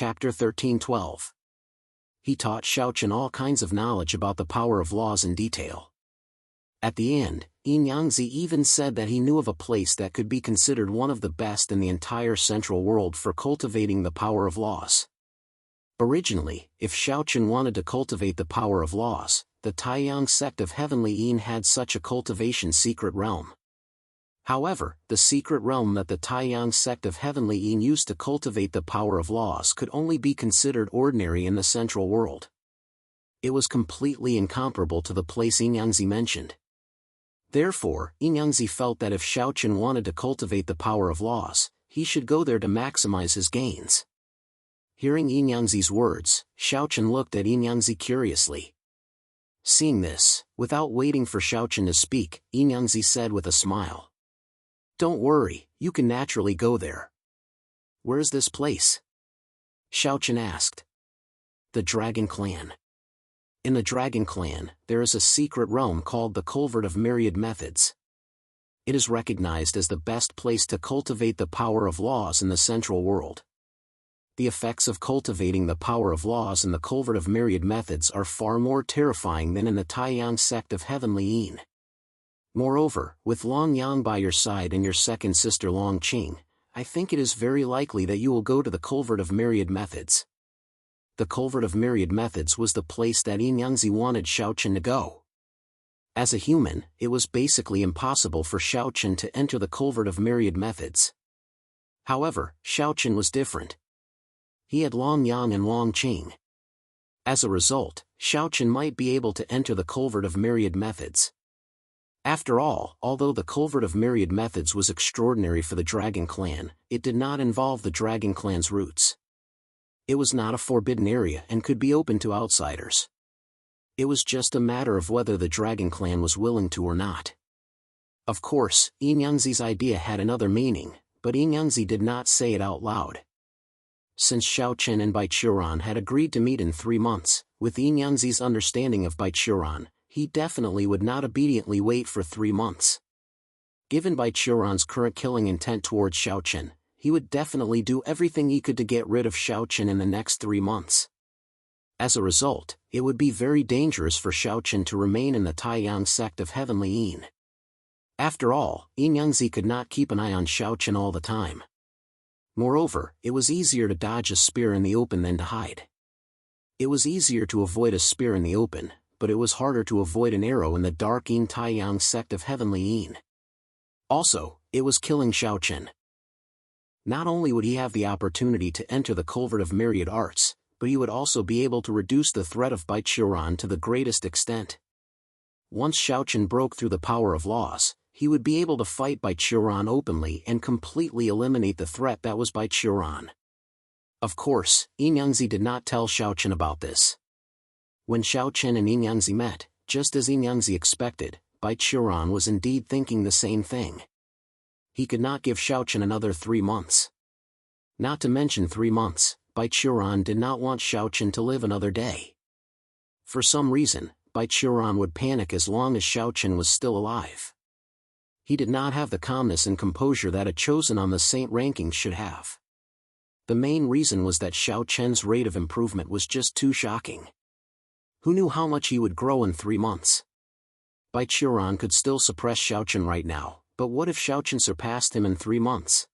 Chapter 13:12. He taught Xiaochen all kinds of knowledge about the power of laws in detail. At the end, Yin Yangzi even said that he knew of a place that could be considered one of the best in the entire central world for cultivating the power of laws. Originally, if Xiaochen wanted to cultivate the power of laws, the Taiyang sect of Heavenly Yin had such a cultivation secret realm. However, the secret realm that the Taiyang sect of Heavenly Yin used to cultivate the power of laws could only be considered ordinary in the central world. It was completely incomparable to the place Yin Yangzi mentioned. Therefore, Yin Yangzi felt that if Xiaochen wanted to cultivate the power of laws, he should go there to maximize his gains. Hearing Yin Yangzi's words, Xiaochen looked at Yin Yangzi curiously. Seeing this, without waiting for Xiaochen to speak, Yin Yangzi said with a smile, "Don't worry, you can naturally go there." "Where's this place?" Xiaochen asked. "The Dragon Clan." In the Dragon Clan, there is a secret realm called the Culvert of Myriad Methods. It is recognized as the best place to cultivate the power of laws in the central world. The effects of cultivating the power of laws in the Culvert of Myriad Methods are far more terrifying than in the Taiyang sect of Heavenly Yin. Moreover, with Long Yang by your side and your second sister Long Qing, I think it is very likely that you will go to the Culvert of Myriad Methods. The Culvert of Myriad Methods was the place that Yin Yangzi wanted Xiaochen to go. As a human, it was basically impossible for Xiaochen to enter the Culvert of Myriad Methods. However, Xiaochen was different. He had Long Yang and Long Qing. As a result, Xiaochen might be able to enter the Culvert of Myriad Methods. After all, although the Culvert of Myriad Methods was extraordinary for the Dragon Clan, it did not involve the Dragon Clan's roots. It was not a forbidden area and could be open to outsiders. It was just a matter of whether the Dragon Clan was willing to or not. Of course, Yin Yangzi's idea had another meaning, but Yin Yangzi did not say it out loud. Since Xiaochen and Baichuran had agreed to meet in 3 months, with Yin Yangzi's understanding of Baichuran, he definitely would not obediently wait for 3 months. Given Baichuran's current killing intent towards Xiaochen, he would definitely do everything he could to get rid of Xiaochen in the next 3 months. As a result, it would be very dangerous for Xiaochen to remain in the Taiyang sect of Heavenly Yin. After all, Yin Yangzi could not keep an eye on Xiaochen all the time. Moreover, it was easier to dodge a spear in the open than to hide. It was easier to avoid a spear in the open, but it was harder to avoid an arrow in the dark Yin Taiyang sect of Heavenly Yin. Also, it was killing Xiaochen. Not only would he have the opportunity to enter the Culvert of Myriad Arts, but he would also be able to reduce the threat of Baichuran to the greatest extent. Once Xiaochen broke through the power of laws, he would be able to fight Baichuran openly and completely eliminate the threat that was Baichuran. Of course, Yin Yangzi did not tell Xiaochen about this. When Xiaochen and Yin Yangzi met, just as Yin Yangzi expected, Baichuran was indeed thinking the same thing. He could not give Xiaochen another 3 months. Not to mention 3 months, Baichuran did not want Xiaochen to live another day. For some reason, Baichuran would panic as long as Xiaochen was still alive. He did not have the calmness and composure that a chosen on the saint rankings should have. The main reason was that Xiaochen's rate of improvement was just too shocking. Who knew how much he would grow in 3 months? Baichuran could still suppress Xiaochen right now, but what if Xiaochen surpassed him in 3 months?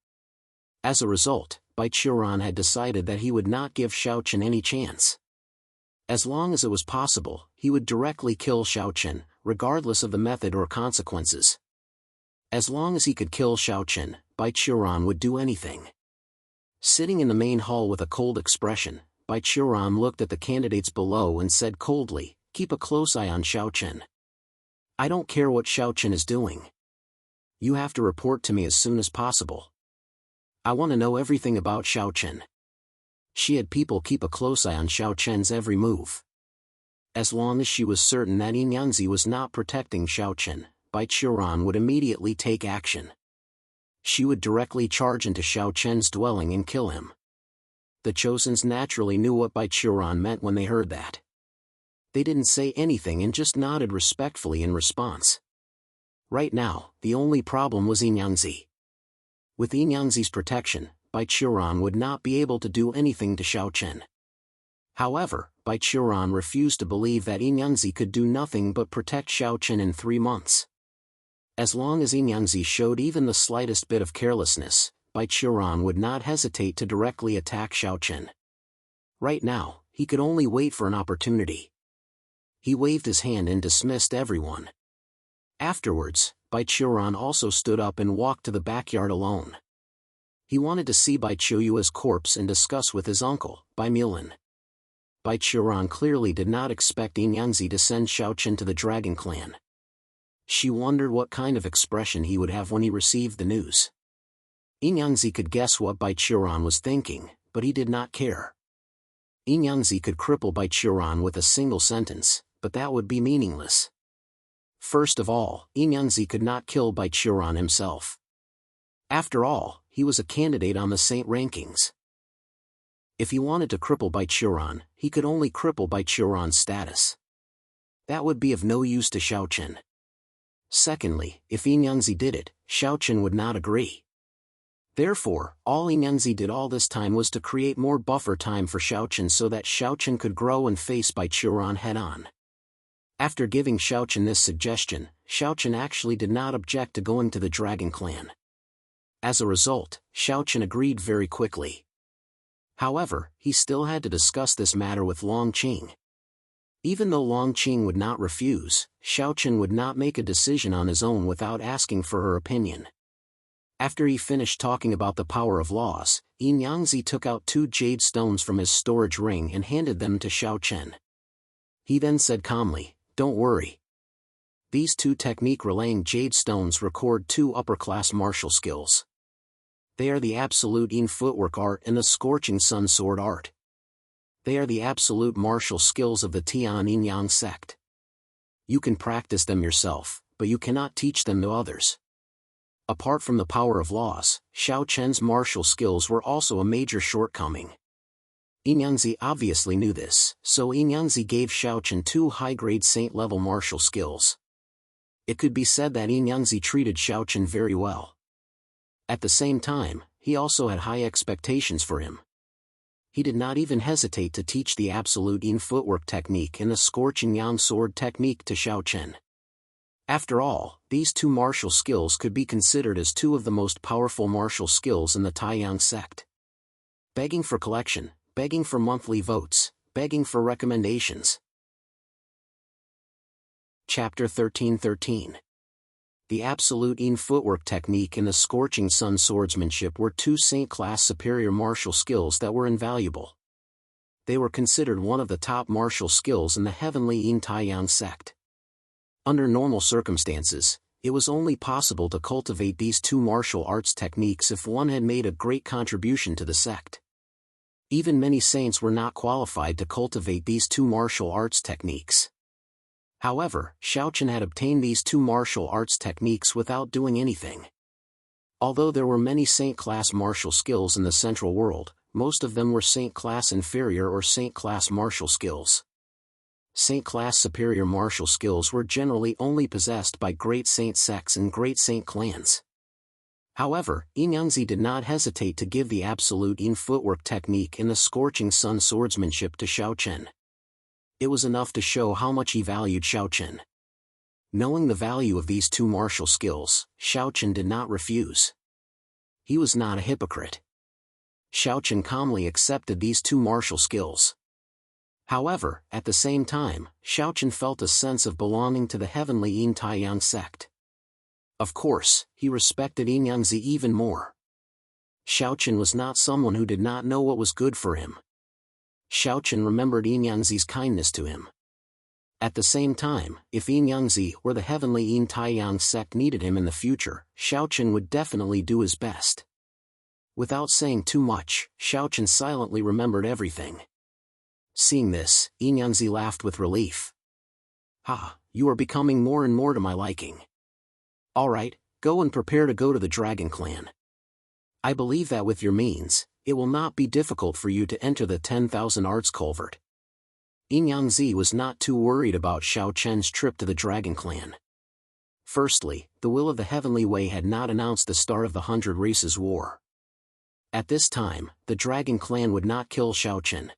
As a result, Baichuran had decided that he would not give Xiaochen any chance. As long as it was possible, he would directly kill Xiaochen, regardless of the method or consequences. As long as he could kill Xiaochen, Baichuran would do anything. Sitting in the main hall with a cold expression, Baichuran looked at the candidates below and said coldly, "Keep a close eye on Xiaochen. I don't care what Xiaochen is doing. You have to report to me as soon as possible. I want to know everything about Xiaochen." She had people keep a close eye on Xiaochen's every move. As long as she was certain that Yin Yangzi was not protecting Xiaochen, Baichuran would immediately take action. She would directly charge into Xiaochen's dwelling and kill him. The Chosens naturally knew what Baichuran meant when they heard that. They didn't say anything and just nodded respectfully in response. Right now, the only problem was Yin Yangzi. With Yin Yangzi's protection, Bai Qiuran would not be able to do anything to Xiaochen. However, Bai Qiuran refused to believe that Yin Yangzi could do nothing but protect Xiaochen in 3 months. As long as Yin Yangzi showed even the slightest bit of carelessness, Bai Qiuran would not hesitate to directly attack Xiaochen. Right now, he could only wait for an opportunity. He waved his hand and dismissed everyone. Afterwards, Bai Qiuran also stood up and walked to the backyard alone. He wanted to see Bai Qiuyue's corpse and discuss with his uncle, Bai Mulin. Bai Qiuran clearly did not expect Yin Yangzi to send Xiaochen to the Dragon Clan. She wondered what kind of expression he would have when he received the news. Yin Yangzi could guess what Bai Qiuran was thinking, but he did not care. Yin Yangzi could cripple Bai Qiuran with a single sentence, but that would be meaningless. First of all, Yin Yangzi could not kill Bai Qiuran himself. After all, he was a candidate on the Saint rankings. If he wanted to cripple Bai Qiuran, he could only cripple Bai Qiuran's status. That would be of no use to Xiaochen. Secondly, if Yin Yangzi did it, Xiaochen would not agree. Therefore, all Yin Yangzi did all this time was to create more buffer time for Xiaochen so that Xiaochen could grow and face Bai Qiuran head-on. After giving Xiaochen this suggestion, Xiaochen actually did not object to going to the Dragon Clan. As a result, Xiaochen agreed very quickly. However, he still had to discuss this matter with Long Qing. Even though Long Qing would not refuse, Xiaochen would not make a decision on his own without asking for her opinion. After he finished talking about the power of laws, Yin Yangzi took out 2 jade stones from his storage ring and handed them to Xiaochen. He then said calmly, "Don't worry. These 2 technique-relaying jade stones record 2 upper-class martial skills. They are the absolute Yin footwork art and the scorching sun sword art. They are the absolute martial skills of the Tian Yin Yang sect. You can practice them yourself, but you cannot teach them to others." Apart from the power of laws, Xiaochen's martial skills were also a major shortcoming. Yin Yangzi obviously knew this, so Yin Yangzi gave Xiaochen 2 high-grade saint-level martial skills. It could be said that Yin Yangzi treated Xiaochen very well. At the same time, he also had high expectations for him. He did not even hesitate to teach the absolute Yin footwork technique and the scorching Yang sword technique to Xiaochen. After all, these 2 martial skills could be considered as 2 of the most powerful martial skills in the Taiyang sect. Begging for collection, begging for monthly votes, begging for recommendations. Chapter 13:13. The absolute Yin footwork technique and the scorching sun swordsmanship were 2 saint-class superior martial skills that were invaluable. They were considered one of the top martial skills in the heavenly Yin Taiyang sect. Under normal circumstances, it was only possible to cultivate these 2 martial arts techniques if one had made a great contribution to the sect. Even many saints were not qualified to cultivate these 2 martial arts techniques. However, Xiaochen had obtained these 2 martial arts techniques without doing anything. Although there were many saint-class martial skills in the central world, most of them were saint-class inferior or saint-class martial skills. Saint-class superior martial skills were generally only possessed by great saint sects and great saint clans. However, Yin Yangzi did not hesitate to give the absolute Yin footwork technique and the scorching sun swordsmanship to Xiaochen. It was enough to show how much he valued Xiaochen. Knowing the value of these 2 martial skills, Xiaochen did not refuse. He was not a hypocrite. Xiaochen calmly accepted these 2 martial skills. However, at the same time, Xiaochen felt a sense of belonging to the heavenly Yin Taiyang sect. Of course, he respected Yin Yangzi even more. Xiaochen was not someone who did not know what was good for him. Xiaochen remembered Yin Yangzi's kindness to him. At the same time, if Yin Yangzi or the heavenly Yin Taiyang sect needed him in the future, Xiaochen would definitely do his best. Without saying too much, Xiaochen silently remembered everything. Seeing this, Yin Yangzi laughed with relief. "Ha, you are becoming more and more to my liking. Alright, go and prepare to go to the Dragon Clan. I believe that with your means, it will not be difficult for you to enter the 10,000 Arts Culvert." Yin Yangzi was not too worried about Xiaochen's trip to the Dragon Clan. Firstly, the will of the Heavenly Way had not announced the start of the 100 Races War. At this time, the Dragon Clan would not kill Xiaochen.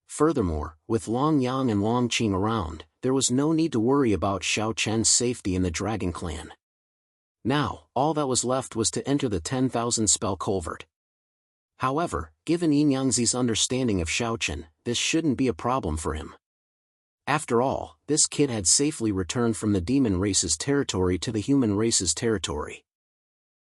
Furthermore, with Long Yang and Long Qing around, there was no need to worry about Xiaochen's safety in the Dragon Clan. Now, all that was left was to enter the 10,000 spell culvert. However, given Yin Yangzi's understanding of Xiaochen, this shouldn't be a problem for him. After all, this kid had safely returned from the demon race's territory to the human race's territory.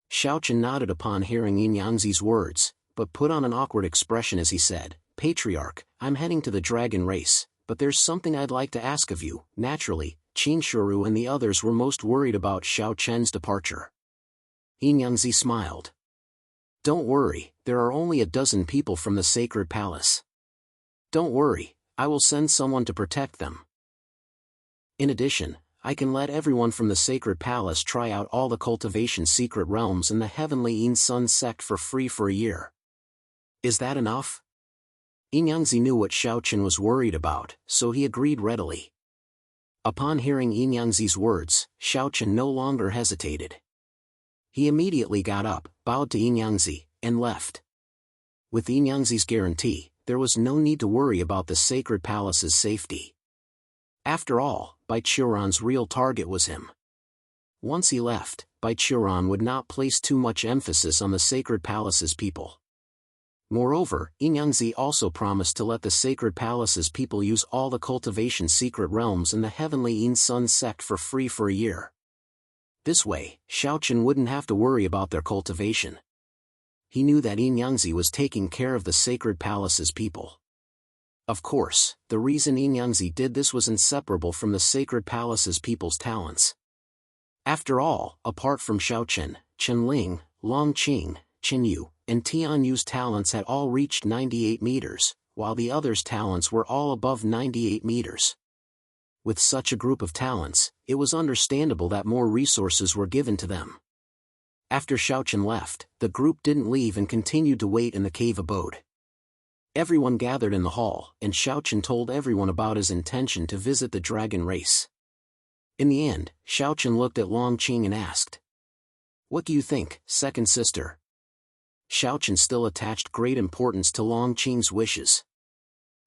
Xiaochen nodded upon hearing Yin Yangzi's words, but put on an awkward expression as he said, "Patriarch, I'm heading to the dragon race, but there's something I'd like to ask of you." Naturally, Qin Shuru and the others were most worried about Xiaochen's departure. Yin Yangzi smiled. "Don't worry, there are only a dozen people from the sacred palace. Don't worry, I will send someone to protect them. In addition, I can let everyone from the sacred palace try out all the cultivation secret realms in the heavenly Yin Sun sect for free for a year. Is that enough?" Yin Yangzi knew what Xiaochen was worried about, so he agreed readily. Upon hearing Yin Yangzi's words, Xiaochen no longer hesitated. He immediately got up, bowed to Yin Yangzi, and left. With Yin Yangzi's guarantee, there was no need to worry about the sacred palace's safety. After all, Bai Qiuran's real target was him. Once he left, Bai Qiuran would not place too much emphasis on the sacred palace's people. Moreover, Yin Yangzi also promised to let the sacred palace's people use all the cultivation secret realms in the heavenly Yin Sun sect for free for a year. This way, Xiaochen wouldn't have to worry about their cultivation. He knew that Yin Yangzi was taking care of the sacred palace's people. Of course, the reason Yin Yangzi did this was inseparable from the sacred palace's people's talents. After all, apart from Xiaochen, Chenling, Long Qing, Qinyu, and Tianyu's talents had all reached 98 meters, while the others' talents were all above 98 meters. With such a group of talents, it was understandable that more resources were given to them. After Xiaochen left, the group didn't leave and continued to wait in the cave abode. Everyone gathered in the hall, and Xiaochen told everyone about his intention to visit the dragon race. In the end, Xiaochen looked at Long Qing and asked, "What do you think, second sister?" Xiaochen still attached great importance to Long Qing's wishes.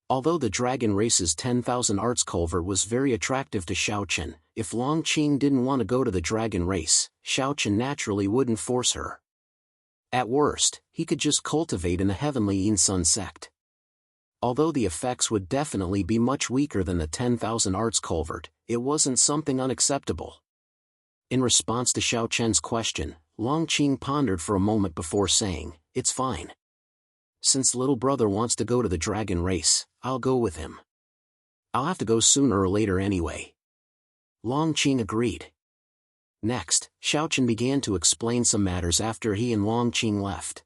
Although the dragon race's 10,000 arts culvert was very attractive to Xiaochen, if Long Qing didn't want to go to the dragon race, Xiaochen naturally wouldn't force her. At worst, he could just cultivate in the heavenly Yin Sun sect. Although the effects would definitely be much weaker than the 10,000 arts culvert, it wasn't something unacceptable. In response to Xiaochen's question, Long Qing pondered for a moment before saying, "It's fine. Since little brother wants to go to the dragon race, I'll go with him. I'll have to go sooner or later anyway." Long Qing agreed. Next, Xiaochen began to explain some matters after he and Long Qing left.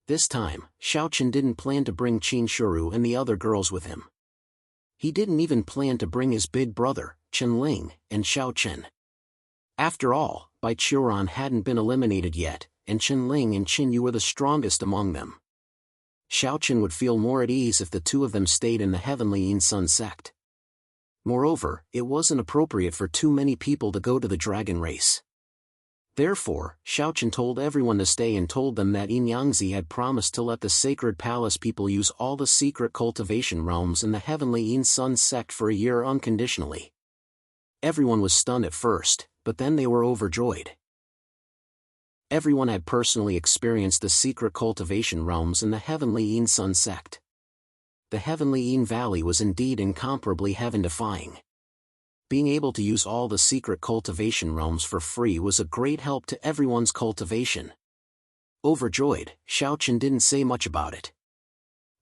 This time, Xiaochen didn't plan to bring Qin Shuru and the other girls with him. He didn't even plan to bring his big brother, Chenling, and Xiaochen. After all, Bai Qiuran hadn't been eliminated yet, and Chenling and Qinyu were the strongest among them. Xiaochen would feel more at ease if the two of them stayed in the heavenly Yin Sun sect. Moreover, it wasn't appropriate for too many people to go to the dragon race. Therefore, Xiaochen told everyone to stay and told them that Yin Yangzi had promised to let the sacred palace people use all the secret cultivation realms in the heavenly Yin Sun sect for a year unconditionally. Everyone was stunned at first, but then they were overjoyed. Everyone had personally experienced the secret cultivation realms in the heavenly Yin Sun sect. The heavenly Yin Valley was indeed incomparably heaven-defying. Being able to use all the secret cultivation realms for free was a great help to everyone's cultivation. Overjoyed, Xiaochen didn't say much about it.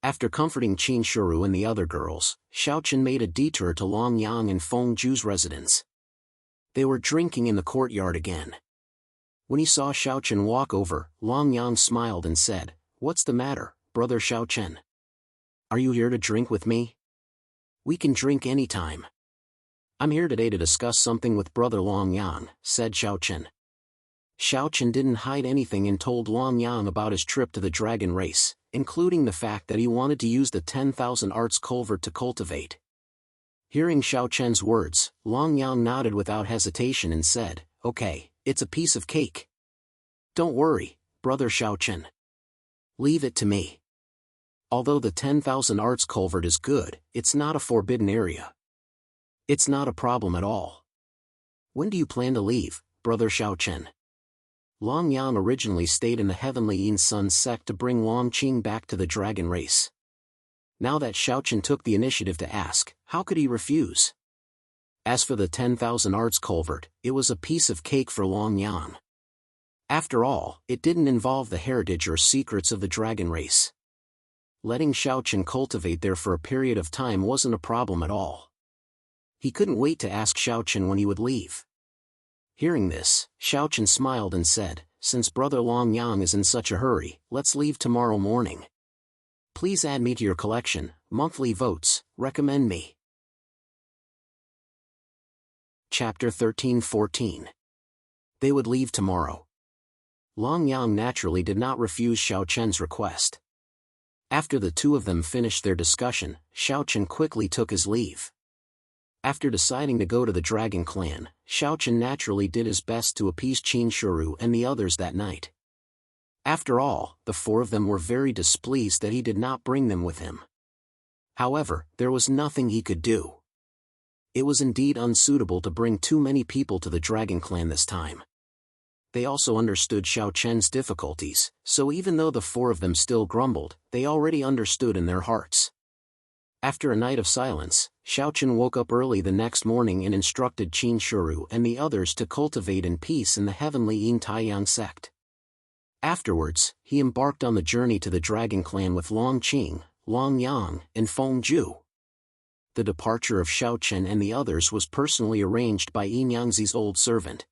After comforting Qin Shuru and the other girls, Xiaochen made a detour to Long Yang and Feng Ju's residence. They were drinking in the courtyard again. When he saw Xiaochen walk over, Long Yang smiled and said, "What's the matter, brother Xiaochen? Are you here to drink with me? We can drink any time." "I'm here today to discuss something with brother Long Yang," said Xiaochen. Xiaochen didn't hide anything and told Long Yang about his trip to the dragon race, including the fact that he wanted to use the 10,000 arts culvert to cultivate. Hearing Xiaochen's words, Long Yang nodded without hesitation and said, "Okay, it's a piece of cake. Don't worry, brother Xiaochen. Leave it to me. Although the 10,000 arts culvert is good, it's not a forbidden area. It's not a problem at all. When do you plan to leave, Brother Xiaochen? Long Yang originally stayed in the Heavenly Yin Sun sect to bring Long Qing back to the dragon race. Now that Xiaochen took the initiative to ask, how could he refuse? As for the 10,000 arts culvert, it was a piece of cake for Long Yang. After all, it didn't involve the heritage or secrets of the dragon race. Letting Xiaochen cultivate there for a period of time wasn't a problem at all. He couldn't wait to ask Xiaochen when he would leave. Hearing this, Xiaochen smiled and said, since Brother Long Yang is in such a hurry, let's leave tomorrow morning. Please add me to your collection, monthly votes, recommend me. Chapter 13-14. They would leave tomorrow. Long Yang naturally did not refuse Xiaochen's request. After the two of them finished their discussion, Xiaochen quickly took his leave. After deciding to go to the Dragon Clan, Xiaochen naturally did his best to appease Qin Shuru and the others that night. After all, the four of them were very displeased that he did not bring them with him. However, there was nothing he could do. It was indeed unsuitable to bring too many people to the Dragon Clan this time. They also understood Xiaochen's difficulties, so even though the four of them still grumbled, they already understood in their hearts. After a night of silence, Xiaochen woke up early the next morning and instructed Qin Shuru and the others to cultivate in peace in the Heavenly Yin Taiyang sect. Afterwards, he embarked on the journey to the Dragon Clan with Long Qing, Long Yang, and Feng Ju. The departure of Xiaochen and the others was personally arranged by Yin Yangzi's old servant.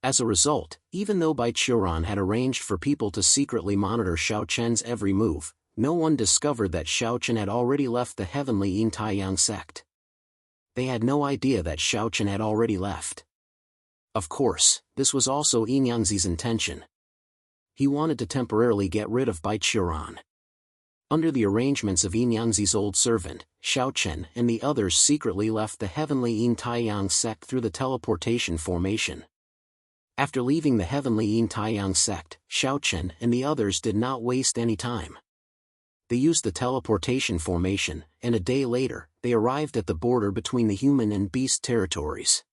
As a result, even though Bai Qiuran had arranged for people to secretly monitor Xiaochen's every move, no one discovered that Xiaochen had already left the Heavenly Yin Taiyang sect. They had no idea that Xiaochen had already left. Of course, this was also Yin Yangzi's intention. He wanted to temporarily get rid of Bai Qiuran. Under the arrangements of Yin Yangzi's old servant, Xiaochen and the others secretly left the Heavenly Yin Taiyang sect through the teleportation formation. After leaving the Heavenly Yin Taiyang sect, Xiaochen and the others did not waste any time. They used the teleportation formation, and a day later, they arrived at the border between the human and beast territories.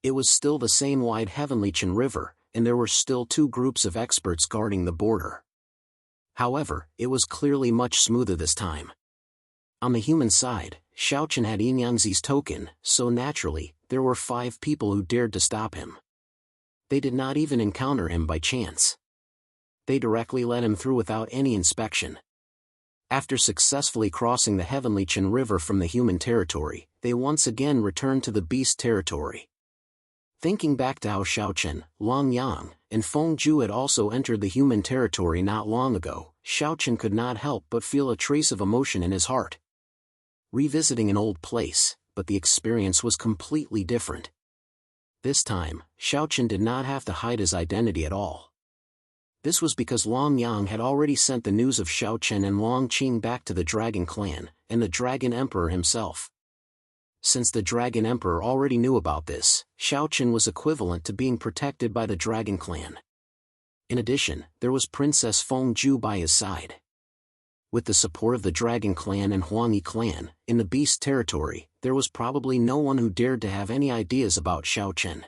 It was still the same wide Heavenly Chen River, and there were still two groups of experts guarding the border. However, it was clearly much smoother this time. On the human side, Xiaochen had Yin Yangzi's token, so naturally, there were 5 people who dared to stop him. They did not even encounter him by chance. They directly let him through without any inspection. After successfully crossing the Heavenly Chen River from the human territory, they once again returned to the beast territory. Thinking back to how Xiaochen, Long Yang, and Feng Ju had also entered the human territory not long ago, Xiaochen could not help but feel a trace of emotion in his heart. Revisiting an old place, but the experience was completely different. This time, Xiaochen did not have to hide his identity at all. This was because Long Yang had already sent the news of Xiaochen and Long Qing back to the Dragon Clan, and the Dragon Emperor himself. Since the Dragon Emperor already knew about this, Xiaochen was equivalent to being protected by the Dragon Clan. In addition, there was Princess Feng Ju by his side. With the support of the Dragon Clan and Huangyi Clan, in the Beast territory, there was probably no one who dared to have any ideas about Xiaochen.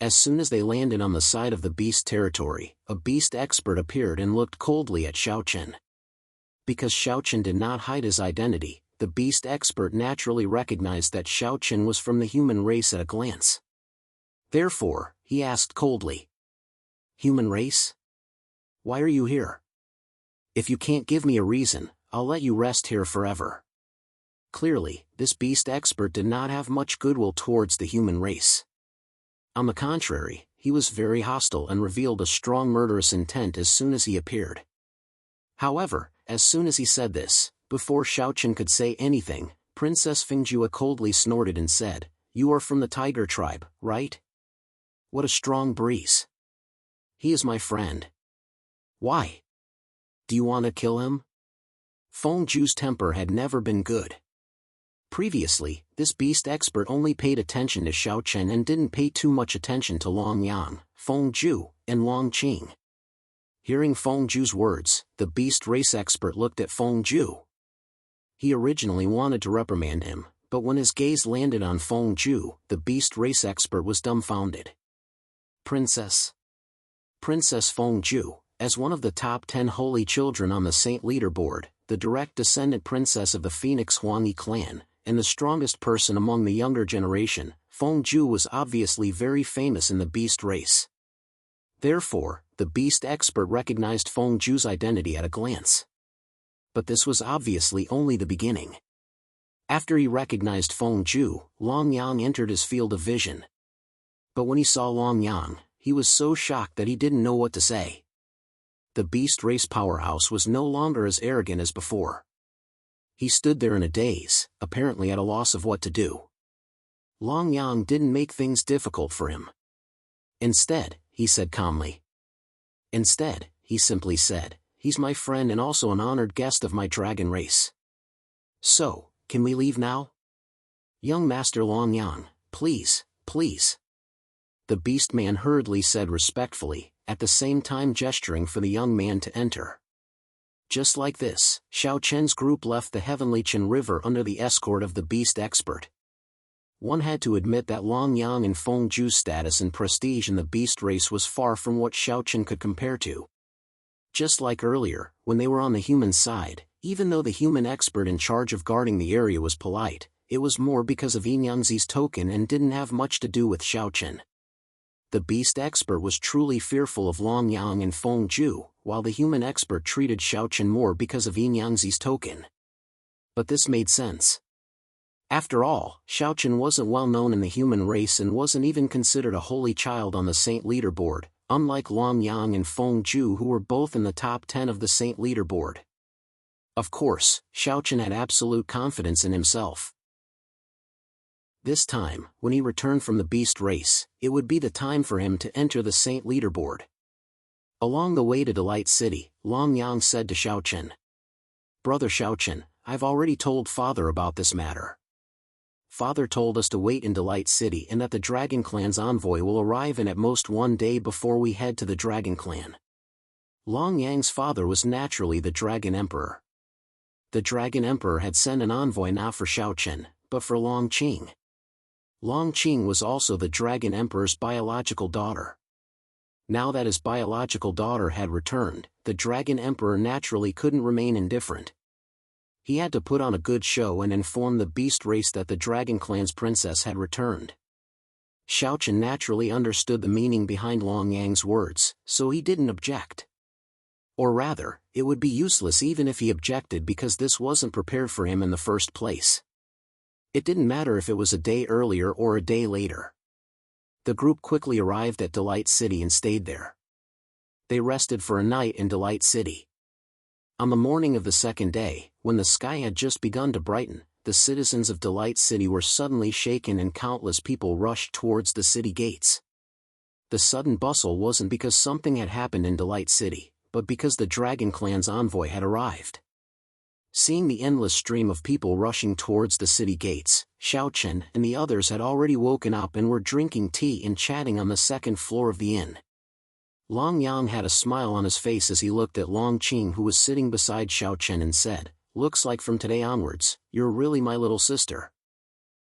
As soon as they landed on the side of the Beast territory, a Beast expert appeared and looked coldly at Xiaochen. Because Xiaochen did not hide his identity, the Beast expert naturally recognized that Xiaochen was from the human race at a glance. Therefore, he asked coldly, "Human race? Why are you here? If you can't give me a reason, I'll let you rest here forever." Clearly, this Beast expert did not have much goodwill towards the human race. On the contrary, he was very hostile and revealed a strong murderous intent as soon as he appeared. However, as soon as he said this, before Xiaochen could say anything, Princess Fengjue coldly snorted and said, "You are from the Tiger tribe, right? What a strong breeze. He is my friend. Why? Do you want to kill him?" Fengjue's temper had never been good. Previously, this Beast expert only paid attention to Xiaochen and didn't pay too much attention to Long Yang, Feng Ju, and Long Qing. Hearing Feng Zhu's words, the beast race expert looked at Feng Zhu. He originally wanted to reprimand him, but when his gaze landed on Feng Zhu, the beast race expert was dumbfounded. Princess Feng Zhu, as one of the top 10 holy children on the saint leaderboard, the direct descendant princess of the Phoenix Huangyi clan, and the strongest person among the younger generation, Feng Zhu was obviously very famous in the beast race. Therefore, the beast expert recognized Feng Zhu's identity at a glance. But this was obviously only the beginning. After he recognized Feng Zhu, Long Yang entered his field of vision. But when he saw Long Yang, he was so shocked that he didn't know what to say. The beast race powerhouse was no longer as arrogant as before. He stood there in a daze, apparently at a loss of what to do. Long Yang didn't make things difficult for him. Instead, he said calmly. Instead, he simply said, "He's my friend and also an honored guest of my dragon race. So, can we leave now? Young Master Long Yang, please, please." The beast man hurriedly said respectfully, at the same time gesturing for the young man to enter. Just like this, Xiao Chen's group left the Heavenly Chen River under the escort of the beast expert. One had to admit that Long Yang and Feng Zhu's status and prestige in the beast race was far from what Xiao Chen could compare to. Just like earlier, when they were on the human side, even though the human expert in charge of guarding the area was polite, it was more because of Yin Yangzi's token and didn't have much to do with Xiao Chen. The beast expert was truly fearful of Long Yang and Feng Zhu, while the human expert treated Xiao Chen more because of Yin Yangzi's token. But this made sense. After all, Xiao Chen wasn't well known in the human race and wasn't even considered a holy child on the saint leaderboard, unlike Long Yang and Feng Zhu who were both in the top 10 of the saint leaderboard. Of course, Xiao Chen had absolute confidence in himself. This time, when he returned from the beast race, it would be the time for him to enter the saint leaderboard. Along the way to Delight City, Long Yang said to Xiao Chen, "Brother Xiao Chen, I've already told Father about this matter. Father told us to wait in Delight City and that the Dragon Clan's envoy will arrive in at most one day before we head to the Dragon Clan." Long Yang's father was naturally the Dragon Emperor. The Dragon Emperor had sent an envoy not for Xiao Chen, but for Long Qing. Long Qing was also the Dragon Emperor's biological daughter. Now that his biological daughter had returned, the Dragon Emperor naturally couldn't remain indifferent. He had to put on a good show and inform the beast race that the Dragon Clan's princess had returned. Xiao Chen naturally understood the meaning behind Long Yang's words, so he didn't object. Or rather, it would be useless even if he objected because this wasn't prepared for him in the first place. It didn't matter if it was a day earlier or a day later. The group quickly arrived at Delight City and stayed there. They rested for a night in Delight City. On the morning of the second day, when the sky had just begun to brighten, the citizens of Delight City were suddenly shaken and countless people rushed towards the city gates. The sudden bustle wasn't because something had happened in Delight City, but because the Dragon Clan's envoy had arrived. Seeing the endless stream of people rushing towards the city gates, Xiao Chen and the others had already woken up and were drinking tea and chatting on the second floor of the inn. Long Yang had a smile on his face as he looked at Long Qing who was sitting beside Xiao Chen and said, "Looks like from today onwards, you're really my little sister.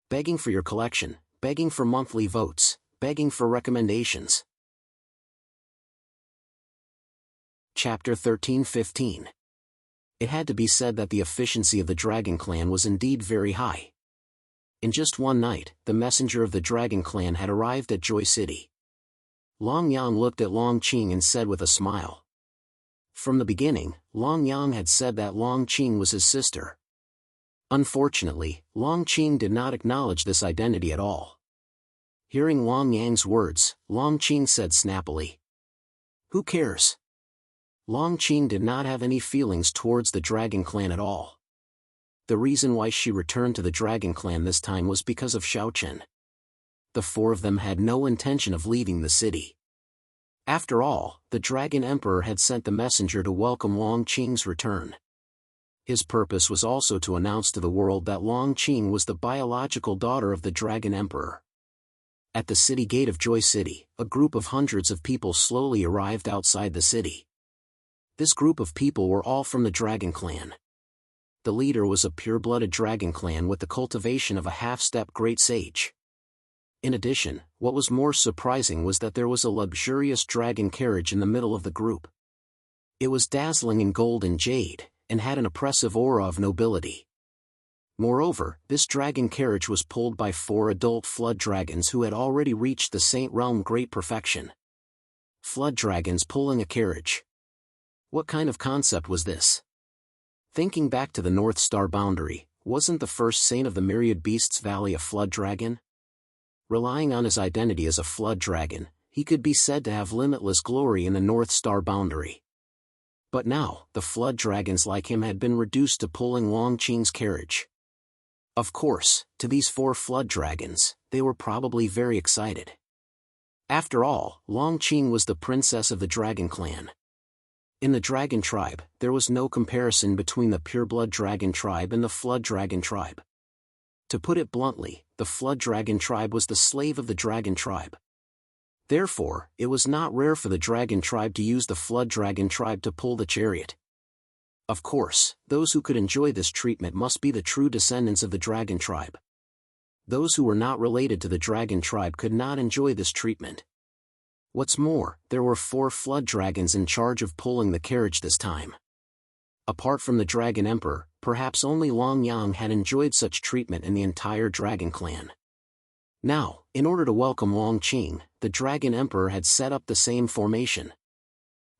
Begging for your collection, begging for monthly votes, begging for recommendations." Chapter 13-15. It had to be said that the efficiency of the Dragon Clan was indeed very high. In just one night, the messenger of the Dragon Clan had arrived at Joy City. Long Yang looked at Long Qing and said with a smile. From the beginning, Long Yang had said that Long Qing was his sister. Unfortunately, Long Qing did not acknowledge this identity at all. Hearing Long Yang's words, Long Qing said snappily, "Who cares?" Long Qing did not have any feelings towards the Dragon Clan at all. The reason why she returned to the Dragon Clan this time was because of Xiao Chen. The four of them had no intention of leaving the city. After all, the Dragon Emperor had sent the messenger to welcome Long Qing's return. His purpose was also to announce to the world that Long Qing was the biological daughter of the Dragon Emperor. At the city gate of Joy City, a group of hundreds of people slowly arrived outside the city. This group of people were all from the Dragon Clan. The leader was a pure-blooded Dragon Clan with the cultivation of a half-step great sage. In addition, what was more surprising was that there was a luxurious dragon carriage in the middle of the group. It was dazzling in gold and jade, and had an oppressive aura of nobility. Moreover, this dragon carriage was pulled by 4 adult flood dragons who had already reached the Saint Realm great perfection. Flood dragons pulling a carriage. What kind of concept was this? Thinking back to the North Star boundary, wasn't the first saint of the Myriad Beasts Valley a flood dragon? Relying on his identity as a flood dragon, he could be said to have limitless glory in the North Star boundary. But now, the flood dragons like him had been reduced to pulling Long Qing's carriage. Of course, to these 4 flood dragons, they were probably very excited. After all, Long Qing was the princess of the Dragon Clan. In the Dragon Tribe, there was no comparison between the pureblood Dragon Tribe and the Flood Dragon Tribe. To put it bluntly, the Flood Dragon Tribe was the slave of the Dragon Tribe. Therefore, it was not rare for the Dragon Tribe to use the Flood Dragon Tribe to pull the chariot. Of course, those who could enjoy this treatment must be the true descendants of the Dragon Tribe. Those who were not related to the Dragon Tribe could not enjoy this treatment. What's more, there were 4 flood dragons in charge of pulling the carriage this time. Apart from the Dragon Emperor, perhaps only Long Yang had enjoyed such treatment in the entire Dragon Clan. Now, in order to welcome Long Qing, the Dragon Emperor had set up the same formation.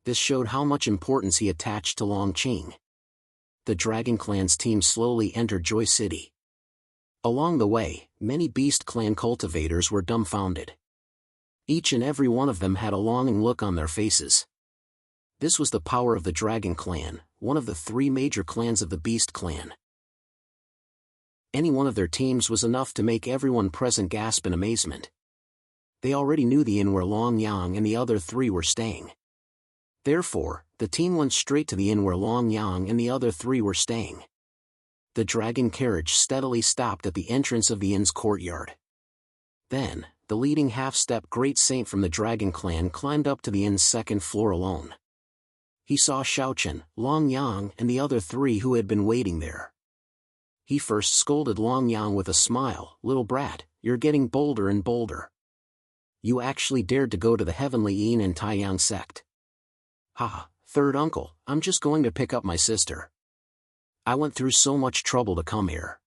This showed how much importance he attached to Long Qing. The Dragon Clan's team slowly entered Joy City. Along the way, many Beast Clan cultivators were dumbfounded. Each and every one of them had a longing look on their faces. This was the power of the Dragon Clan, one of the 3 major clans of the Beast Clan. Any one of their teams was enough to make everyone present gasp in amazement. They already knew the inn where Long Yang and the other 3 were staying. Therefore, the team went straight to the inn where Long Yang and the other 3 were staying. The dragon carriage steadily stopped at the entrance of the inn's courtyard. Then, the leading half-step great saint from the Dragon Clan climbed up to the inn's 2nd floor alone. He saw Xiaochen, Long Yang and the other 3 who had been waiting there. He first scolded Long Yang with a smile, "Little brat, you're getting bolder and bolder. You actually dared to go to the Heavenly Yin and Taiyang sect. Ha, third uncle, I'm just going to pick up my sister. I went through so much trouble to come here.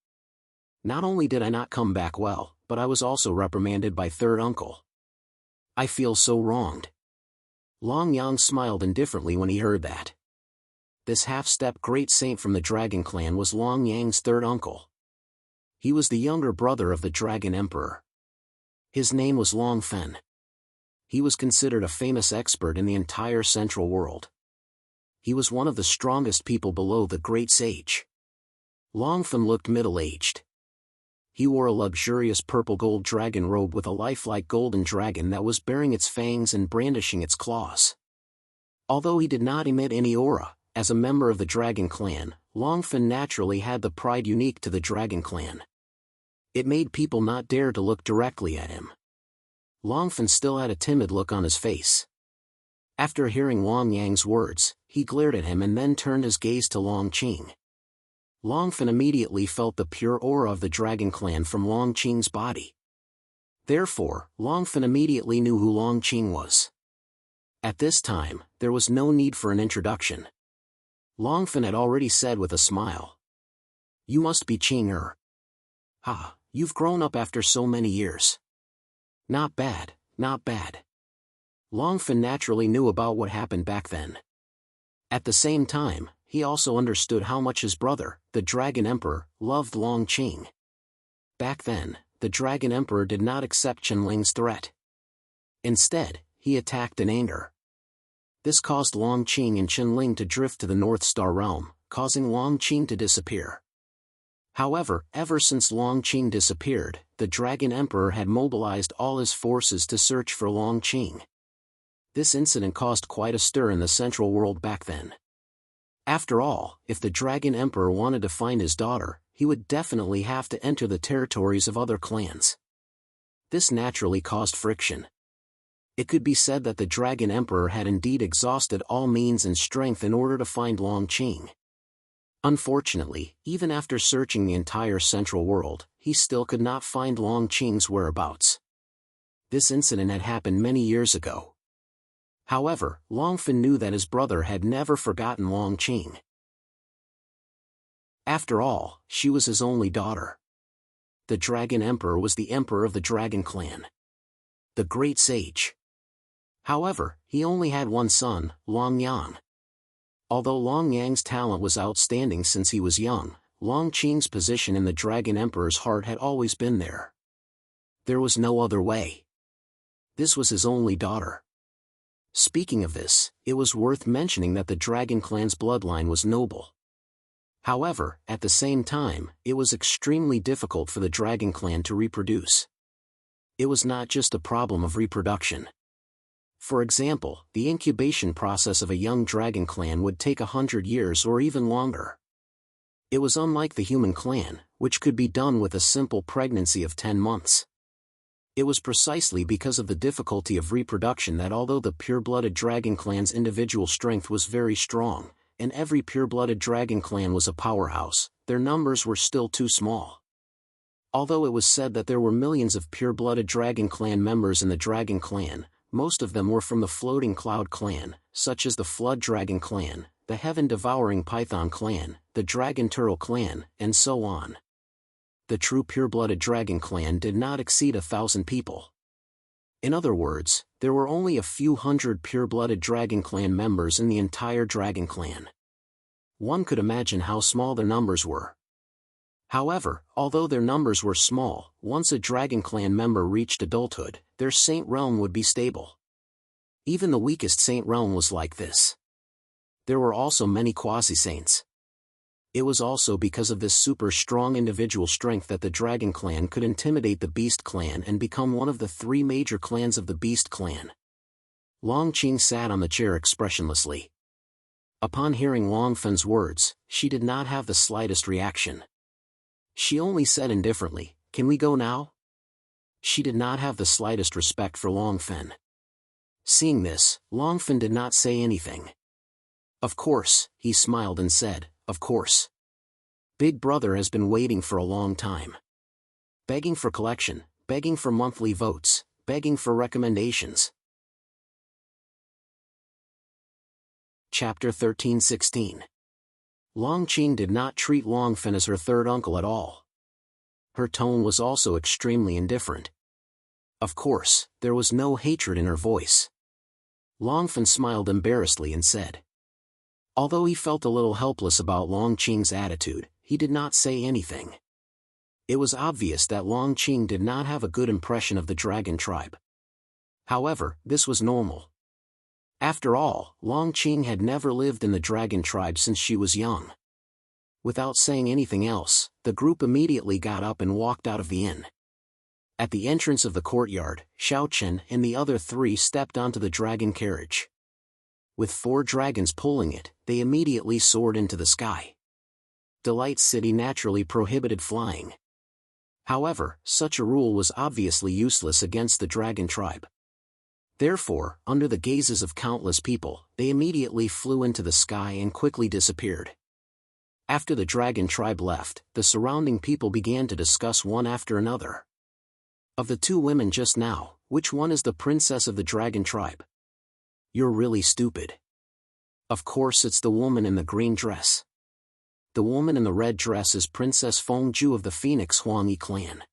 Not only did I not come back well, but I was also reprimanded by third uncle. I feel so wronged." Long Yang smiled indifferently when he heard that. This half-step great saint from the Dragon Clan was Long Yang's third uncle. He was the younger brother of the Dragon Emperor. His name was Long Fen. He was considered a famous expert in the entire Central World. He was one of the strongest people below the Great Sage. Long Fen looked middle-aged. He wore a luxurious purple-gold dragon robe with a lifelike golden dragon that was baring its fangs and brandishing its claws. Although he did not emit any aura, as a member of the Dragon Clan, Long Fen naturally had the pride unique to the Dragon Clan. It made people not dare to look directly at him. Long Fen still had a timid look on his face. After hearing Long Yang's words, he glared at him and then turned his gaze to Long Qing. Long Fen immediately felt the pure aura of the Dragon Clan from Long Qing's body. Therefore, Long Fen immediately knew who Long Qing was. At this time, there was no need for an introduction. Long Fen had already said with a smile, "You must be Qing Er. Ha, you've grown up after so many years. Not bad, not bad." Long Fen naturally knew about what happened back then. At the same time, he also understood how much his brother, the Dragon Emperor, loved Long Qing. Back then, the Dragon Emperor did not accept Qianling's threat. Instead, he attacked in anger. This caused Long Qing and Qianling to drift to the North Star Realm, causing Long Qing to disappear. However, ever since Long Qing disappeared, the Dragon Emperor had mobilized all his forces to search for Long Qing. This incident caused quite a stir in the Central World back then. After all, if the Dragon Emperor wanted to find his daughter, he would definitely have to enter the territories of other clans. This naturally caused friction. It could be said that the Dragon Emperor had indeed exhausted all means and strength in order to find Long Qing. Unfortunately, even after searching the entire central world, he still could not find Long Qing's whereabouts. This incident had happened many years ago. However, Long Fen knew that his brother had never forgotten Long Qing. After all, she was his only daughter. The Dragon Emperor was the emperor of the Dragon Clan, the great sage. However, he only had one son, Long Yang. Although Long Yang's talent was outstanding since he was young, Long Qing's position in the Dragon Emperor's heart had always been there. There was no other way. This was his only daughter. Speaking of this, it was worth mentioning that the Dragon Clan's bloodline was noble. However, at the same time, it was extremely difficult for the Dragon Clan to reproduce. It was not just a problem of reproduction. For example, the incubation process of a young Dragon Clan would take 100 years or even longer. It was unlike the human clan, which could be done with a simple pregnancy of 10 months. It was precisely because of the difficulty of reproduction that although the pure-blooded Dragon Clan's individual strength was very strong, and every pure-blooded Dragon Clan was a powerhouse, their numbers were still too small. Although it was said that there were millions of pure-blooded Dragon Clan members in the Dragon Clan, most of them were from the Floating Cloud Clan, such as the Flood Dragon Clan, the Heaven-Devouring Python Clan, the Dragon Turtle Clan, and so on. The true pure-blooded Dragon Clan did not exceed 1,000 people. In other words, there were only a few hundred pure-blooded Dragon Clan members in the entire Dragon Clan. One could imagine how small their numbers were. However, although their numbers were small, once a Dragon Clan member reached adulthood, their Saint Realm would be stable. Even the weakest Saint Realm was like this. There were also many quasi-saints. It was also because of this super strong individual strength that the Dragon Clan could intimidate the Beast Clan and become one of the 3 major clans of the Beast Clan. Long Qing sat on the chair expressionlessly. Upon hearing Long Fen's words, she did not have the slightest reaction. She only said indifferently, "Can we go now?" She did not have the slightest respect for Long Fen. Seeing this, Long Fen did not say anything. "Of course," he smiled and said, "of course. Big Brother has been waiting for a long time. Begging for collection, begging for monthly votes, begging for recommendations." Chapter 13-16. Long Qing did not treat Long Fen as her third uncle at all. Her tone was also extremely indifferent. Of course, there was no hatred in her voice. Long Fen smiled embarrassedly and said. Although he felt a little helpless about Long Qing's attitude, he did not say anything. It was obvious that Long Qing did not have a good impression of the Dragon tribe. However, this was normal. After all, Long Qing had never lived in the Dragon tribe since she was young. Without saying anything else, the group immediately got up and walked out of the inn. At the entrance of the courtyard, Xiao Chen and the other 3 stepped onto the dragon carriage. With 4 dragons pulling it, they immediately soared into the sky. Delight City naturally prohibited flying. However, such a rule was obviously useless against the Dragon tribe. Therefore, under the gazes of countless people, they immediately flew into the sky and quickly disappeared. After the Dragon tribe left, the surrounding people began to discuss one after another. Of the 2 women just now, which one is the princess of the Dragon tribe? You're really stupid. Of course it's the woman in the green dress. The woman in the red dress is Princess Fengju of the Phoenix Huangyi clan.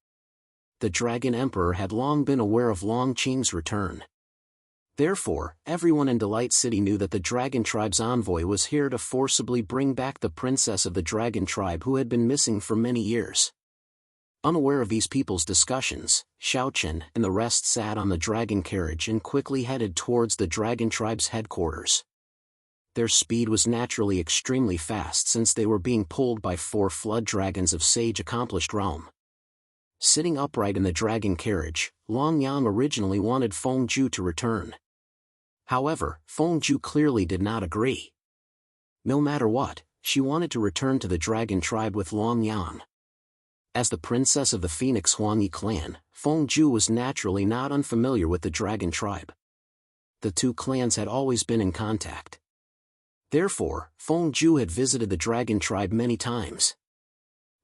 The Dragon Emperor had long been aware of Long Qing's return. Therefore, everyone in Delight City knew that the Dragon tribe's envoy was here to forcibly bring back the princess of the Dragon tribe who had been missing for many years. Unaware of these people's discussions, Xiao Chen and the rest sat on the dragon carriage and quickly headed towards the Dragon tribe's headquarters. Their speed was naturally extremely fast since they were being pulled by 4 flood dragons of sage accomplished realm. Sitting upright in the dragon carriage, Long Yang originally wanted Fengju to return. However, Fengju clearly did not agree. No matter what, she wanted to return to the Dragon tribe with Long Yang. As the princess of the Phoenix Huangyi clan, Fengju was naturally not unfamiliar with the Dragon tribe. the two clans had always been in contact. Therefore, Feng Zhu had visited the dragon tribe many times.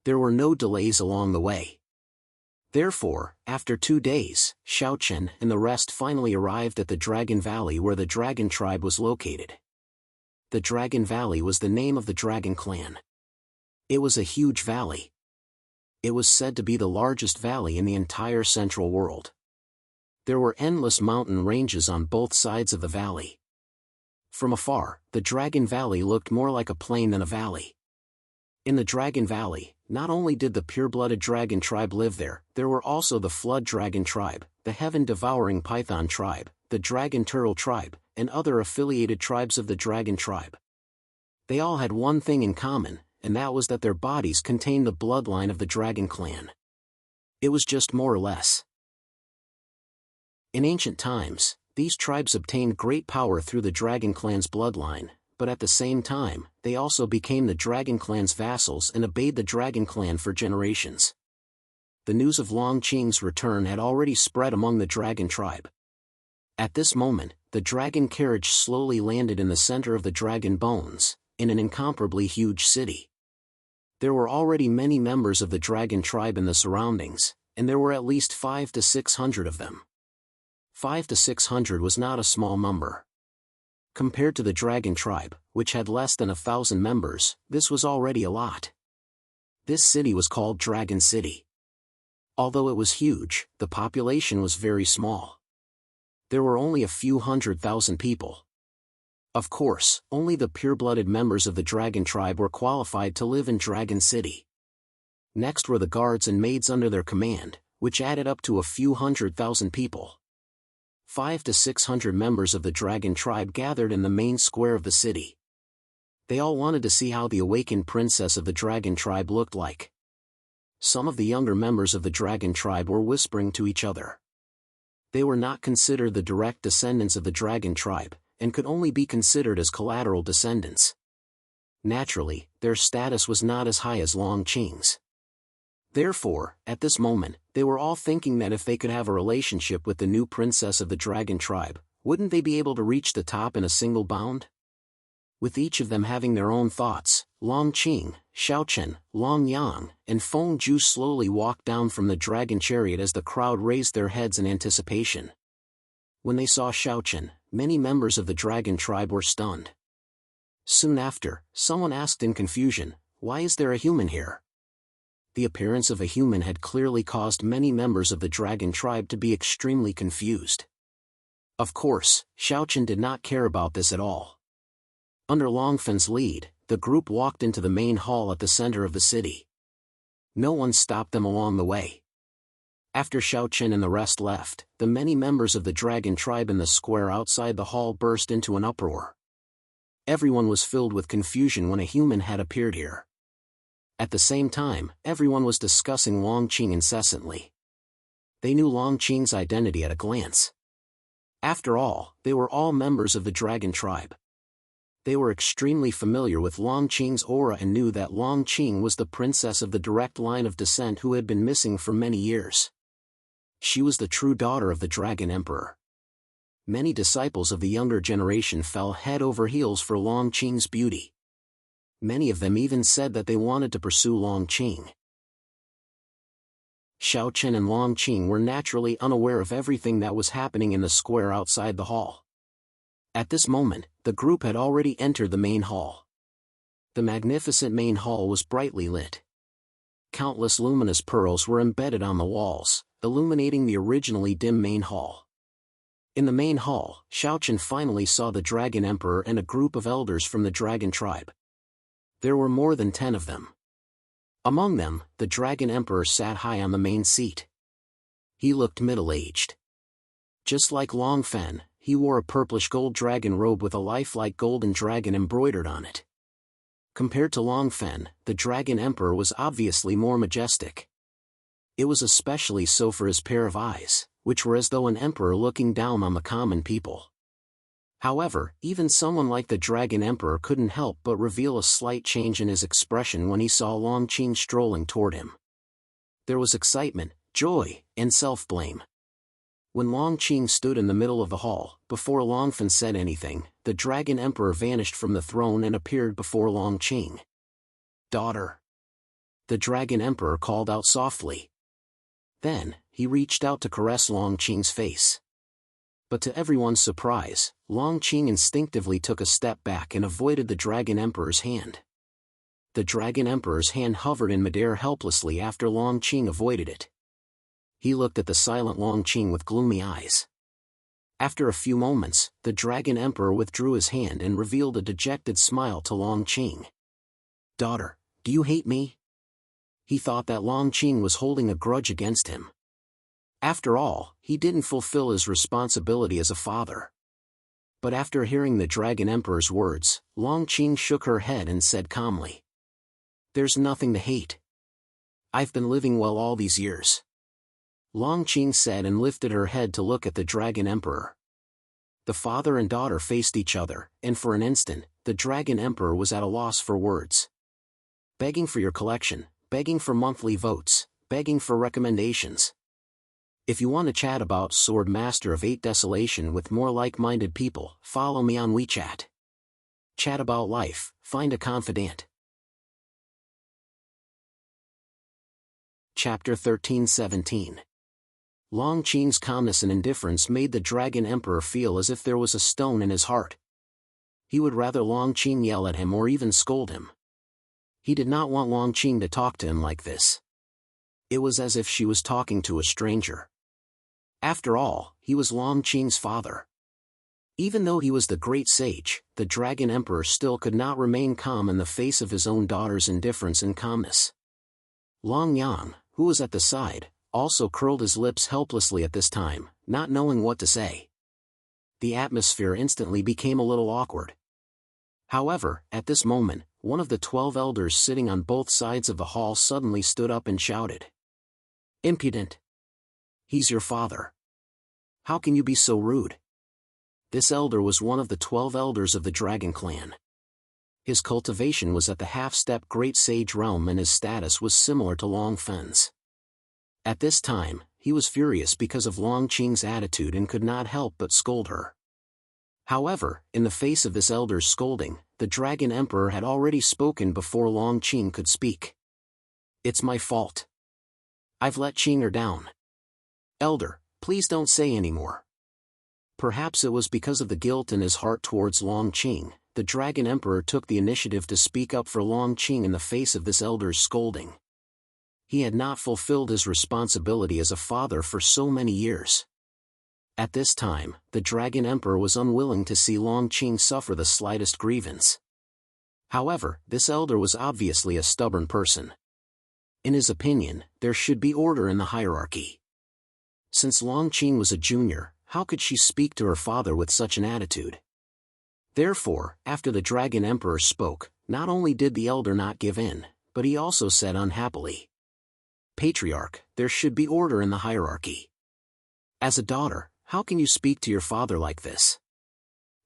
There were no delays along the way. Therefore, after 2 days, Xiaochen and the rest finally arrived at the Dragon Valley where the dragon tribe was located. The Dragon Valley was the name of the dragon clan. It was a huge valley. It was said to be the largest valley in the entire central world. There were endless mountain ranges on both sides of the valley. From afar, the Dragon Valley looked more like a plain than a valley. In the Dragon Valley, not only did the pure-blooded dragon tribe live there, there were also the Flood Dragon tribe, the Heaven-devouring Python tribe, the Dragon Turtle tribe, and other affiliated tribes of the dragon tribe. They all had one thing in common, and that was that their bodies contained the bloodline of the dragon clan. It was just more or less. In ancient times, these tribes obtained great power through the dragon clan's bloodline, but at the same time, they also became the dragon clan's vassals and obeyed the dragon clan for generations. The news of Long Qing's return had already spread among the dragon tribe. At this moment, the dragon carriage slowly landed in the center of the dragon bones, in an incomparably huge city. There were already many members of the dragon tribe in the surroundings, and there were at least 500 to 600 of them. 500 to 600 was not a small number. Compared to the dragon tribe, which had less than 1,000 members, this was already a lot. This city was called Dragon City. Although it was huge, the population was very small. There were only a few 100,000 people. Of course, only the pure-blooded members of the dragon tribe were qualified to live in Dragon City. Next were the guards and maids under their command, which added up to a few 100,000 people. 500 to 600 members of the dragon tribe gathered in the main square of the city. They all wanted to see how the awakened princess of the dragon tribe looked like. Some of the younger members of the dragon tribe were whispering to each other. They were not considered the direct descendants of the dragon tribe, and could only be considered as collateral descendants. Naturally, their status was not as high as Long Qing's. Therefore, at this moment, they were all thinking that if they could have a relationship with the new princess of the dragon tribe, wouldn't they be able to reach the top in a single bound? With each of them having their own thoughts, Long Qing, Xiaochen, Long Yang, and Feng Zhu slowly walked down from the dragon chariot as the crowd raised their heads in anticipation. When they saw Xiaochen, many members of the dragon tribe were stunned. Soon after, someone asked in confusion, "Why is there a human here?" The appearance of a human had clearly caused many members of the dragon tribe to be extremely confused. Of course, Xiaochen did not care about this at all. Under Long Fen's lead, the group walked into the main hall at the center of the city. No one stopped them along the way. After Xiaochen and the rest left, the many members of the dragon tribe in the square outside the hall burst into an uproar. Everyone was filled with confusion when a human had appeared here. At the same time, everyone was discussing Long Qing incessantly. They knew Long Qing's identity at a glance. After all, they were all members of the dragon tribe. They were extremely familiar with Long Qing's aura and knew that Long Qing was the princess of the direct line of descent who had been missing for many years. She was the true daughter of the Dragon Emperor. Many disciples of the younger generation fell head over heels for Long Qing's beauty. Many of them even said that they wanted to pursue Long Qing. Xiaochen and Long Qing were naturally unaware of everything that was happening in the square outside the hall. At this moment, the group had already entered the main hall. The magnificent main hall was brightly lit. Countless luminous pearls were embedded on the walls, illuminating the originally dim main hall. In the main hall, Xiaochen finally saw the Dragon Emperor and a group of elders from the dragon tribe. There were more than 10 of them. Among them, the Dragon Emperor sat high on the main seat. He looked middle-aged. Just like Long Fen, he wore a purplish gold dragon robe with a lifelike golden dragon embroidered on it. Compared to Long Fen, the Dragon Emperor was obviously more majestic. It was especially so for his pair of eyes, which were as though an emperor looking down on the common people. However, even someone like the Dragon Emperor couldn't help but reveal a slight change in his expression when he saw Long Qing strolling toward him. There was excitement, joy, and self-blame. When Long Qing stood in the middle of the hall, before Long Fen said anything, the Dragon Emperor vanished from the throne and appeared before Long Qing. "Daughter!" the Dragon Emperor called out softly. Then, he reached out to caress Long Qing's face. But to everyone's surprise, Long Qing instinctively took a step back and avoided the Dragon Emperor's hand. The Dragon Emperor's hand hovered in midair helplessly after Long Qing avoided it. He looked at the silent Long Qing with gloomy eyes. After a few moments, the Dragon Emperor withdrew his hand and revealed a dejected smile to Long Qing. "Daughter, do you hate me?" He thought that Long Qing was holding a grudge against him. After all, he didn't fulfill his responsibility as a father. But after hearing the Dragon Emperor's words, Long Qing shook her head and said calmly, "There's nothing to hate. I've been living well all these years." Long Qing said and lifted her head to look at the Dragon Emperor. The father and daughter faced each other, and for an instant, the Dragon Emperor was at a loss for words. "Begging for your collection, begging for monthly votes, begging for recommendations. If you want to chat about Sword Master of 8 Desolation with more like-minded people, follow me on WeChat. Chat about life, find a confidant." Chapter 13-17. Long Qing's calmness and indifference made the Dragon Emperor feel as if there was a stone in his heart. He would rather Long Qing yell at him or even scold him. He did not want Long Qing to talk to him like this. It was as if she was talking to a stranger. After all, he was Long Qing's father. Even though he was the great sage, the Dragon Emperor still could not remain calm in the face of his own daughter's indifference and calmness. Long Yang, who was at the side, also curled his lips helplessly at this time, not knowing what to say. The atmosphere instantly became a little awkward. However, at this moment, one of the 12 elders sitting on both sides of the hall suddenly stood up and shouted, "Impudent! He's your father. How can you be so rude?" This elder was one of the 12 elders of the Dragon Clan. His cultivation was at the half-step Great Sage realm and his status was similar to Long Fen's. At this time, he was furious because of Long Qing's attitude and could not help but scold her. However, in the face of this elder's scolding, the Dragon Emperor had already spoken before Long Qing could speak. "It's my fault. I've let Qing down. Elder, please don't say any more." Perhaps it was because of the guilt in his heart towards Long Qing, the Dragon Emperor took the initiative to speak up for Long Qing in the face of this elder's scolding. He had not fulfilled his responsibility as a father for so many years. At this time, the Dragon Emperor was unwilling to see Long Qing suffer the slightest grievance. However, this elder was obviously a stubborn person. In his opinion, there should be order in the hierarchy. Since Long Qing was a junior, how could she speak to her father with such an attitude? Therefore, after the Dragon Emperor spoke, not only did the elder not give in, but he also said unhappily, "Patriarch, there should be order in the hierarchy. As a daughter, how can you speak to your father like this?"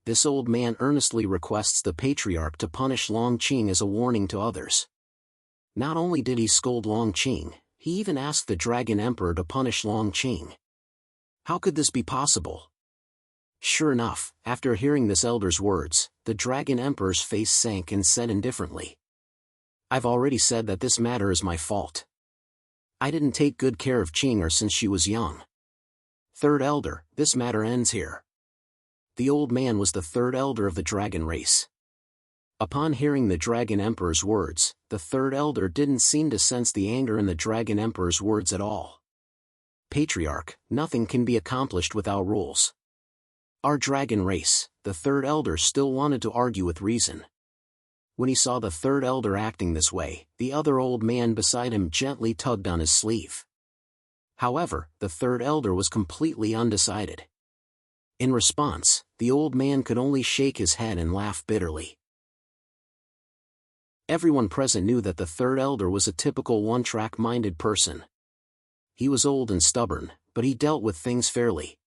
This old man earnestly requests the Patriarch to punish Long Qing as a warning to others. Not only did he scold Long Qing, he even asked the Dragon Emperor to punish Long Qing. How could this be possible? Sure enough, after hearing this elder's words, the Dragon Emperor's face sank and said indifferently, "I've already said that this matter is my fault. I didn't take good care of Qing since she was young. Third elder, this matter ends here." The old man was the third elder of the dragon race. Upon hearing the Dragon Emperor's words, the third elder didn't seem to sense the anger in the Dragon Emperor's words at all. "Patriarch, nothing can be accomplished without rules. Our dragon race," the third elder still wanted to argue with reason. When he saw the third elder acting this way, the other old man beside him gently tugged on his sleeve. However, the third elder was completely undecided. In response, the old man could only shake his head and laugh bitterly. Everyone present knew that the third elder was a typical one-track-minded person. He was old and stubborn, but he dealt with things fairly.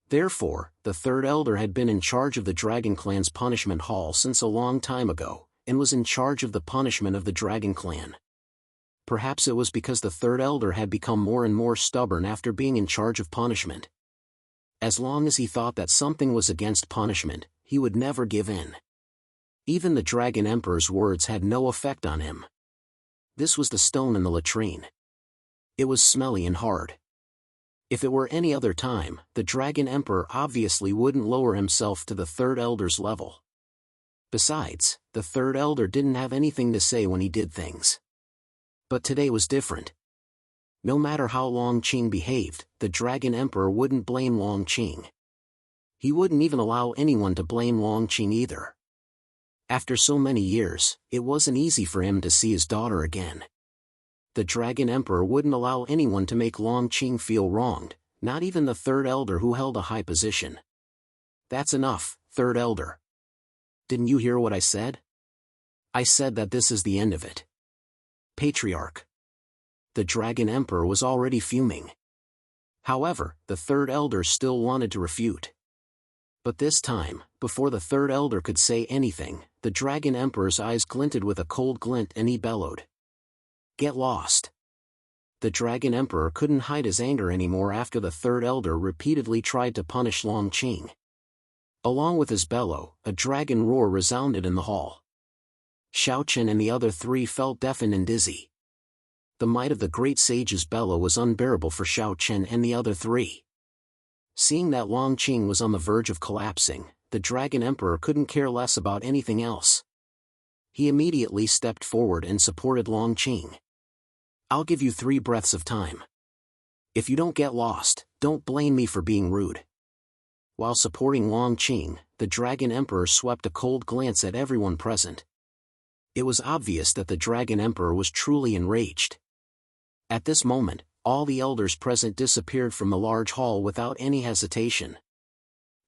Therefore, the third elder had been in charge of the Dragon Clan's punishment hall since a long time ago, and was in charge of the punishment of the Dragon Clan. Perhaps it was because the third elder had become more and more stubborn after being in charge of punishment. As long as he thought that something was against punishment, he would never give in. Even the Dragon Emperor's words had no effect on him. This was the stone in the latrine. It was smelly and hard. If it were any other time, the Dragon Emperor obviously wouldn't lower himself to the Third Elder's level. Besides, the Third Elder didn't have anything to say when he did things. But today was different. No matter how Long Qing behaved, the Dragon Emperor wouldn't blame Long Qing. He wouldn't even allow anyone to blame Long Qing either. After so many years, it wasn't easy for him to see his daughter again. The Dragon Emperor wouldn't allow anyone to make Long Qing feel wronged, not even the Third Elder who held a high position. That's enough, Third Elder. Didn't you hear what I said? I said that this is the end of it. Patriarch. The Dragon Emperor was already fuming. However, the Third Elder still wanted to refute. But this time, before the Third Elder could say anything, the Dragon Emperor's eyes glinted with a cold glint and he bellowed. Get lost. The Dragon Emperor couldn't hide his anger anymore after the Third Elder repeatedly tried to punish Long Qing. Along with his bellow, a dragon roar resounded in the hall. Xiaochen and the other three felt deafened and dizzy. The might of the great sage's bellow was unbearable for Xiaochen and the other three. Seeing that Long Qing was on the verge of collapsing, the Dragon Emperor couldn't care less about anything else. He immediately stepped forward and supported Long Qing. I'll give you 3 breaths of time. If you don't get lost, don't blame me for being rude. While supporting Long Qing, the Dragon Emperor swept a cold glance at everyone present. It was obvious that the Dragon Emperor was truly enraged. At this moment, all the elders present disappeared from the large hall without any hesitation.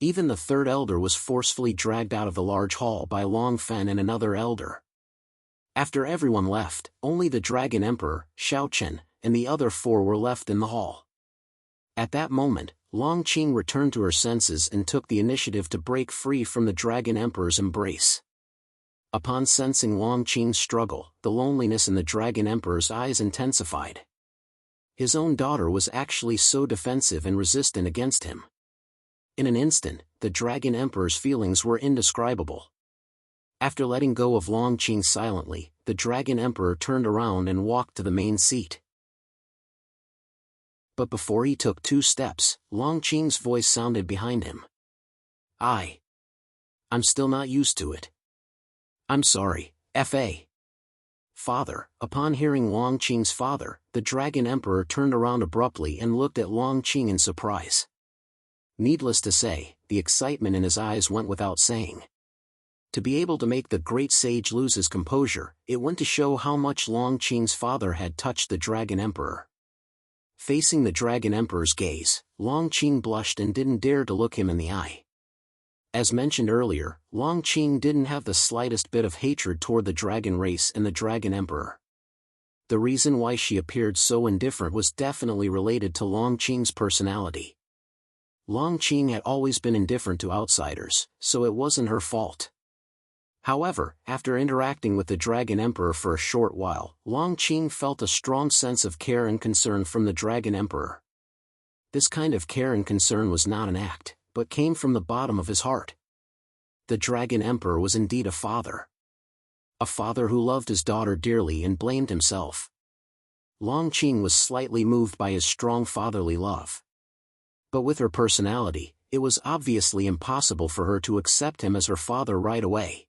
Even the Third Elder was forcefully dragged out of the large hall by Long Fen and another elder. After everyone left, only the Dragon Emperor, Xiaochen, and the other 4 were left in the hall. At that moment, Long Qing returned to her senses and took the initiative to break free from the Dragon Emperor's embrace. Upon sensing Long Qing's struggle, the loneliness in the Dragon Emperor's eyes intensified. His own daughter was actually so defensive and resistant against him. In an instant, the Dragon Emperor's feelings were indescribable. After letting go of Long Qing silently, the Dragon Emperor turned around and walked to the main seat. But before he took 2 steps, Long Qing's voice sounded behind him. I'm still not used to it. I'm sorry, Fa. Father. Upon hearing Long Qing's father, the Dragon Emperor turned around abruptly and looked at Long Qing in surprise. Needless to say, the excitement in his eyes went without saying. To be able to make the great sage lose his composure, it went to show how much Long Qing's father had touched the Dragon Emperor. Facing the Dragon Emperor's gaze, Long Qing blushed and didn't dare to look him in the eye. As mentioned earlier, Long Qing didn't have the slightest bit of hatred toward the dragon race and the Dragon Emperor. The reason why she appeared so indifferent was definitely related to Long Qing's personality. Long Qing had always been indifferent to outsiders, so it wasn't her fault. However, after interacting with the Dragon Emperor for a short while, Long Qing felt a strong sense of care and concern from the Dragon Emperor. This kind of care and concern was not an act, but came from the bottom of his heart. The Dragon Emperor was indeed a father. A father who loved his daughter dearly and blamed himself. Long Qing was slightly moved by his strong fatherly love. But with her personality, it was obviously impossible for her to accept him as her father right away.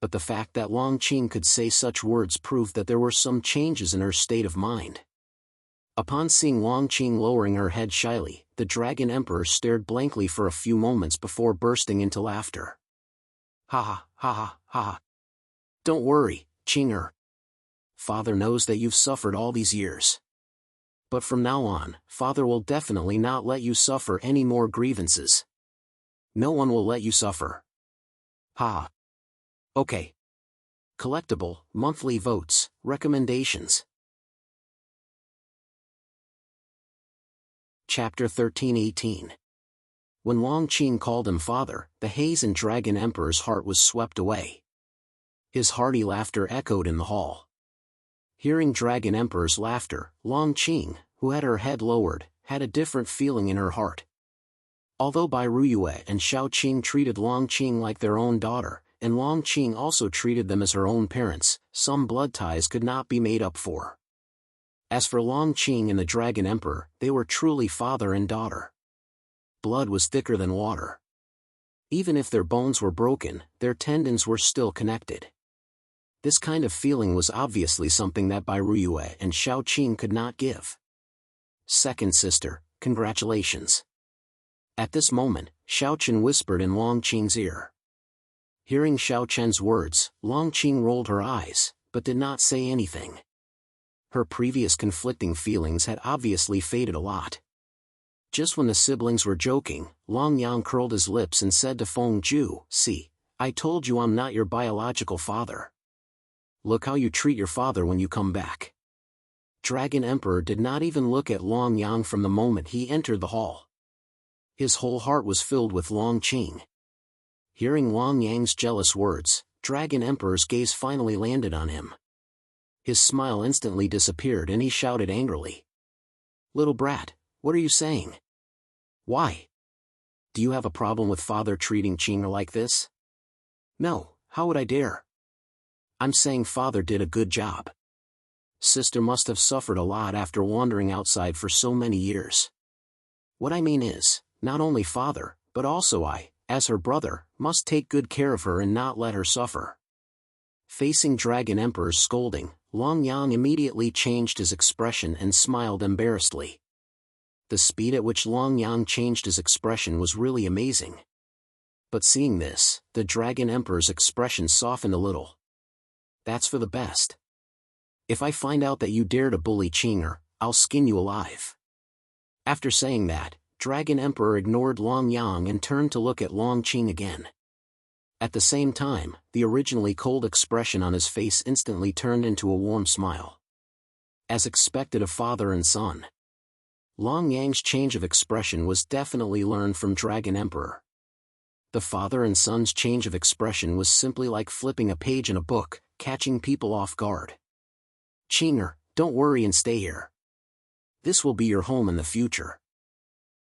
But the fact that Long Qing could say such words proved that there were some changes in her state of mind. Upon seeing Long Qing lowering her head shyly, the Dragon Emperor stared blankly for a few moments before bursting into laughter. Ha ha ha ha ha. Don't worry, Qing. Father knows that you've suffered all these years. But from now on, Father will definitely not let you suffer any more grievances. No one will let you suffer. Ha. Okay. Collectible, monthly votes, recommendations. Chapter 13:18. When Long Qing called him father, the haze in Dragon Emperor's heart was swept away. His hearty laughter echoed in the hall. Hearing Dragon Emperor's laughter, Long Qing, who had her head lowered, had a different feeling in her heart. Although Bai Ruiyue and Xiao Qing treated Long Qing like their own daughter, and Long Qing also treated them as her own parents, some blood ties could not be made up for. As for Long Qing and the Dragon Emperor, they were truly father and daughter. Blood was thicker than water. Even if their bones were broken, their tendons were still connected. This kind of feeling was obviously something that Bai Ruiyue and Xiao Qing could not give. Second sister, congratulations. At this moment, Xiao Chen whispered in Long Qing's ear. Hearing Xiao Chen's words, Long Qing rolled her eyes, but did not say anything. Her previous conflicting feelings had obviously faded a lot. Just when the siblings were joking, Long Yang curled his lips and said to Feng Ju, "See, I told you I'm not your biological father. Look how you treat your father when you come back." Dragon Emperor did not even look at Long Yang from the moment he entered the hall. His whole heart was filled with Long Qing. Hearing Long Yang's jealous words, Dragon Emperor's gaze finally landed on him. His smile instantly disappeared and he shouted angrily. "Little brat, what are you saying? Why? Do you have a problem with father treating Qing like this?" "No, how would I dare? I'm saying father did a good job. Sister must have suffered a lot after wandering outside for so many years. What I mean is, not only father, but also I, as her brother, must take good care of her and not let her suffer." Facing Dragon Emperor's scolding, Long Yang immediately changed his expression and smiled embarrassedly. The speed at which Long Yang changed his expression was really amazing. But seeing this, the Dragon Emperor's expression softened a little. "That's for the best. If I find out that you dare to bully Qing'er, I'll skin you alive." After saying that, Dragon Emperor ignored Long Yang and turned to look at Long Qing again. At the same time, the originally cold expression on his face instantly turned into a warm smile. As expected of father and son, Long Yang's change of expression was definitely learned from Dragon Emperor. The father and son's change of expression was simply like flipping a page in a book, catching people off guard. "Qing'er, don't worry and stay here. This will be your home in the future.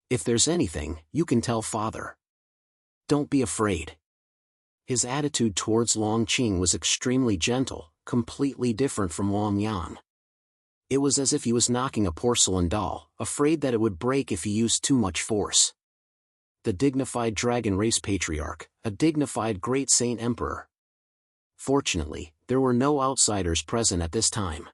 If there's anything, you can tell father. Don't be afraid." His attitude towards Long Qing was extremely gentle, completely different from Long Yang. It was as if he was knocking a porcelain doll, afraid that it would break if he used too much force. The dignified dragon race patriarch, a dignified great saint emperor. Fortunately, there were no outsiders present at this time.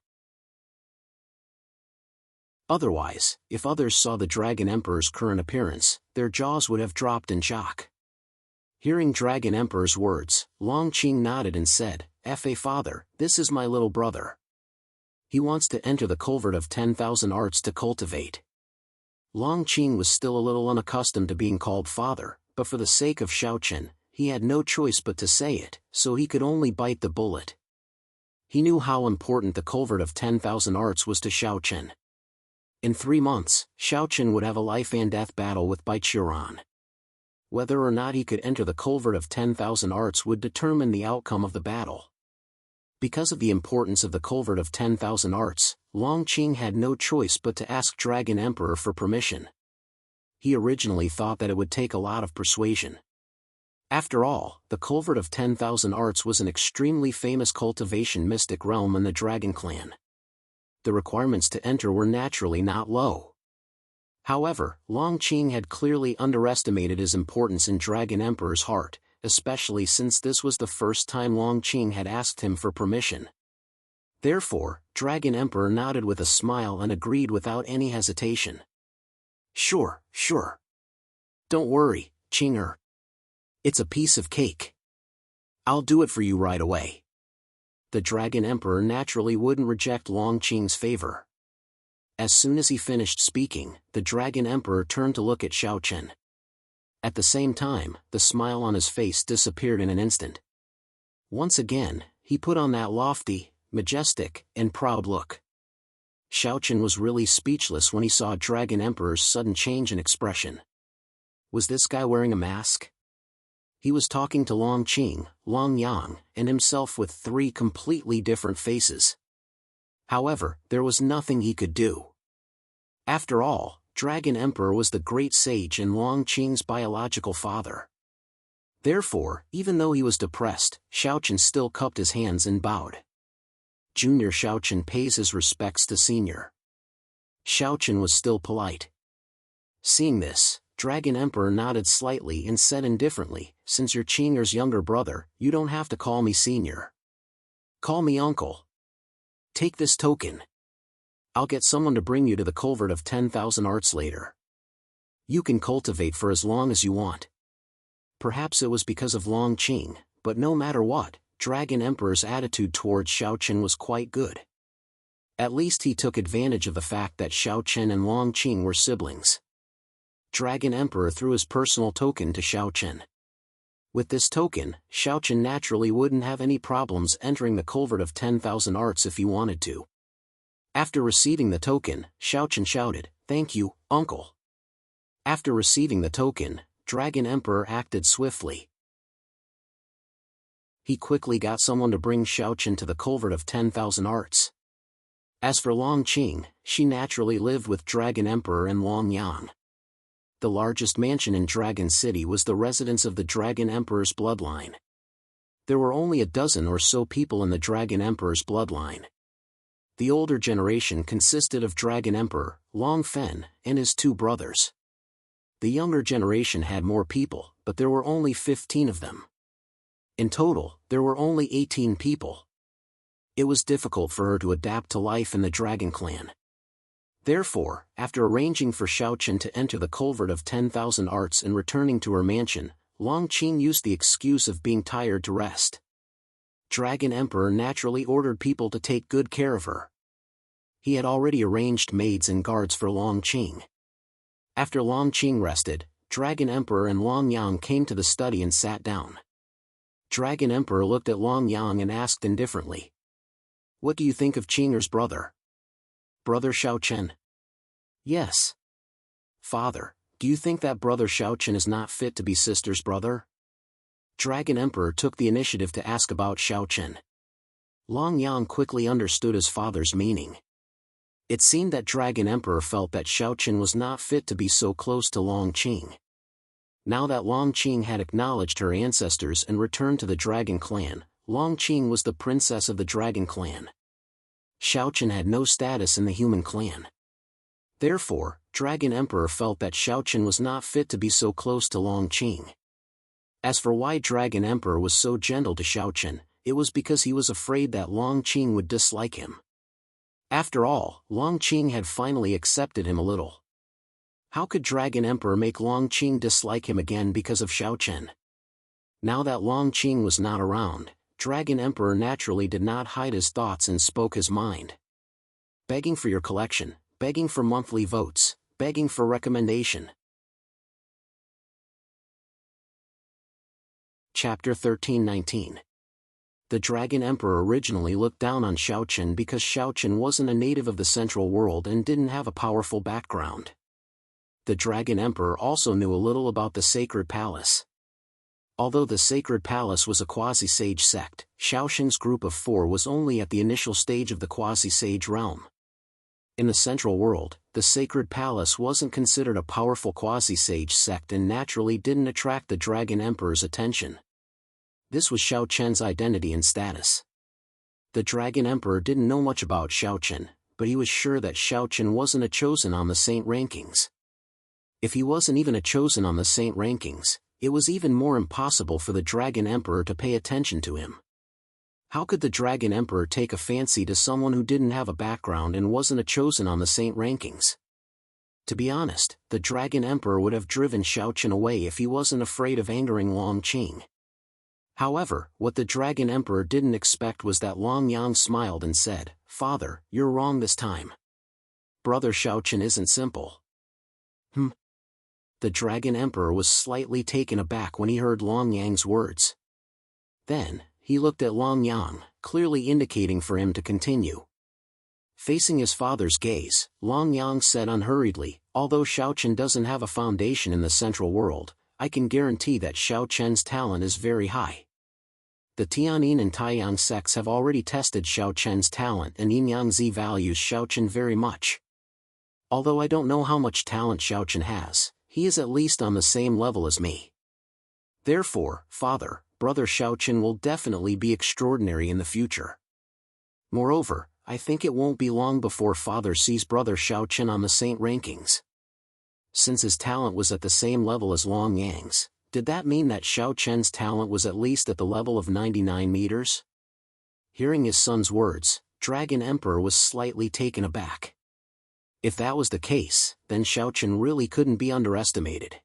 Otherwise, if others saw the Dragon Emperor's current appearance, their jaws would have dropped in shock. Hearing Dragon Emperor's words, Long Qing nodded and said, "Fa father, this is my little brother. He wants to enter the culvert of 10,000 arts to cultivate." Long Qing was still a little unaccustomed to being called father, but for the sake of Xiao Chen, he had no choice but to say it, so he could only bite the bullet. He knew how important the culvert of 10,000 arts was to Xiao Chen. In 3 months, Xiao Chen would have a life and death battle with Bai Qiran. Whether or not he could enter the culvert of 10,000 arts would determine the outcome of the battle. Because of the importance of the culvert of 10,000 arts, Long Qing had no choice but to ask Dragon Emperor for permission. He originally thought that it would take a lot of persuasion. After all, the culvert of 10,000 arts was an extremely famous cultivation mystic realm in the Dragon Clan. The requirements to enter were naturally not low. However, Long Qing had clearly underestimated his importance in Dragon Emperor's heart, especially since this was the first time Long Qing had asked him for permission. Therefore, Dragon Emperor nodded with a smile and agreed without any hesitation. Sure. Don't worry, Qing'er. It's a piece of cake. I'll do it for you right away." The Dragon Emperor naturally wouldn't reject Long Qing's favor. As soon as he finished speaking, the Dragon Emperor turned to look at Xiao Chen. At the same time, the smile on his face disappeared in an instant. Once again, he put on that lofty, majestic, and proud look. Xiao Chen was really speechless when he saw Dragon Emperor's sudden change in expression. Was this guy wearing a mask? He was talking to Long Qing, Long Yang, and himself with 3 completely different faces. However, there was nothing he could do. After all, Dragon Emperor was the great sage and Long Qing's biological father. Therefore, even though he was depressed, Xiaochen still cupped his hands and bowed. Junior Xiaochen pays his respects to senior. Xiaochen was still polite. Seeing this, Dragon Emperor nodded slightly and said indifferently, "Since you're Qing'er's younger brother, you don't have to call me senior. Call me uncle. Take this token. I'll get someone to bring you to the culvert of 10,000 arts later. You can cultivate for as long as you want." Perhaps it was because of Long Qing, but no matter what, Dragon Emperor's attitude towards Xiaochen was quite good. At least he took advantage of the fact that Xiaochen and Long Qing were siblings. Dragon Emperor threw his personal token to Xiaochen. With this token, Xiaochen naturally wouldn't have any problems entering the culvert of 10,000 arts if he wanted to. After receiving the token, Xiaochen shouted, "Thank you, uncle." After receiving the token, Dragon Emperor acted swiftly. He quickly got someone to bring Xiaochen to the culvert of 10,000 arts. As for Long Qing, she naturally lived with Dragon Emperor and Long Yang. The largest mansion in Dragon City was the residence of the Dragon Emperor's bloodline. There were only a dozen or so people in the Dragon Emperor's bloodline. The older generation consisted of Dragon Emperor, Long Fen, and his two brothers. The younger generation had more people, but there were only 15 of them. In total, there were only 18 people. It was difficult for her to adapt to life in the Dragon Clan. Therefore, after arranging for Xiaochen to enter the culvert of 10,000 arts and returning to her mansion, Long Qing used the excuse of being tired to rest. Dragon Emperor naturally ordered people to take good care of her. He had already arranged maids and guards for Long Qing. After Long Qing rested, Dragon Emperor and Long Yang came to the study and sat down. Dragon Emperor looked at Long Yang and asked indifferently, "What do you think of Qing'er's brother?" "Brother Xiaochen?" "Yes." "Father, do you think that brother Xiaochen is not fit to be sister's brother?" Dragon Emperor took the initiative to ask about Xiaochen. Long Yang quickly understood his father's meaning. It seemed that Dragon Emperor felt that Xiaochen was not fit to be so close to Long Qing. Now that Long Qing had acknowledged her ancestors and returned to the Dragon Clan, Long Qing was the princess of the Dragon Clan. Xiaochen had no status in the human clan. Therefore, Dragon Emperor felt that Xiaochen was not fit to be so close to Long Qing. As for why Dragon Emperor was so gentle to Xiaochen, it was because he was afraid that Long Qing would dislike him. After all, Long Qing had finally accepted him a little. How could Dragon Emperor make Long Qing dislike him again because of Xiaochen? Now that Long Qing was not around, Dragon Emperor naturally did not hide his thoughts and spoke his mind. Begging for your collection, begging for monthly votes, begging for recommendation. Chapter 13-19. The Dragon Emperor originally looked down on Xiaochen because Xiaochen wasn't a native of the Central World and didn't have a powerful background. The Dragon Emperor also knew a little about the Sacred Palace. Although the Sacred Palace was a quasi-sage sect, Xiaoxin's group of 4 was only at the initial stage of the quasi-sage realm. In the Central World, the Sacred Palace wasn't considered a powerful quasi-sage sect and naturally didn't attract the Dragon Emperor's attention. This was Xiaochen's identity and status. The Dragon Emperor didn't know much about Xiaochen, but he was sure that Xiaochen wasn't a chosen on the saint rankings. If he wasn't even a chosen on the saint rankings, it was even more impossible for the Dragon Emperor to pay attention to him. How could the Dragon Emperor take a fancy to someone who didn't have a background and wasn't a chosen on the saint rankings? To be honest, the Dragon Emperor would have driven Xiaochen away if he wasn't afraid of angering Long Qing. However, what the Dragon Emperor didn't expect was that Long Yang smiled and said, "Father, you're wrong this time. Brother Xiaochen isn't simple." The Dragon Emperor was slightly taken aback when he heard Long Yang's words. Then, he looked at Long Yang, clearly indicating for him to continue. Facing his father's gaze, Long Yang said unhurriedly, "Although Xiaochen doesn't have a foundation in the Central World, I can guarantee that Xiaochen's talent is very high. The Tianyin and Taiyang sects have already tested Xiaochen's talent and Yin Yangzi values Xiaochen very much. Although I don't know how much talent Xiaochen has, he is at least on the same level as me. Therefore, father, brother Xiaochen will definitely be extraordinary in the future. Moreover, I think it won't be long before father sees brother Xiaochen on the saint rankings. Since his talent was at the same level as Long Yang's, did that mean that Xiaochen's talent was at least at the level of 99 meters? Hearing his son's words, Dragon Emperor was slightly taken aback. If that was the case, then Xiaochen really couldn't be underestimated.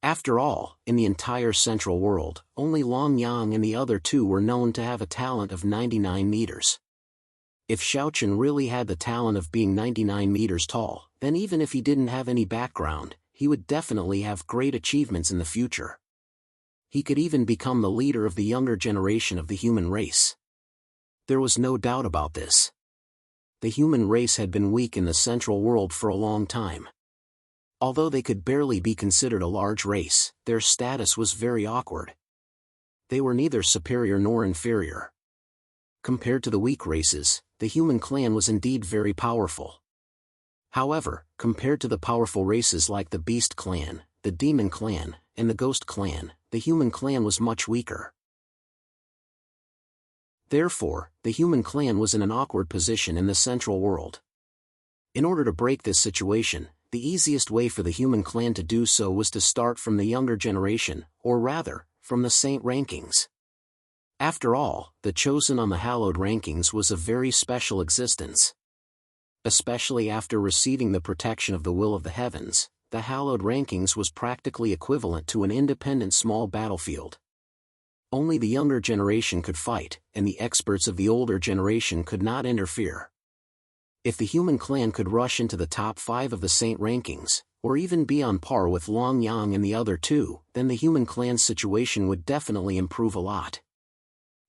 After all, in the entire central world, only Long Yang and the other two were known to have a talent of 99 meters. If Xiaochen really had the talent of being 99 meters tall, then even if he didn't have any background, he would definitely have great achievements in the future. He could even become the leader of the younger generation of the human race. There was no doubt about this. The human race had been weak in the central world for a long time. Although they could barely be considered a large race, their status was very awkward. They were neither superior nor inferior. Compared to the weak races, the human clan was indeed very powerful. However, compared to the powerful races like the Beast Clan, the Demon Clan, and the Ghost Clan, the human clan was much weaker. Therefore, the human clan was in an awkward position in the central world. In order to break this situation, the easiest way for the human clan to do so was to start from the younger generation, or rather, from the saint rankings. After all, the chosen on the hallowed rankings was a very special existence. Especially after receiving the protection of the will of the heavens, the hallowed rankings was practically equivalent to an independent small battlefield. Only the younger generation could fight, and the experts of the older generation could not interfere. If the human clan could rush into the top 5 of the saint rankings, or even be on par with Long Yang and the other two, then the human clan's situation would definitely improve a lot.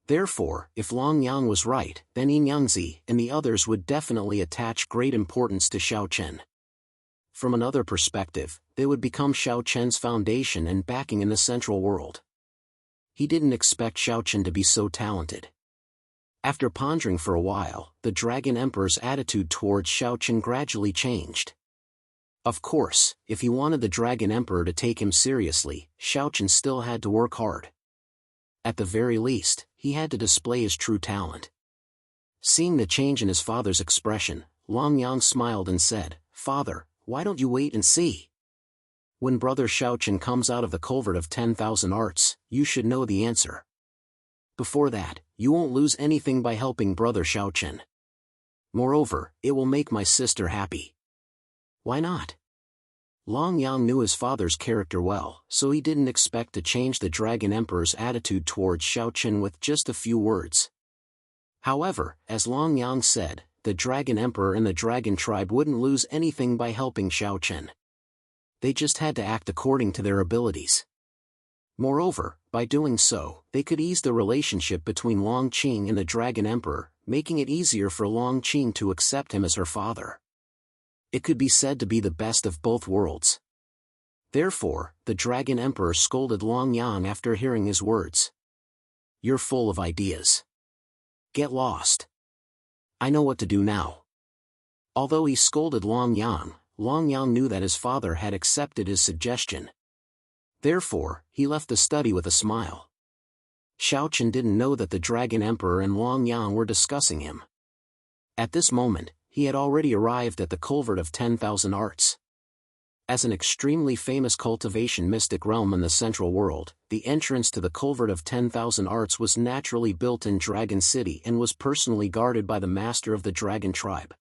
Therefore, if Long Yang was right, then Yin Yangzi and the others would definitely attach great importance to Xiaochen. From another perspective, they would become Xiaochen's foundation and backing in the central world. He didn't expect Xiaochen to be so talented. After pondering for a while, the Dragon Emperor's attitude towards Xiaochen gradually changed. Of course, if he wanted the Dragon Emperor to take him seriously, Xiaochen still had to work hard. At the very least, he had to display his true talent. Seeing the change in his father's expression, Long Yang smiled and said, "Father, why don't you wait and see? When brother Xiaochen comes out of the culvert of 10,000 arts, you should know the answer. Before that, you won't lose anything by helping brother Xiaochen. Moreover, it will make my sister happy." Why not? Long Yang knew his father's character well, so he didn't expect to change the Dragon Emperor's attitude towards Xiaochen with just a few words. However, as Long Yang said, the Dragon Emperor and the Dragon Tribe wouldn't lose anything by helping Xiaochen. They just had to act according to their abilities. Moreover, by doing so, they could ease the relationship between Long Qing and the Dragon Emperor, making it easier for Long Qing to accept him as her father. It could be said to be the best of both worlds. Therefore, the Dragon Emperor scolded Long Yang after hearing his words. "You're full of ideas. Get lost. I know what to do now." Although he scolded Long Yang knew that his father had accepted his suggestion. Therefore, he left the study with a smile. Xiaochen didn't know that the Dragon Emperor and Long Yang were discussing him. At this moment, he had already arrived at the culvert of 10,000 arts. As an extremely famous cultivation mystic realm in the central world, the entrance to the culvert of 10,000 arts was naturally built in Dragon City and was personally guarded by the master of the Dragon Tribe.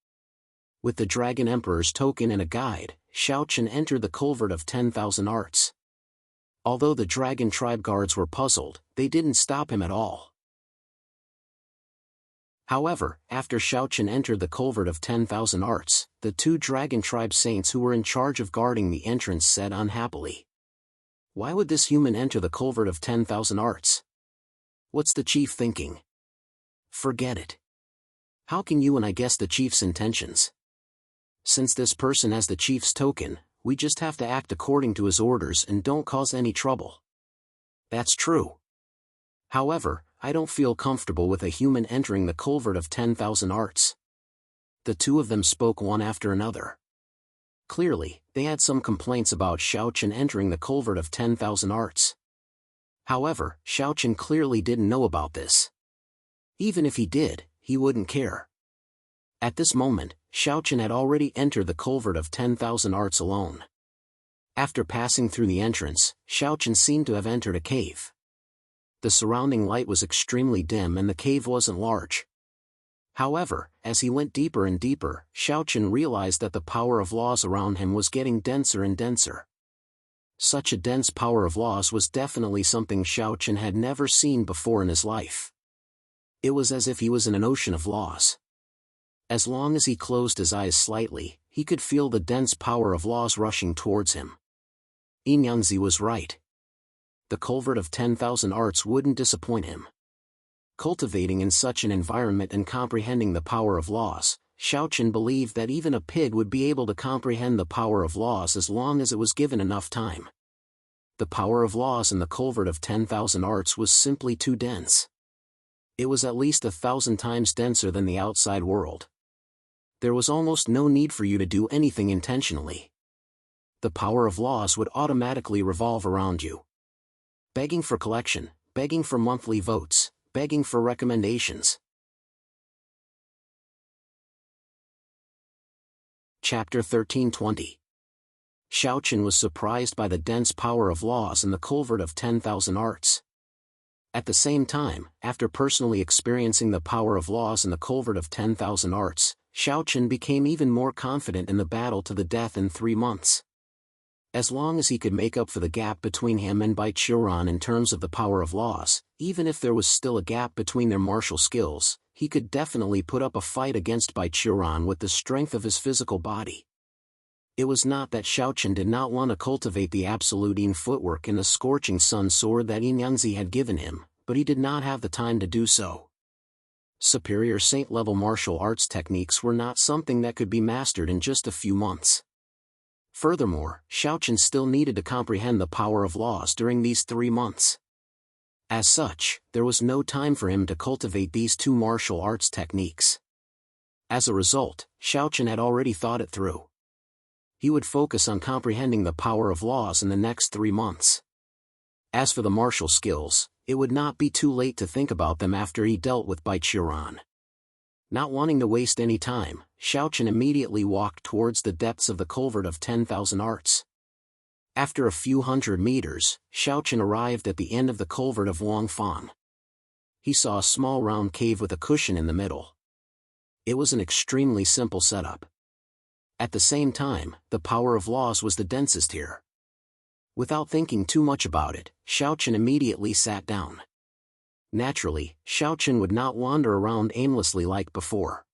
With the Dragon Emperor's token and a guide, Xiaochen entered the culvert of 10,000 arts. Although the Dragon Tribe guards were puzzled, they didn't stop him at all. However, after Xiaochen entered the culvert of 10,000 arts, the two Dragon Tribe saints who were in charge of guarding the entrance said unhappily, "Why would this human enter the culvert of 10,000 arts? What's the chief thinking? Forget it. How can you and I guess the chief's intentions? Since this person has the chief's token, we just have to act according to his orders and don't cause any trouble." That's true. However, I don't feel comfortable with a human entering the culvert of 10,000 arts. The two of them spoke one after another. Clearly, they had some complaints about Xiaochen entering the culvert of 10,000 arts. However, Xiaochen clearly didn't know about this. Even if he did, he wouldn't care. At this moment, Xiaochen had already entered the culvert of 10,000 arts alone. After passing through the entrance, Xiaochen seemed to have entered a cave. The surrounding light was extremely dim and the cave wasn't large. However, as he went deeper and deeper, Xiaochen realized that the power of laws around him was getting denser and denser. Such a dense power of laws was definitely something Xiaochen had never seen before in his life. It was as if he was in an ocean of laws. As long as he closed his eyes slightly, he could feel the dense power of laws rushing towards him. Yangzi was right. The culvert of 10,000 arts wouldn't disappoint him. Cultivating in such an environment and comprehending the power of laws, Xiaochen believed that even a pig would be able to comprehend the power of laws as long as it was given enough time. The power of laws in the culvert of 10,000 arts was simply too dense. It was at least 1,000 times denser than the outside world. There was almost no need for you to do anything intentionally. The power of laws would automatically revolve around you. Begging for collection, begging for monthly votes, begging for recommendations. Chapter 1320. Xiaochen was surprised by the dense power of laws in the culvert of 10,000 arts. At the same time, after personally experiencing the power of laws in the culvert of 10,000 arts, Xiaochen became even more confident in the battle to the death in 3 months. As long as he could make up for the gap between him and Bai Qiuran in terms of the power of laws, even if there was still a gap between their martial skills, he could definitely put up a fight against Bai Qiuran with the strength of his physical body. It was not that Xiaochen did not want to cultivate the absolute Yin footwork in the scorching sun sword that Yangzi had given him, but he did not have the time to do so. Superior saint-level martial arts techniques were not something that could be mastered in just a few months. Furthermore, Xiaochen still needed to comprehend the power of laws during these 3 months. As such, there was no time for him to cultivate these 2 martial arts techniques. As a result, Xiaochen had already thought it through. He would focus on comprehending the power of laws in the next 3 months. As for the martial skills, it would not be too late to think about them after he dealt with Bai Qiuran. Not wanting to waste any time, Xiaochen immediately walked towards the depths of the culvert of 10,000 arts. After a few hundred meters, Xiaochen arrived at the end of the culvert of Wangfang. He saw a small round cave with a cushion in the middle. It was an extremely simple setup. At the same time, the power of laws was the densest here. Without thinking too much about it, Xiaochen immediately sat down. Naturally, Xiaochen would not wander around aimlessly like before.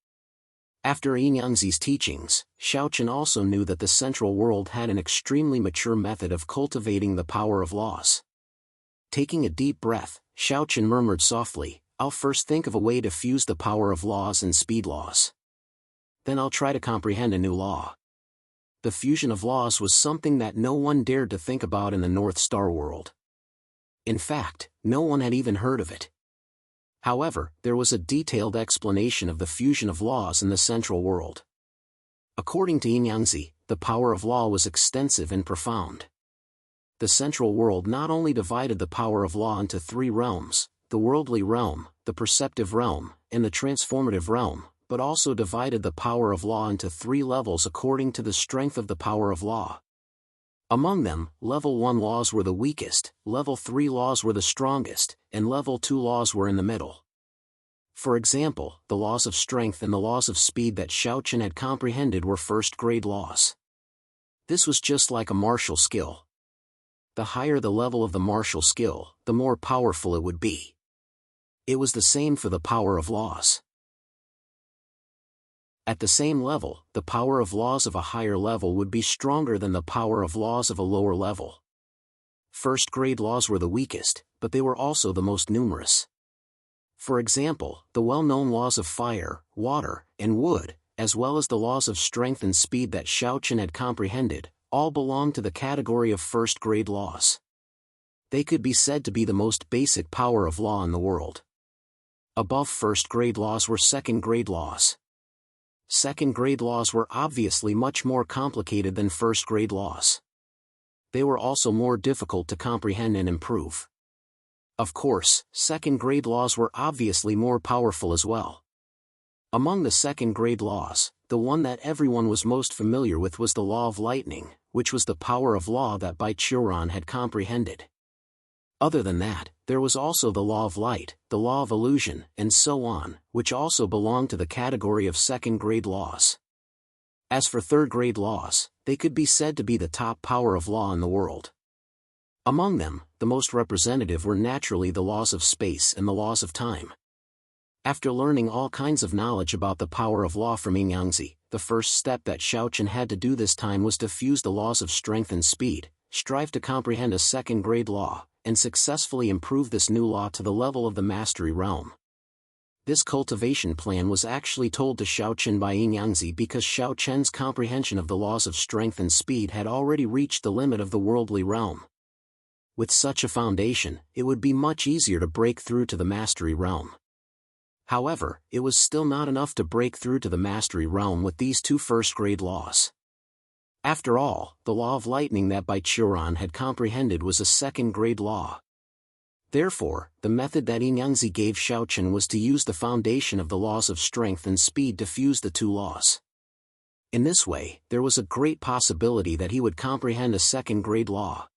After Yangzi's teachings, Xiaochen also knew that the central world had an extremely mature method of cultivating the power of laws. Taking a deep breath, Xiaochen murmured softly, "I'll first think of a way to fuse the power of laws and speed laws. Then I'll try to comprehend a new law." The fusion of laws was something that no one dared to think about in the North Star world. In fact, no one had even heard of it. However, there was a detailed explanation of the fusion of laws in the central world. According to Yangzi, the power of law was extensive and profound. The central world not only divided the power of law into 3 realms, the worldly realm, the perceptive realm, and the transformative realm, but also divided the power of law into 3 levels according to the strength of the power of law. Among them, level 1 laws were the weakest, level 3 laws were the strongest, and level 2 laws were in the middle. For example, the laws of strength and the laws of speed that Xiaochen had comprehended were first-grade laws. This was just like a martial skill. The higher the level of the martial skill, the more powerful it would be. It was the same for the power of laws. At the same level, the power of laws of a higher level would be stronger than the power of laws of a lower level. First-grade laws were the weakest, but they were also the most numerous. For example, the well-known laws of fire, water, and wood, as well as the laws of strength and speed that Xiaochen had comprehended, all belonged to the category of first-grade laws. They could be said to be the most basic power of law in the world. Above first-grade laws were second-grade laws. second-grade laws were obviously much more complicated than first-grade laws. They were also more difficult to comprehend and improve. Of course, second-grade laws were obviously more powerful as well. Among the second-grade laws, the one that everyone was most familiar with was the law of lightning, which was the power of law that Baichuran had comprehended. Other than that, there was also the law of light, the law of illusion, and so on, which also belonged to the category of second-grade laws. As for third-grade laws, they could be said to be the top power of law in the world. Among them, the most representative were naturally the laws of space and the laws of time. After learning all kinds of knowledge about the power of law from Yangzi, the first step that Xiaochen had to do this time was to fuse the laws of strength and speed, strive to comprehend a second-grade law, and successfully improve this new law to the level of the mastery realm. This cultivation plan was actually told to Xiaochen by Yangzi because Xiaochen's comprehension of the laws of strength and speed had already reached the limit of the worldly realm. With such a foundation, it would be much easier to break through to the mastery realm. However, it was still not enough to break through to the mastery realm with these two first-grade laws. After all, the law of lightning that Baichuran had comprehended was a second-grade law. Therefore, the method that Yangzi gave Xiaochen was to use the foundation of the laws of strength and speed to fuse the two laws. In this way, there was a great possibility that he would comprehend a second-grade law.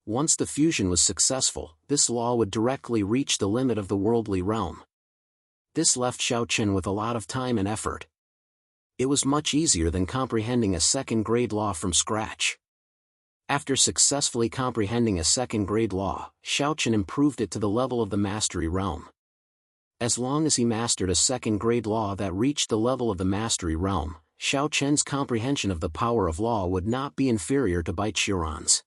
Once the fusion was successful, this law would directly reach the limit of the worldly realm. This left Xiaochen with a lot of time and effort. It was much easier than comprehending a second-grade law from scratch. After successfully comprehending a second-grade law, Xiaochen improved it to the level of the mastery realm. As long as he mastered a second-grade law that reached the level of the mastery realm, Xiaochen's comprehension of the power of law would not be inferior to Baichuran's.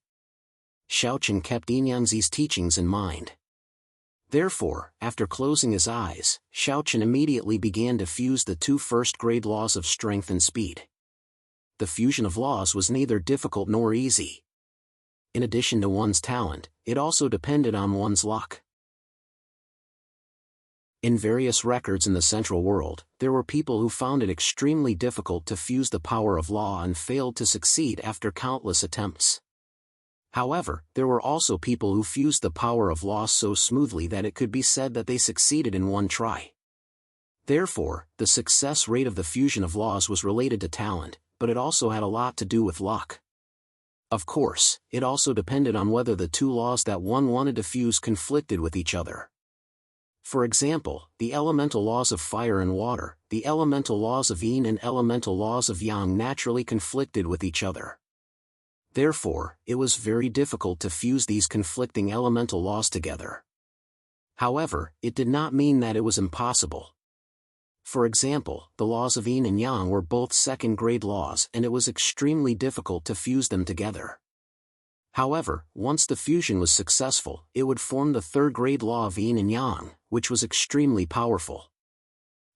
Xiaochen kept Yangzi's teachings in mind. Therefore, after closing his eyes, Xiaochen immediately began to fuse the two first-grade laws of strength and speed. The fusion of laws was neither difficult nor easy. In addition to one's talent, it also depended on one's luck. In various records in the Central World, there were people who found it extremely difficult to fuse the power of law and failed to succeed after countless attempts. However, there were also people who fused the power of law so smoothly that it could be said that they succeeded in one try. Therefore, the success rate of the fusion of laws was related to talent, but it also had a lot to do with luck. Of course, it also depended on whether the two laws that one wanted to fuse conflicted with each other. For example, the elemental laws of fire and water, the elemental laws of yin and elemental laws of yang naturally conflicted with each other. Therefore, it was very difficult to fuse these conflicting elemental laws together. However, it did not mean that it was impossible. For example, the laws of yin and yang were both second-grade laws and it was extremely difficult to fuse them together. However, once the fusion was successful, it would form the third-grade law of yin and yang, which was extremely powerful.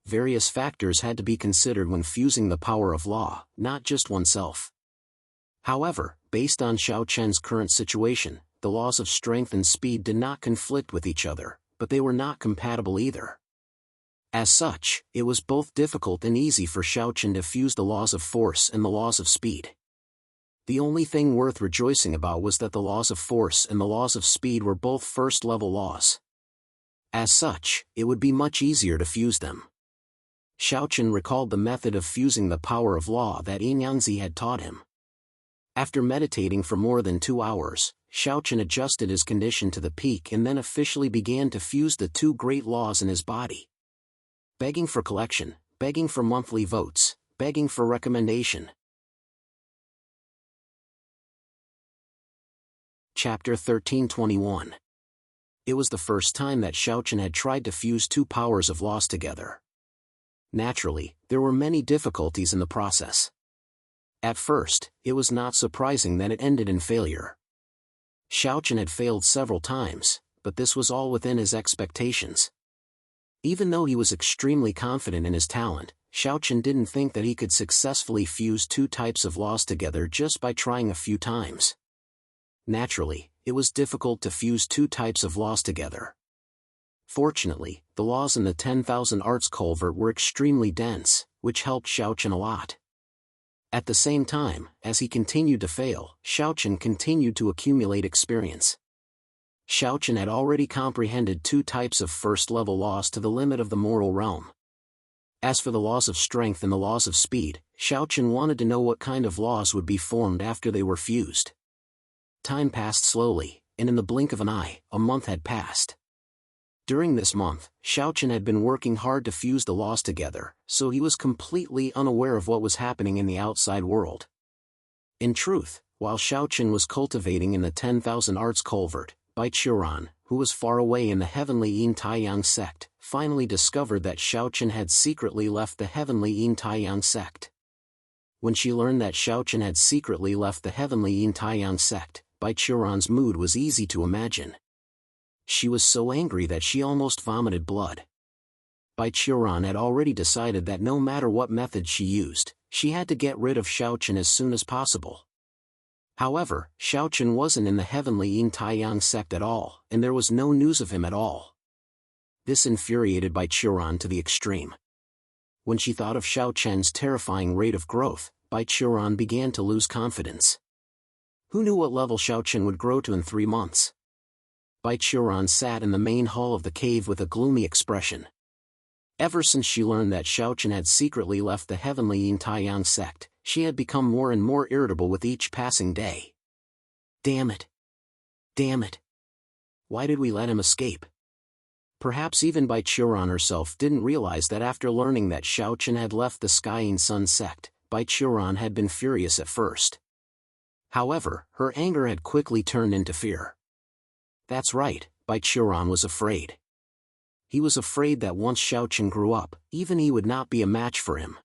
Various factors had to be considered when fusing the power of law, not just oneself. However, based on Xiaochen's current situation, the laws of strength and speed did not conflict with each other, but they were not compatible either. As such, it was both difficult and easy for Xiaochen to fuse the laws of force and the laws of speed. The only thing worth rejoicing about was that the laws of force and the laws of speed were both first-level laws. As such, it would be much easier to fuse them. Xiaochen recalled the method of fusing the power of law that Yangzi had taught him. After meditating for more than 2 hours, Xiaochen adjusted his condition to the peak and then officially began to fuse the two great laws in his body. Begging for collection, begging for monthly votes, begging for recommendation. Chapter 13:21. It was the first time that Xiaochen had tried to fuse two powers of laws together. Naturally, there were many difficulties in the process. At first, it was not surprising that it ended in failure. Xiaochen had failed several times, but this was all within his expectations. Even though he was extremely confident in his talent, Xiaochen didn't think that he could successfully fuse two types of laws together just by trying a few times. Naturally, it was difficult to fuse two types of laws together. Fortunately, the laws in the 10,000 arts culvert were extremely dense, which helped Xiaochen a lot. At the same time, as he continued to fail, Xiaochen continued to accumulate experience. Xiaochen had already comprehended 2 types of first-level laws to the limit of the moral realm. As for the laws of strength and the laws of speed, Xiaochen wanted to know what kind of laws would be formed after they were fused. Time passed slowly, and in the blink of an eye, a month had passed. During this month, Xiaochen had been working hard to fuse the laws together, so he was completely unaware of what was happening in the outside world. In truth, while Xiaochen was cultivating in the 10,000 Arts Culvert, Baichuran, who was far away in the heavenly Yin Taiyang sect, finally discovered that Xiaochen had secretly left the heavenly Yin Taiyang sect. When she learned that Xiaochen had secretly left the heavenly Yin Taiyang sect, Baichuran's mood was easy to imagine. She was so angry that she almost vomited blood. Baichuran had already decided that no matter what method she used, she had to get rid of Xiaochen as soon as possible. However, Xiaochen wasn't in the heavenly Yin Taiyang sect at all, and there was no news of him at all. This infuriated Baichuran to the extreme. When she thought of Xiaochen's terrifying rate of growth, Baichuran began to lose confidence. Who knew what level Xiaochen would grow to in 3 months? Baichuran sat in the main hall of the cave with a gloomy expression. Ever since she learned that Xiaochen had secretly left the heavenly Yin Taiyang sect, she had become more and more irritable with each passing day. Damn it! Damn it! Why did we let him escape? Perhaps even Baichuran herself didn't realize that after learning that Xiaochen had left the Skying Sun sect, Baichuran had been furious at first. However, her anger had quickly turned into fear. That's right, Baichuran was afraid. He was afraid that once Xiaochen grew up, even he would not be a match for him.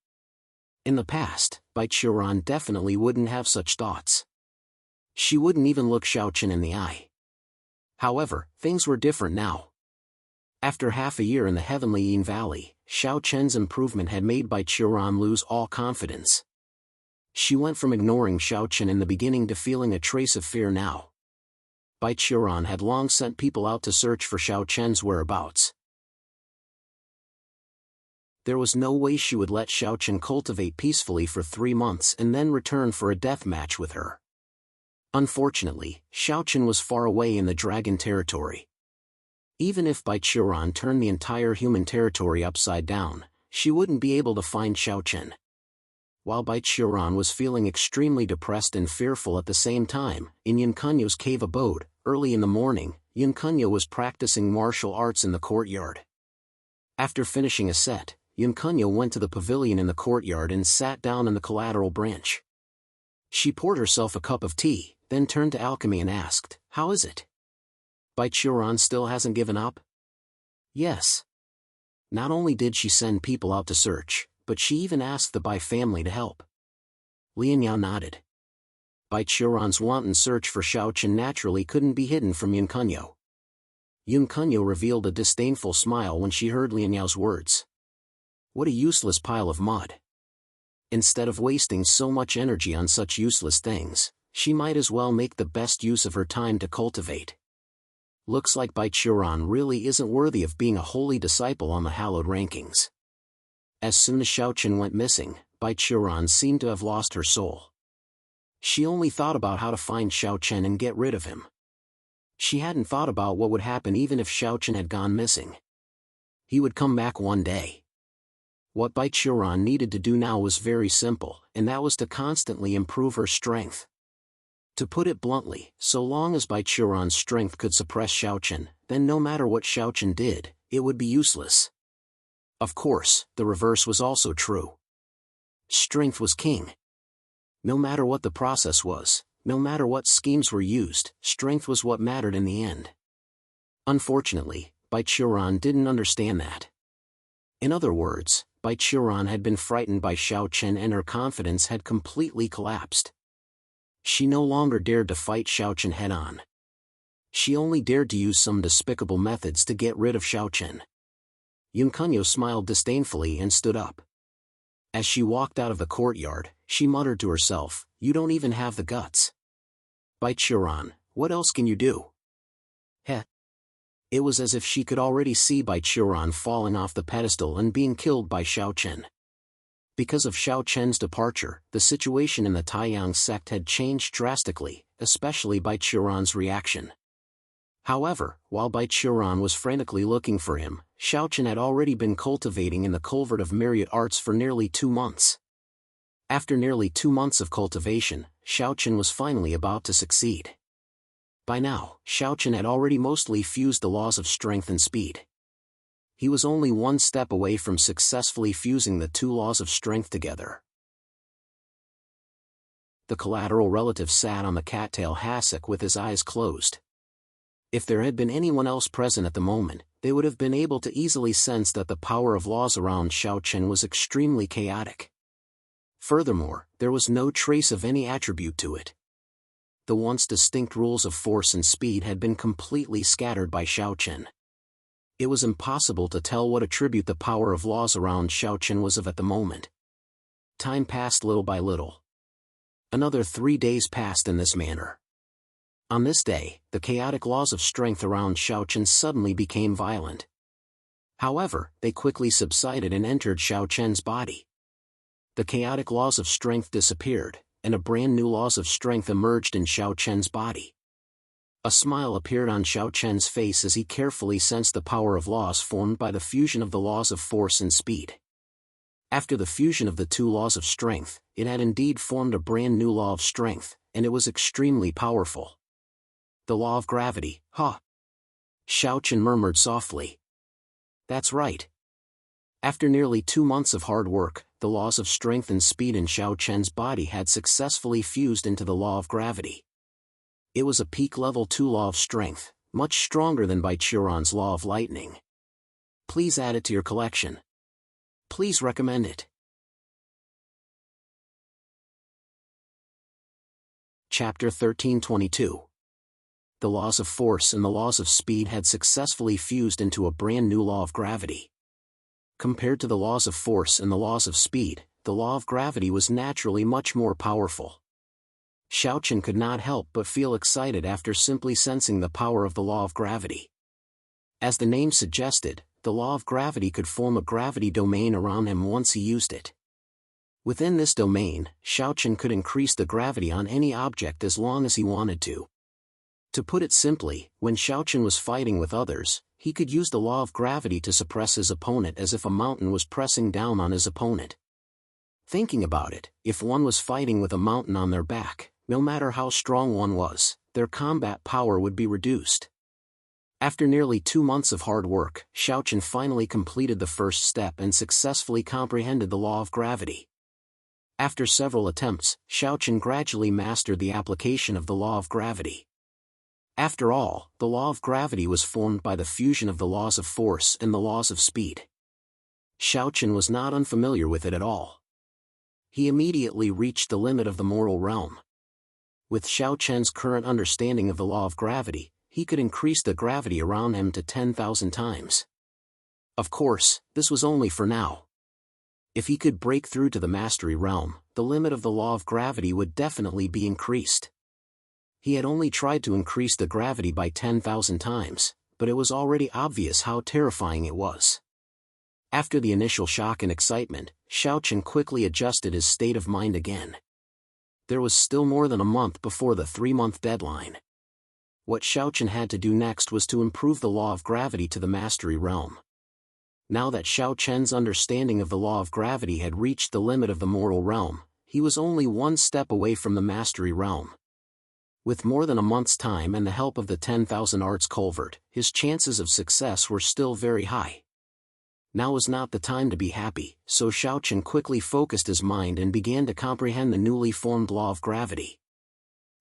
In the past, Baichuran definitely wouldn't have such thoughts. She wouldn't even look Xiaochen in the eye. However, things were different now. After half a year in the heavenly Yin Valley, Xiaochen's improvement had made Baichuran lose all confidence. She went from ignoring Xiaochen in the beginning to feeling a trace of fear now. Baichuran had long sent people out to search for Xiaochen's whereabouts. There was no way she would let Xiaochen cultivate peacefully for 3 months and then return for a death match with her. Unfortunately, Xiaochen was far away in the dragon territory. Even if Baichuran turned the entire human territory upside down, she wouldn't be able to find Xiaochen. While Baichuran was feeling extremely depressed and fearful at the same time, in Yunkunyo's cave abode, early in the morning, Yunkunyo was practicing martial arts in the courtyard. After finishing a set, Yunkunyo went to the pavilion in the courtyard and sat down in the collateral branch. She poured herself a cup of tea, then turned to Alchemy and asked, "How is it? Baichuran still hasn't given up?" "Yes." Not only did she send people out to search, but she even asked the Bai family to help. Lian Yao nodded. Baichuran's wanton search for Xiaochen naturally couldn't be hidden from Yunkunyo. Yunkunyo revealed a disdainful smile when she heard Lian Yao's words. What a useless pile of mud. Instead of wasting so much energy on such useless things, she might as well make the best use of her time to cultivate. Looks like Baichuran really isn't worthy of being a holy disciple on the hallowed rankings. As soon as Xiaochen went missing, Baichuran seemed to have lost her soul. She only thought about how to find Xiaochen and get rid of him. She hadn't thought about what would happen even if Xiaochen had gone missing. He would come back one day. What Baichuran needed to do now was very simple, and that was to constantly improve her strength. To put it bluntly, so long as Baichuran's strength could suppress Xiaochen, then no matter what Xiaochen did, it would be useless. Of course, the reverse was also true. Strength was king. No matter what the process was, no matter what schemes were used, strength was what mattered in the end. Unfortunately, Baichuran didn't understand that. In other words, Baichuran had been frightened by Xiaochen and her confidence had completely collapsed. She no longer dared to fight Xiaochen head-on. She only dared to use some despicable methods to get rid of Xiaochen. Yunkunyo smiled disdainfully and stood up. As she walked out of the courtyard, she muttered to herself, "You don't even have the guts. Baichuran, what else can you do?" Heh. It was as if she could already see Baichuran falling off the pedestal and being killed by Xiaochen. Because of Xiao Chen's departure, the situation in the Taiyang sect had changed drastically, especially Bai Qiuran's reaction. However, while Bai Qiuran was frantically looking for him, Xiao Chen had already been cultivating in the culvert of myriad arts for nearly 2 months. After nearly 2 months of cultivation, Xiao Chen was finally about to succeed. By now, Xiao Chen had already mostly fused the laws of strength and speed. He was only one step away from successfully fusing the 2 laws of strength together. The collateral relative sat on the cattail hassock with his eyes closed. If there had been anyone else present at the moment, they would have been able to easily sense that the power of laws around Xiao Chen was extremely chaotic. Furthermore, there was no trace of any attribute to it. The once distinct rules of force and speed had been completely scattered by Xiao Chen. It was impossible to tell what attribute the power of laws around Xiao Chen was of at the moment. Time passed little by little. Another 3 days passed in this manner. On this day, the chaotic laws of strength around Xiao Chen suddenly became violent. However, they quickly subsided and entered Xiao Chen's body. The chaotic laws of strength disappeared, and a brand new laws of strength emerged in Xiao Chen's body. A smile appeared on Xiao Chen's face as he carefully sensed the power of laws formed by the fusion of the laws of force and speed. After the fusion of the 2 laws of strength, it had indeed formed a brand new law of strength, and it was extremely powerful. The law of gravity, huh? Xiao Chen murmured softly. That's right. After nearly 2 months of hard work, the laws of strength and speed in Xiao Chen's body had successfully fused into the law of gravity. It was a peak level 2 law of strength, much stronger than Bai Qiuran's law of lightning. Please add it to your collection. Please recommend it. Chapter 1322. The laws of force and the laws of speed had successfully fused into a brand new law of gravity. Compared to the laws of force and the laws of speed, the law of gravity was naturally much more powerful. Xiao Chen could not help but feel excited after simply sensing the power of the law of gravity. As the name suggested, the law of gravity could form a gravity domain around him once he used it. Within this domain, Xiao Chen could increase the gravity on any object as long as he wanted to. To put it simply, when Xiao Chen was fighting with others, he could use the law of gravity to suppress his opponent as if a mountain was pressing down on his opponent. Thinking about it, if one was fighting with a mountain on their back, no matter how strong one was, their combat power would be reduced. After nearly 2 months of hard work, Xiao Chen finally completed the first step and successfully comprehended the law of gravity. After several attempts, Xiao Chen gradually mastered the application of the law of gravity. After all, the law of gravity was formed by the fusion of the laws of force and the laws of speed. Xiao Chen was not unfamiliar with it at all. He immediately reached the limit of the mortal realm. With Xiao Chen's current understanding of the law of gravity, he could increase the gravity around him to 10,000 times. Of course, this was only for now. If he could break through to the mastery realm, the limit of the law of gravity would definitely be increased. He had only tried to increase the gravity by 10,000 times, but it was already obvious how terrifying it was. After the initial shock and excitement, Xiao Chen quickly adjusted his state of mind again. There was still more than a month before the 3-month deadline. What Xiao Chen had to do next was to improve the law of gravity to the mastery realm. Now that Xiao Chen's understanding of the law of gravity had reached the limit of the mortal realm, he was only one step away from the mastery realm. With more than a month's time and the help of the 10,000 arts culvert, his chances of success were still very high. Now was not the time to be happy, so Xiao Chen quickly focused his mind and began to comprehend the newly formed law of gravity.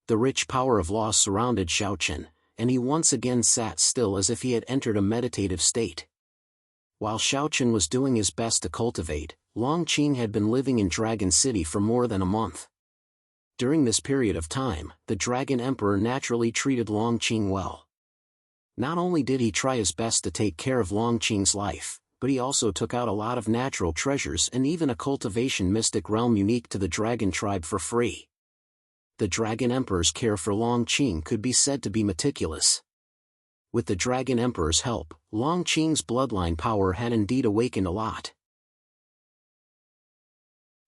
The rich power of law surrounded Xiao Chen, and he once again sat still as if he had entered a meditative state. While Xiao Chen was doing his best to cultivate, Long Qing had been living in Dragon City for more than a month. During this period of time, the Dragon Emperor naturally treated Long Qing well. Not only did he try his best to take care of Long Qing's life, but he also took out a lot of natural treasures and even a cultivation mystic realm unique to the Dragon tribe for free. The Dragon Emperor's care for Long Qing could be said to be meticulous. With the Dragon Emperor's help, Long Qing's bloodline power had indeed awakened a lot.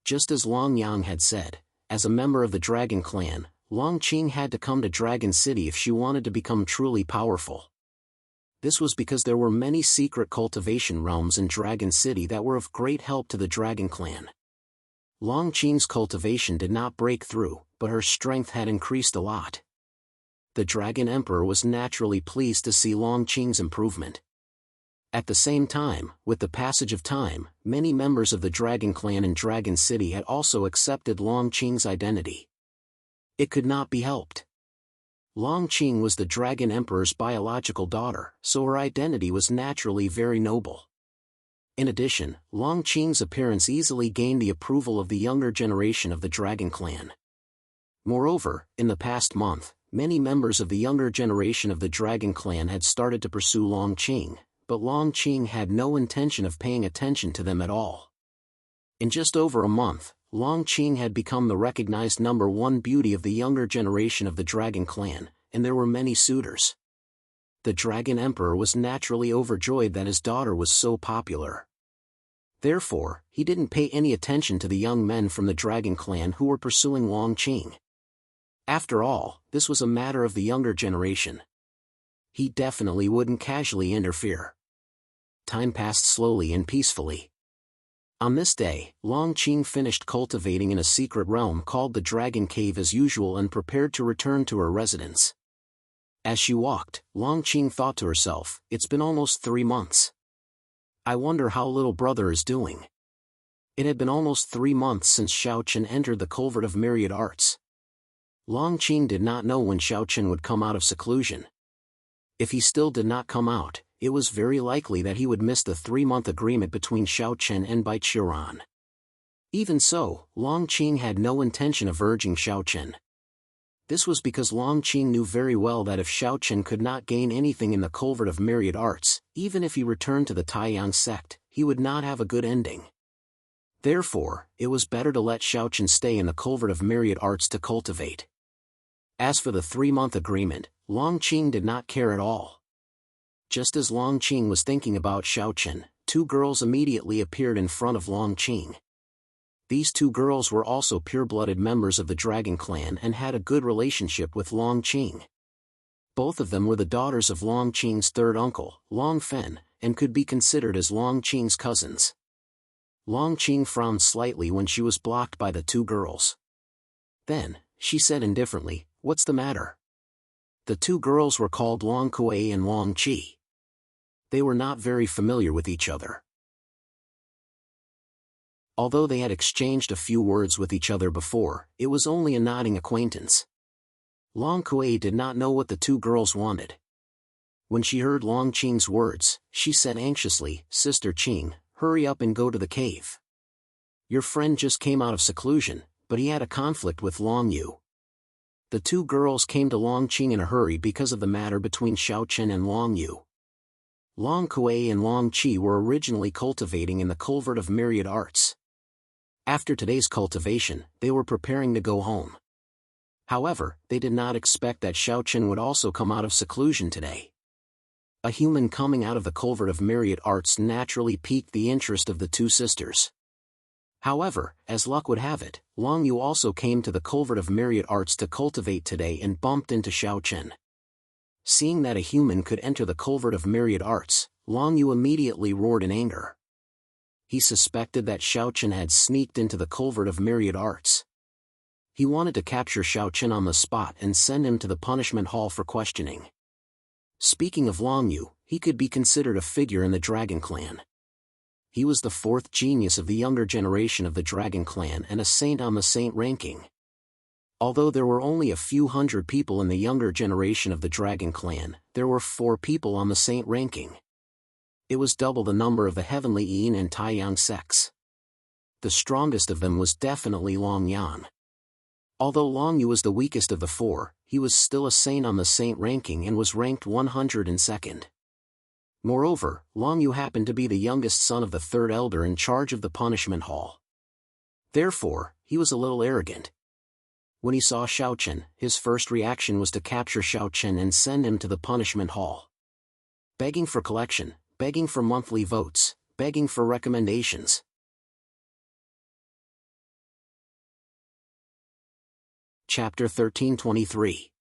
Just as Long Yang had said, as a member of the Dragon Clan, Long Qing had to come to Dragon City if she wanted to become truly powerful. This was because there were many secret cultivation realms in Dragon City that were of great help to the Dragon Clan. Long Qing's cultivation did not break through, but her strength had increased a lot. The Dragon Emperor was naturally pleased to see Long Qing's improvement. At the same time, with the passage of time, many members of the Dragon Clan in Dragon City had also accepted Long Qing's identity. It could not be helped. Long Qing was the Dragon Emperor's biological daughter, so her identity was naturally very noble. In addition, Long Qing's appearance easily gained the approval of the younger generation of the Dragon Clan. Moreover, in the past month, many members of the younger generation of the Dragon Clan had started to pursue Long Qing, but Long Qing had no intention of paying attention to them at all. In just over a month, Long Qing had become the recognized #1 beauty of the younger generation of the Dragon Clan, and there were many suitors. The Dragon Emperor was naturally overjoyed that his daughter was so popular. Therefore, he didn't pay any attention to the young men from the Dragon Clan who were pursuing Long Qing. After all, this was a matter of the younger generation. He definitely wouldn't casually interfere. Time passed slowly and peacefully. On this day, Long Qing finished cultivating in a secret realm called the Dragon Cave as usual and prepared to return to her residence. As she walked, Long Qing thought to herself, "It's been almost 3 months. I wonder how little brother is doing." It had been almost 3 months since Xiaochen entered the Culvert of Myriad Arts. Long Qing did not know when Xiaochen would come out of seclusion. If he still did not come out, it was very likely that he would miss the 3-month agreement between Xiaochen and Baiqiran. Even so, Long Qing had no intention of urging Xiaochen. This was because Long Qing knew very well that if Xiaochen could not gain anything in the Culvert of Myriad Arts, even if he returned to the Taiyang sect, he would not have a good ending. Therefore, it was better to let Xiaochen stay in the Culvert of Myriad Arts to cultivate. As for the 3-month agreement, Long Qing did not care at all. Just as Long Qing was thinking about Xiaochen, 2 girls immediately appeared in front of Long Qing. These 2 girls were also pure-blooded members of the Dragon Clan and had a good relationship with Long Qing. Both of them were the daughters of Long Qing's third uncle, Long Fen, and could be considered as Long Qing's cousins. Long Qing frowned slightly when she was blocked by the 2 girls. Then, she said indifferently, "What's the matter?" The 2 girls were called Long Kuei and Long Qi. They were not very familiar with each other. Although they had exchanged a few words with each other before, it was only a nodding acquaintance. Long Kuei did not know what the 2 girls wanted. When she heard Long Qing's words, she said anxiously, "Sister Qing, hurry up and go to the cave. Your friend just came out of seclusion, but he had a conflict with Long Yu." The 2 girls came to Long Qing in a hurry because of the matter between Xiaochen and Long Yu. Long Kuei and Long Qi were originally cultivating in the Culvert of Myriad Arts. After today's cultivation, they were preparing to go home. However, they did not expect that Xiaochen would also come out of seclusion today. A human coming out of the Culvert of Myriad Arts naturally piqued the interest of the 2 sisters. However, as luck would have it, Long Yu also came to the Culvert of Myriad Arts to cultivate today and bumped into Xiaochen. Seeing that a human could enter the Culvert of Myriad Arts, Long Yu immediately roared in anger. He suspected that Xiaochen had sneaked into the Culvert of Myriad Arts. He wanted to capture Xiaochen on the spot and send him to the punishment hall for questioning. Speaking of Long Yu, he could be considered a figure in the Dragon Clan. He was the 4th genius of the younger generation of the Dragon Clan and a saint on the saint ranking. Although there were only a few hundred people in the younger generation of the Dragon Clan, there were 4 people on the saint ranking. It was double the number of the Heavenly Yin and Taiyang sects. The strongest of them was definitely Long Yan. Although Long Yu was the weakest of the 4, he was still a saint on the saint ranking and was ranked 102nd. Moreover, Long Yu happened to be the youngest son of the 3rd elder in charge of the punishment hall. Therefore, he was a little arrogant. When he saw Xiaochen, his first reaction was to capture Xiaochen and send him to the punishment hall. Begging for collection, begging for monthly votes, begging for recommendations. Chapter 1323.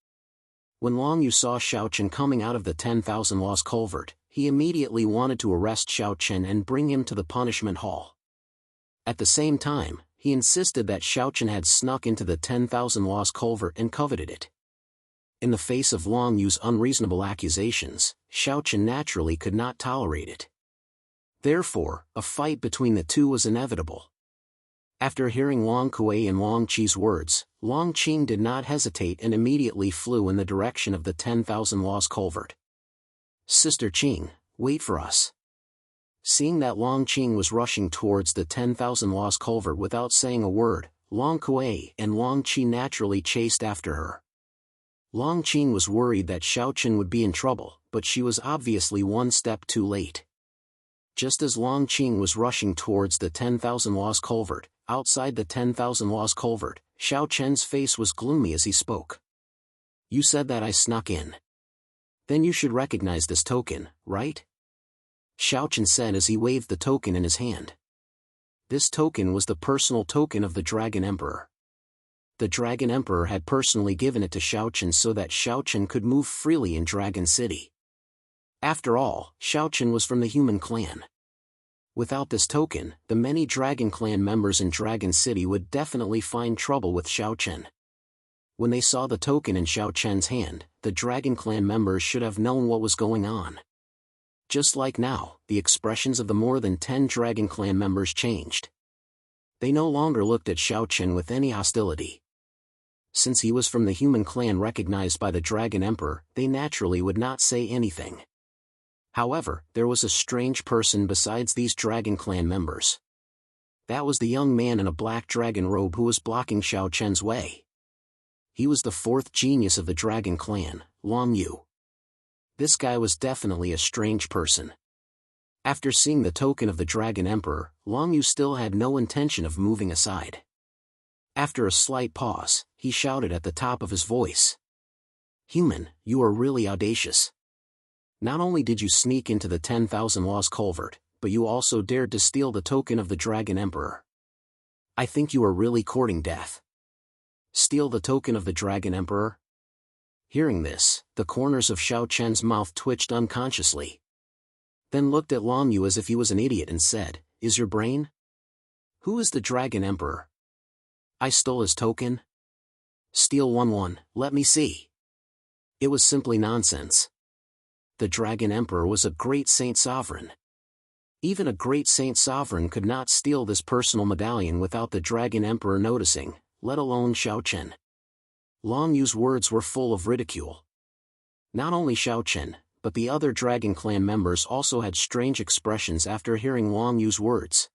When Long Yu saw Xiaochen coming out of the 10,000 Lost Culvert, he immediately wanted to arrest Xiaochen and bring him to the punishment hall. At the same time, he insisted that Xiaochen had snuck into the 10,000 Lost Culvert and coveted it. In the face of Long Yu's unreasonable accusations, Xiaochen naturally could not tolerate it. Therefore, a fight between the two was inevitable. After hearing Long Kuei and Long Qi's words, Long Qing did not hesitate and immediately flew in the direction of the 10,000 Lost Culvert. "Sister Qing, wait for us." Seeing that Long Qing was rushing towards the 10,000 Lost Culvert without saying a word, Long Kuei and Long Qi naturally chased after her. Long Qing was worried that Xiaochen would be in trouble, but she was obviously one step too late. Just as Long Qing was rushing towards the 10,000 Lost Culvert, outside the 10,000 Lost Culvert, Xiaochen's face was gloomy as he spoke. "You said that I snuck in. Then you should recognize this token, right?" Xiaochen said as he waved the token in his hand. This token was the personal token of the Dragon Emperor. The Dragon Emperor had personally given it to Xiaochen so that Xiaochen could move freely in Dragon City. After all, Xiaochen was from the human clan. Without this token, the many Dragon Clan members in Dragon City would definitely find trouble with Xiaochen. When they saw the token in Xiaochen's hand, the Dragon Clan members should have known what was going on. Just like now, the expressions of the more than 10 Dragon Clan members changed. They no longer looked at Xiaochen with any hostility. Since he was from the human clan recognized by the Dragon Emperor, they naturally would not say anything. However, there was a strange person besides these Dragon Clan members. That was the young man in a black dragon robe who was blocking Xiaochen's way. He was the fourth genius of the Dragon Clan, Long Yu. This guy was definitely a strange person. After seeing the token of the Dragon Emperor, Long Yu still had no intention of moving aside. After a slight pause, he shouted at the top of his voice. "Human, you are really audacious. Not only did you sneak into the 10,000 Lost Culvert, but you also dared to steal the token of the Dragon Emperor. I think you are really courting death. Steal the token of the Dragon Emperor?" Hearing this, the corners of Xiaochen's mouth twitched unconsciously. Then looked at Long Yu as if he was an idiot and said, "Is your brain? Who is the Dragon Emperor? I stole his token? Steal 1-1, let me see." It was simply nonsense. The Dragon Emperor was a great saint sovereign. Even a great saint sovereign could not steal this personal medallion without the Dragon Emperor noticing, let alone Xiaochen. Long Yu's words were full of ridicule. Not only Xiaochen, but the other Dragon Clan members also had strange expressions after hearing Long Yu's words.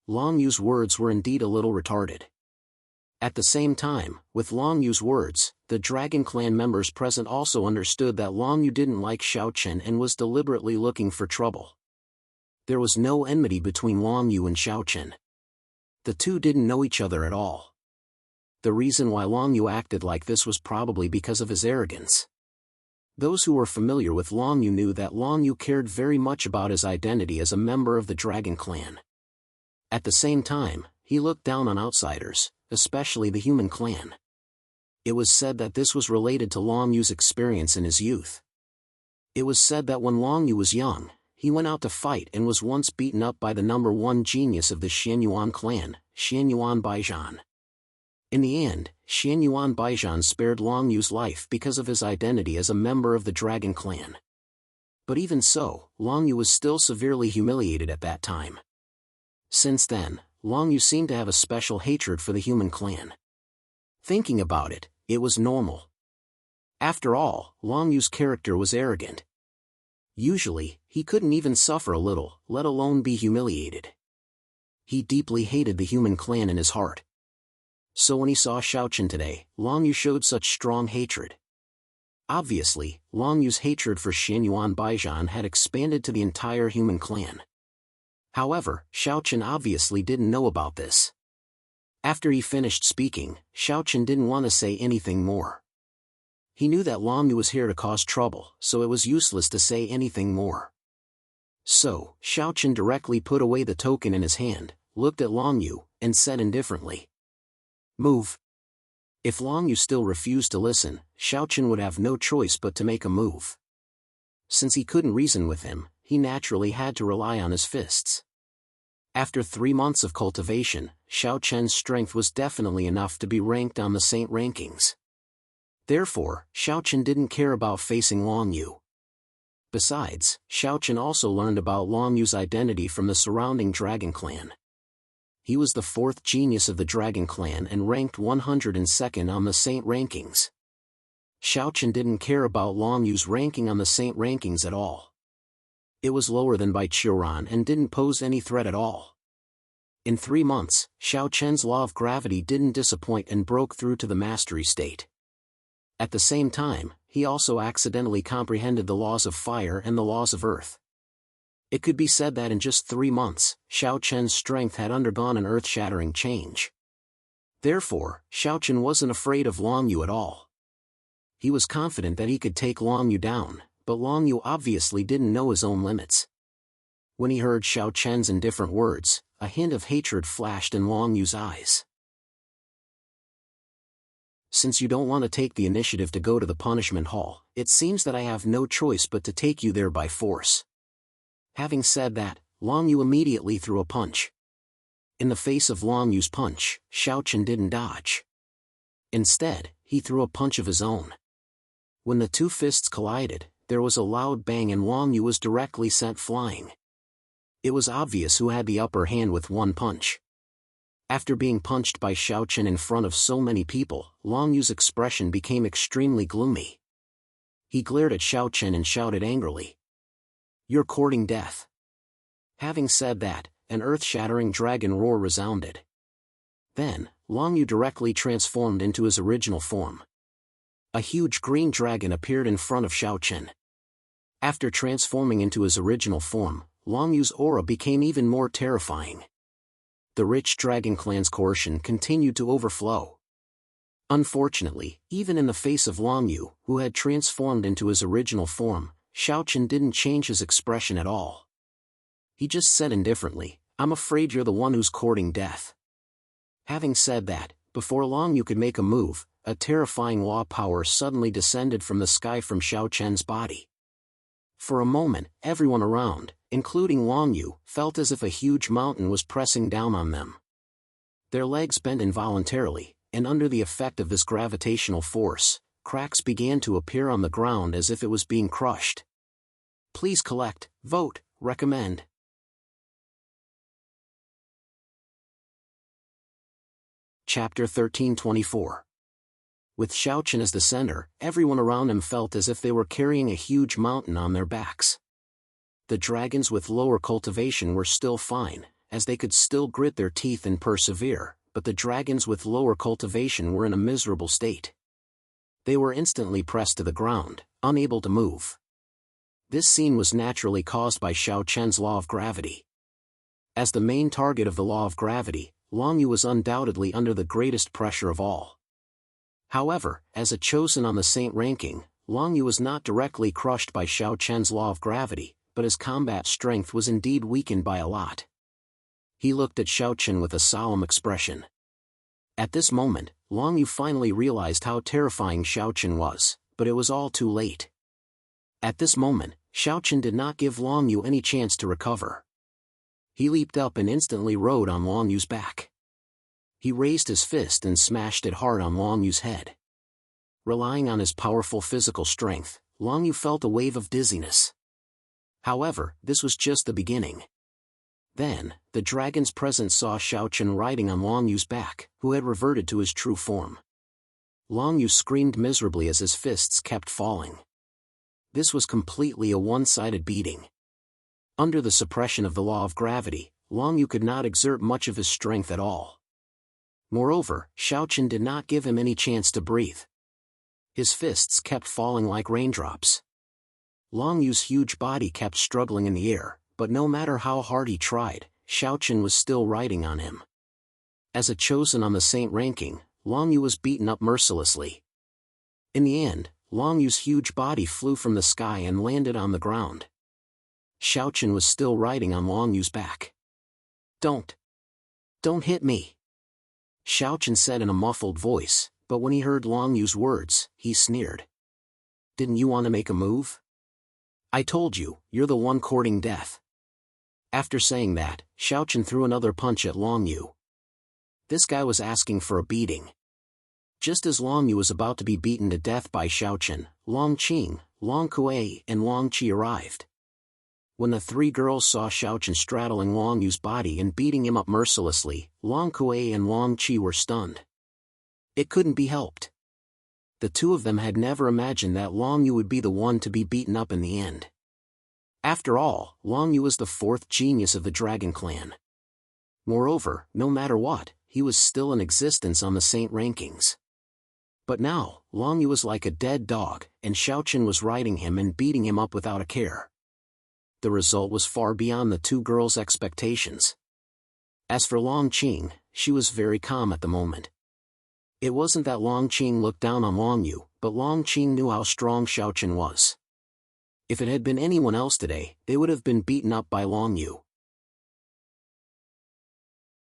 Long Yu's words were indeed a little retarded. At the same time, with Long Yu's words, the Dragon Clan members present also understood that Long Yu didn't like Xiaochen and was deliberately looking for trouble. There was no enmity between Long Yu and Xiaochen. The two didn't know each other at all. The reason why Long Yu acted like this was probably because of his arrogance. Those who were familiar with Long Yu knew that Long Yu cared very much about his identity as a member of the Dragon Clan. At the same time, he looked down on outsiders, especially the human clan. It was said that this was related to Long Yu's experience in his youth. It was said that when Long Yu was young, he went out to fight and was once beaten up by the number 1 genius of the Xianyuan clan, Xianyuan Baijian. In the end, Xianyuan Baijian spared Long Yu's life because of his identity as a member of the Dragon Clan. But even so, Long Yu was still severely humiliated at that time. Since then, Long Yu seemed to have a special hatred for the human clan. Thinking about it, it was normal. After all, Long Yu's character was arrogant. Usually, he couldn't even suffer a little, let alone be humiliated. He deeply hated the human clan in his heart. So when he saw Xiaochen today, Long Yu showed such strong hatred. Obviously, Long Yu's hatred for Xianyuan Baijian had expanded to the entire human clan. However, Xiaochen obviously didn't know about this. After he finished speaking, Xiaochen didn't want to say anything more. He knew that Long Yu was here to cause trouble, so it was useless to say anything more. So, Xiaochen directly put away the token in his hand, looked at Long Yu, and said indifferently, Move. If Long Yu still refused to listen, Xiaochen would have no choice but to make a move. Since he couldn't reason with him, he naturally had to rely on his fists. After 3 months of cultivation, Xiaochen's strength was definitely enough to be ranked on the saint rankings. Therefore, Xiaochen didn't care about facing Long Yu. Besides, Xiaochen also learned about Long Yu's identity from the surrounding dragon clan. He was the 4th genius of the dragon clan and ranked 102nd on the saint rankings. Xiaochen didn't care about Long Yu's ranking on the saint rankings at all. It was lower than Bai Qiuran and didn't pose any threat at all. In 3 months, Xiaochen's law of gravity didn't disappoint and broke through to the mastery state. At the same time, he also accidentally comprehended the laws of fire and the laws of earth. It could be said that in just 3 months, Xiaochen's strength had undergone an earth-shattering change. Therefore, Xiaochen wasn't afraid of Long Yu at all. He was confident that he could take Long Yu down, but Long Yu obviously didn't know his own limits. When he heard Xiaochen's indifferent words, a hint of hatred flashed in Long Yu's eyes. Since you don't want to take the initiative to go to the punishment hall, it seems that I have no choice but to take you there by force. Having said that, Long Yu immediately threw a punch. In the face of Long Yu's punch, Xiaochen didn't dodge. Instead, he threw a punch of his own. When the two fists collided, there was a loud bang and Long Yu was directly sent flying. It was obvious who had the upper hand with one punch. After being punched by Xiaochen in front of so many people, Long Yu's expression became extremely gloomy. He glared at Xiaochen and shouted angrily, "You're courting death." Having said that, an earth-shattering dragon roar resounded. Then, Long Yu directly transformed into his original form. A huge green dragon appeared in front of Xiaochen. After transforming into his original form, Long Yu's aura became even more terrifying. The rich dragon clan's coercion continued to overflow. Unfortunately, even in the face of Long Yu, who had transformed into his original form, Xiaochen didn't change his expression at all. He just said indifferently, "I'm afraid you're the one who's courting death." Having said that, before Long Yu could make a move, a terrifying law power suddenly descended from the sky from Xiaochen's body. For a moment, everyone around, including Long Yu, felt as if a huge mountain was pressing down on them. Their legs bent involuntarily, and under the effect of this gravitational force, cracks began to appear on the ground as if it was being crushed. Please collect, vote, recommend. Chapter 1324. With Xiaochen as the center, everyone around him felt as if they were carrying a huge mountain on their backs. The dragons with lower cultivation were still fine, as they could still grit their teeth and persevere, but the dragons with lower cultivation were in a miserable state. They were instantly pressed to the ground, unable to move. This scene was naturally caused by Xiaochen's law of gravity. As the main target of the law of gravity, Long Yu was undoubtedly under the greatest pressure of all. However, as a chosen on the saint ranking, Long Yu was not directly crushed by Xiaochen's law of gravity, but his combat strength was indeed weakened by a lot. He looked at Xiaochen with a solemn expression. At this moment, Long Yu finally realized how terrifying Xiaochen was, but it was all too late. At this moment, Xiaochen did not give Long Yu any chance to recover. He leaped up and instantly rode on Long Yu's back. He raised his fist and smashed it hard on Long Yu's head. Relying on his powerful physical strength, Long Yu felt a wave of dizziness. However, this was just the beginning. Then, the dragon's presence saw Xiaochen riding on Long Yu's back, who had reverted to his true form. Long Yu screamed miserably as his fists kept falling. This was completely a one-sided beating. Under the suppression of the law of gravity, Long Yu could not exert much of his strength at all. Moreover, Xiaochen did not give him any chance to breathe. His fists kept falling like raindrops. Long Yu's huge body kept struggling in the air, but no matter how hard he tried, Xiaochen was still riding on him. As a chosen on the saint ranking, Long Yu was beaten up mercilessly. In the end, Long Yu's huge body flew from the sky and landed on the ground. Xiaochen was still riding on Long Yu's back. Don't hit me!" Xiao Chen said in a muffled voice, but when he heard Long Yu's words, he sneered. Didn't you want to make a move? I told you, you're the one courting death. After saying that, Xiao Chen threw another punch at Long Yu. This guy was asking for a beating. Just as Long Yu was about to be beaten to death by Xiao Chen, Long Qing, Long Kuei and Long Qi arrived. When the three girls saw Xiao Chen straddling Long Yu's body and beating him up mercilessly, Long Kuei and Long Qi were stunned. It couldn't be helped. The two of them had never imagined that Long Yu would be the one to be beaten up in the end. After all, Long Yu was the fourth genius of the Dragon Clan. Moreover, no matter what, he was still in existence on the Saint rankings. But now, Long Yu was like a dead dog, and Xiao Chen was riding him and beating him up without a care. The result was far beyond the two girls' expectations. As for Long Qing, she was very calm at the moment. It wasn't that Long Qing looked down on Long Yu, but Long Qing knew how strong Xiao Chen was. If it had been anyone else today, they would have been beaten up by Long Yu.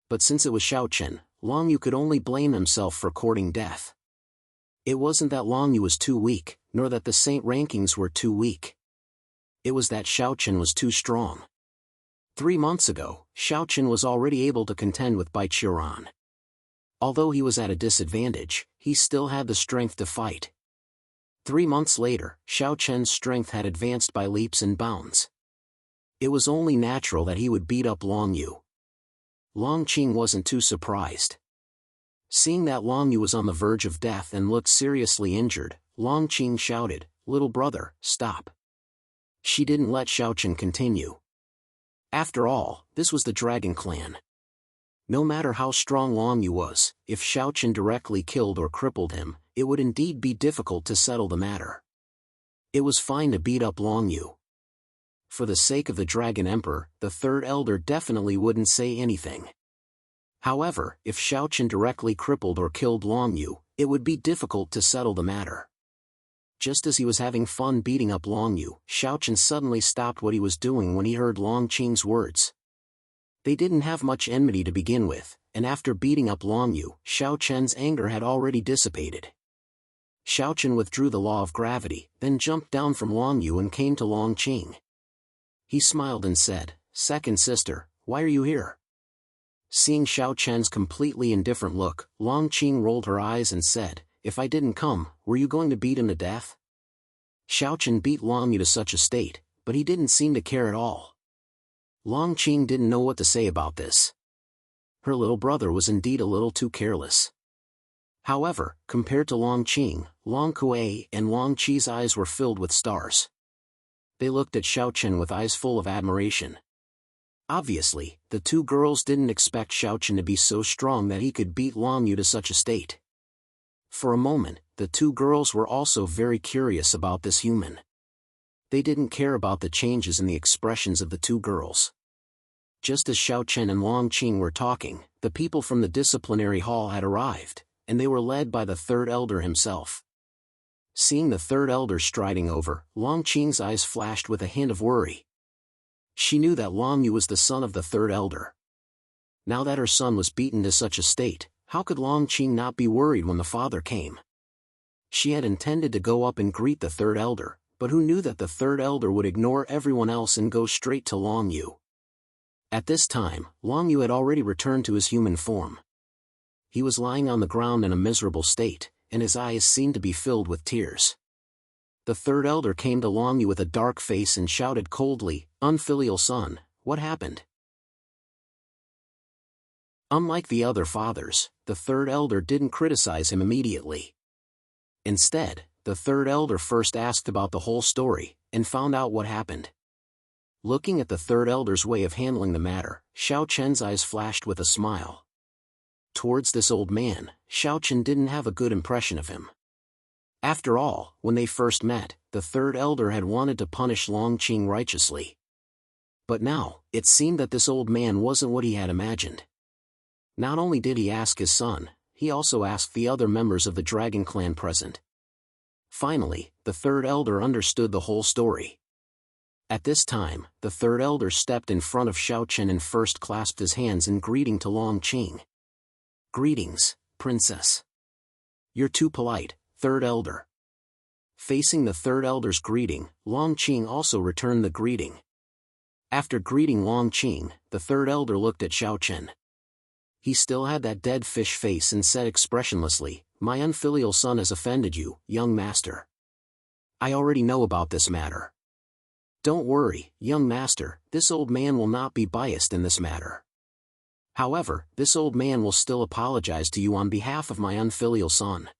But since it was Xiao Chen, Long Yu could only blame himself for courting death. It wasn't that Long Yu was too weak, nor that the Saint rankings were too weak. It was that Xiao Chen was too strong. 3 months ago, Xiao Chen was already able to contend with Bai Qiuran. Although he was at a disadvantage, he still had the strength to fight. 3 months later, Xiao Chen's strength had advanced by leaps and bounds. It was only natural that he would beat up Long Yu. Long Qing wasn't too surprised. Seeing that Long Yu was on the verge of death and looked seriously injured, Long Qing shouted, "Little brother, stop." She didn't let Xiao Chen continue. After all, this was the Dragon Clan. No matter how strong Long Yu was, if Xiao Chen directly killed or crippled him, it would indeed be difficult to settle the matter. It was fine to beat up Long Yu. For the sake of the Dragon Emperor, the Third Elder definitely wouldn't say anything. However, if Xiao Chen directly crippled or killed Long Yu, it would be difficult to settle the matter. Just as he was having fun beating up Long Yu, Xiao Chen suddenly stopped what he was doing when he heard Long Qing's words. They didn't have much enmity to begin with, and after beating up Long Yu, Xiao Chen's anger had already dissipated. Xiao Chen withdrew the law of gravity, then jumped down from Long Yu and came to Long Qing. He smiled and said, "Second sister, why are you here?" Seeing Xiao Chen's completely indifferent look, Long Qing rolled her eyes and said, "If I didn't come, were you going to beat him to death?" Xiao Chen beat Long Yu to such a state, but he didn't seem to care at all. Long Qing didn't know what to say about this. Her little brother was indeed a little too careless. However, compared to Long Qing, Long Kuei and Long Qi's eyes were filled with stars. They looked at Xiao Chen with eyes full of admiration. Obviously, the two girls didn't expect Xiao Chen to be so strong that he could beat Long Yu to such a state. For a moment, the two girls were also very curious about this human. They didn't care about the changes in the expressions of the two girls. Just as Xiao Chen and Long Qing were talking, the people from the disciplinary hall had arrived, and they were led by the Third Elder himself. Seeing the Third Elder striding over, Long Qing's eyes flashed with a hint of worry. She knew that Long Yu was the son of the Third Elder. Now that her son was beaten to such a state, how could Long Qing not be worried when the father came? She had intended to go up and greet the Third Elder, but who knew that the Third Elder would ignore everyone else and go straight to Long Yu? At this time, Long Yu had already returned to his human form. He was lying on the ground in a miserable state, and his eyes seemed to be filled with tears. The Third Elder came to Long Yu with a dark face and shouted coldly, "Unfilial son, what happened?" Unlike the other fathers, the Third Elder didn't criticize him immediately. Instead, the Third Elder first asked about the whole story, and found out what happened. Looking at the Third Elder's way of handling the matter, Xiao Chen's eyes flashed with a smile. Towards this old man, Xiao Chen didn't have a good impression of him. After all, when they first met, the Third Elder had wanted to punish Long Qing righteously. But now, it seemed that this old man wasn't what he had imagined. Not only did he ask his son, he also asked the other members of the Dragon Clan present. Finally, the Third Elder understood the whole story. At this time, the Third Elder stepped in front of Xiao Chen and first clasped his hands in greeting to Long Qing. Greetings, princess. You're too polite, third elder. Facing the third elder's greeting, Longqing also returned the greeting. After greeting Longqing, the third elder looked at Xiaochen. He still had that dead fish face and said expressionlessly, "My unfilial son has offended you, young master. I already know about this matter. Don't worry, young master, this old man will not be biased in this matter. However, this old man will still apologize to you on behalf of my unfilial son.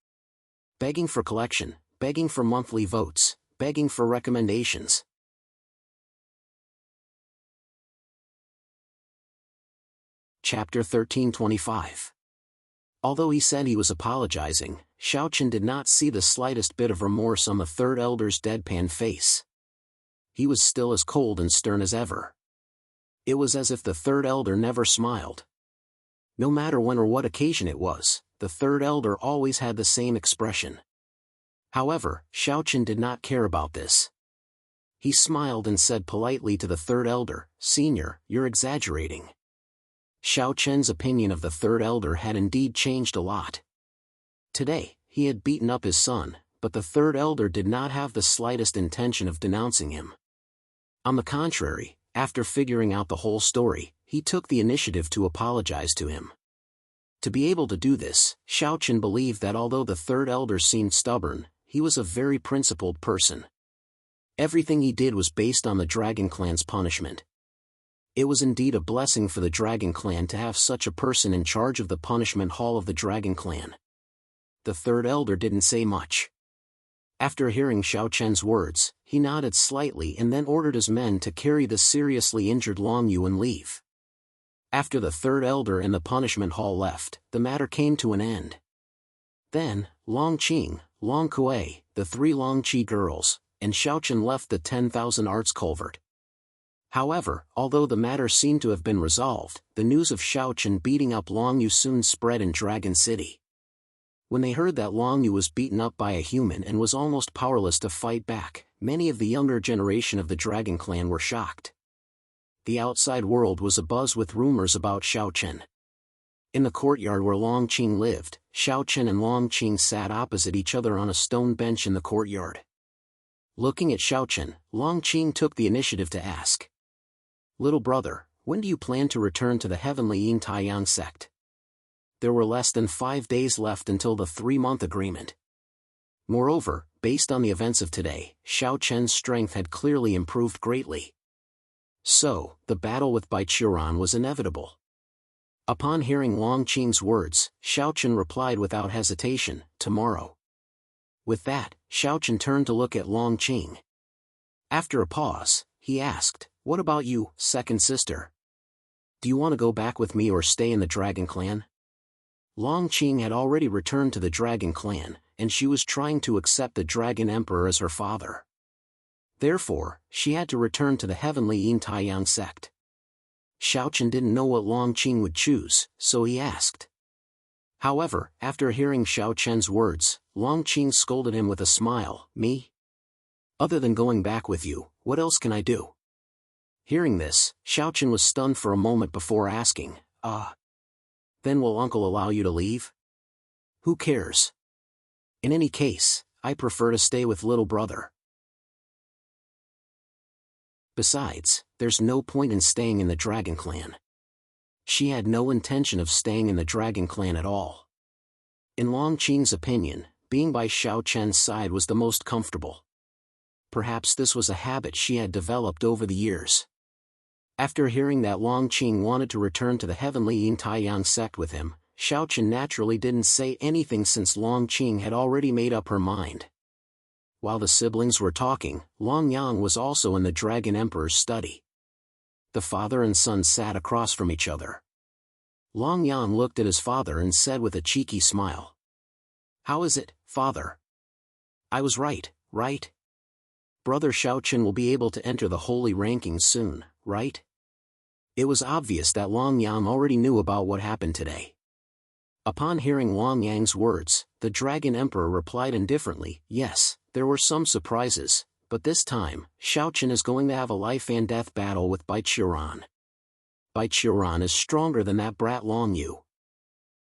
Begging for collection, begging for monthly votes, begging for recommendations." Chapter 1325. Although he said he was apologizing, Xiaochen did not see the slightest bit of remorse on the third elder's deadpan face. He was still as cold and stern as ever. It was as if the third elder never smiled. No matter when or what occasion it was, the third elder always had the same expression. However, Xiaochen did not care about this. He smiled and said politely to the third elder, "Senior, you're exaggerating." Xiaochen's opinion of the third elder had indeed changed a lot. Today, he had beaten up his son, but the third elder did not have the slightest intention of denouncing him. On the contrary, after figuring out the whole story, he took the initiative to apologize to him. To be able to do this, Xiaochen believed that although the third elder seemed stubborn, he was a very principled person. Everything he did was based on the Dragon Clan's punishment. It was indeed a blessing for the Dragon Clan to have such a person in charge of the punishment hall of the Dragon Clan. The third elder didn't say much. After hearing Xiaochen's words, he nodded slightly and then ordered his men to carry the seriously injured Long Yu and leave. After the third elder and the punishment hall left, the matter came to an end. Then, Longqing, Long Kuei, the 3 Longqi girls, and Xiaochen left the 10,000 Arts Culvert. However, although the matter seemed to have been resolved, the news of Xiaochen beating up Long Yu soon spread in Dragon City. When they heard that Long Yu was beaten up by a human and was almost powerless to fight back, many of the younger generation of the Dragon Clan were shocked. The outside world was abuzz with rumors about Xiaochen. In the courtyard where Longqing lived, Xiaochen and Longqing sat opposite each other on a stone bench in the courtyard. Looking at Xiaochen, Longqing took the initiative to ask, "Little brother, when do you plan to return to the heavenly Yin Taiyang sect?" There were less than 5 days left until the 3-month agreement. Moreover, based on the events of today, Xiaochen's strength had clearly improved greatly. So, the battle with Baichuran was inevitable. Upon hearing Longqing's words, Xiaochen replied without hesitation, "Tomorrow." With that, Xiaochen turned to look at Longqing. After a pause, he asked, "What about you, second sister? Do you want to go back with me or stay in the Dragon Clan?" Longqing had already returned to the Dragon Clan, and she was trying to accept the Dragon Emperor as her father. Therefore, she had to return to the heavenly Yin Taiyang sect. Xiaochen didn't know what Longqing would choose, so he asked. However, after hearing Xiaochen's words, Longqing scolded him with a smile, "Me? Other than going back with you, what else can I do?" Hearing this, Xiaochen was stunned for a moment before asking, Then will uncle allow you to leave?" "Who cares? In any case, I prefer to stay with little brother. Besides, there's no point in staying in the Dragon Clan." She had no intention of staying in the Dragon Clan at all. In Longqing's opinion, being by Xiaochen's side was the most comfortable. Perhaps this was a habit she had developed over the years. After hearing that Longqing wanted to return to the heavenly Yin Taiyang sect with him, Xiaochen naturally didn't say anything since Longqing had already made up her mind. While the siblings were talking, Longyang was also in the Dragon Emperor's study. The father and son sat across from each other. Longyang looked at his father and said with a cheeky smile, "How is it, father? I was right, right? Brother Xiaochen will be able to enter the holy rankings soon, right?" It was obvious that Longyang already knew about what happened today. Upon hearing Longyang's words, the Dragon Emperor replied indifferently, "Yes, there were some surprises, but this time, Xiaochen is going to have a life-and-death battle with Baichuran. Baichuran is stronger than that brat Long Yu."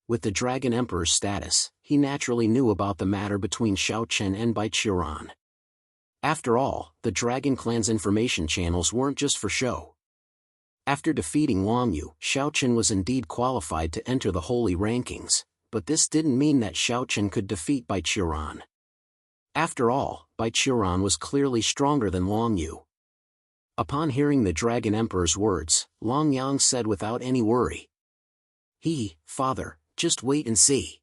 With the Dragon Emperor's status, he naturally knew about the matter between Xiao Chen and Bai Qiran. After all, the Dragon Clan's information channels weren't just for show. After defeating Wang Yu, Xiao Chen was indeed qualified to enter the holy rankings, but this didn't mean that Xiao Chen could defeat Bai Qiran. After all, Bai Qiran was clearly stronger than Wang Yu. Upon hearing the Dragon Emperor's words, Long Yang said without any worry, "Father, just wait and see.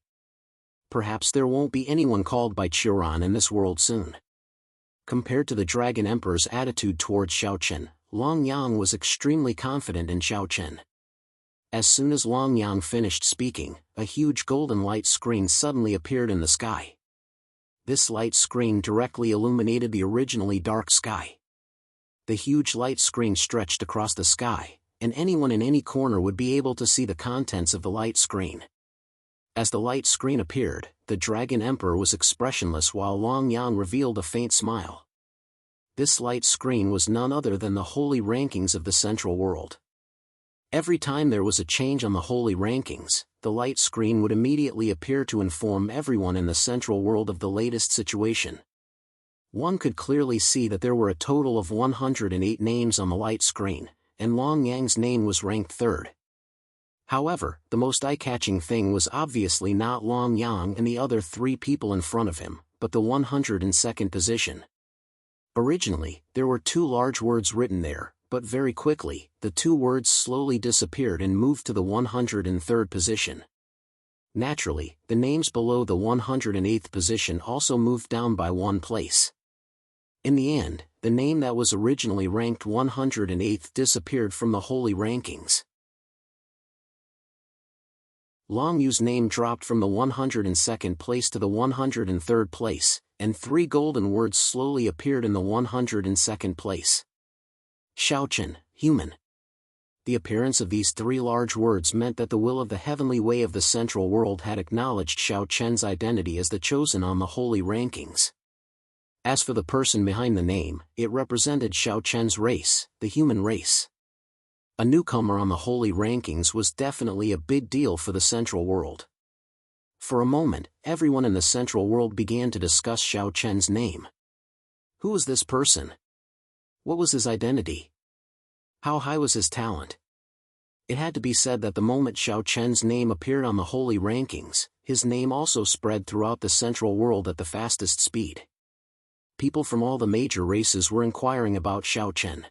Perhaps there won't be anyone called Bai Qiran in this world soon." Compared to the Dragon Emperor's attitude towards Xiao Chen, Long Yang was extremely confident in Xiao Chen. As soon as Long Yang finished speaking, a huge golden light screen suddenly appeared in the sky. This light screen directly illuminated the originally dark sky. The huge light screen stretched across the sky, and anyone in any corner would be able to see the contents of the light screen. As the light screen appeared, the Dragon Emperor was expressionless while Long Yang revealed a faint smile. This light screen was none other than the holy rankings of the Central World. Every time there was a change on the holy rankings, the light screen would immediately appear to inform everyone in the Central World of the latest situation. One could clearly see that there were a total of 108 names on the light screen, and Long Yang's name was ranked third. However, the most eye-catching thing was obviously not Long Yang and the other three people in front of him, but the 102nd position. Originally, there were two large words written there, but very quickly, the two words slowly disappeared and moved to the 103rd position. Naturally, the names below the 108th position also moved down by one place. In the end, the name that was originally ranked 108th disappeared from the holy rankings. Long Yu's name dropped from the 102nd place to the 103rd place, and three golden words slowly appeared in the 102nd place. Xiao Chen, human. The appearance of these three large words meant that the will of the heavenly way of the Central World had acknowledged Xiao Chen's identity as the chosen on the holy rankings. As for the person behind the name, it represented Xiao Chen's race, the human race. A newcomer on the holy rankings was definitely a big deal for the Central World. For a moment, everyone in the Central World began to discuss Xiao Chen's name. Who was this person? What was his identity? How high was his talent? It had to be said that the moment Xiao Chen's name appeared on the holy rankings, his name also spread throughout the Central World at the fastest speed. People from all the major races were inquiring about Xiao Chen.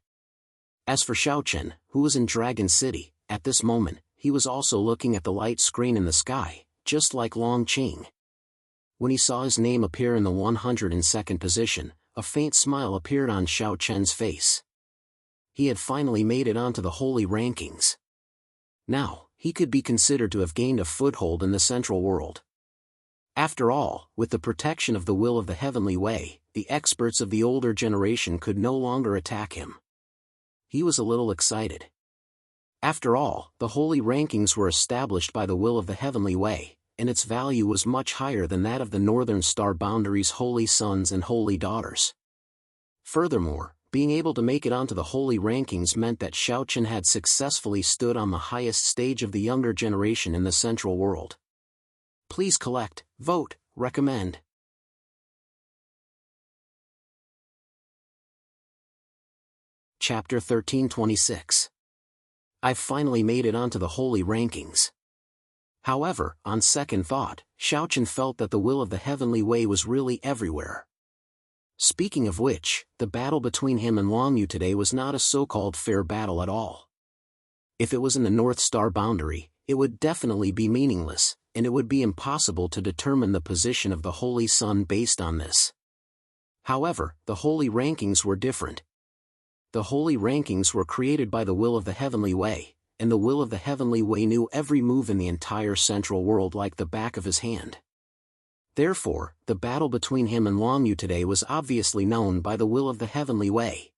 As for Xiao Chen, who was in Dragon City, at this moment, he was also looking at the light screen in the sky, just like Long Qing. When he saw his name appear in the 102nd position, a faint smile appeared on Xiao Chen's face. He had finally made it onto the holy rankings. Now, he could be considered to have gained a foothold in the Central World. After all, with the protection of the will of the heavenly way, the experts of the older generation could no longer attack him. He was a little excited. After all, the holy rankings were established by the will of the heavenly way, and its value was much higher than that of the Northern Star Boundary's holy sons and holy daughters. Furthermore, being able to make it onto the holy rankings meant that Xiao Chen had successfully stood on the highest stage of the younger generation in the Central World. Please collect, vote, recommend. Chapter 1326. I've finally made it onto the holy rankings. However, on second thought, Xiao Chen felt that the will of the heavenly way was really everywhere. Speaking of which, the battle between him and Long Yu today was not a so-called fair battle at all. If it was in the North Star Boundary, it would definitely be meaningless, and it would be impossible to determine the position of the Holy Sun based on this. However, the holy rankings were different. The holy rankings were created by the will of the heavenly way, and the will of the heavenly way knew every move in the entire Central World like the back of his hand. Therefore, the battle between him and Long Yu today was obviously known by the will of the heavenly way.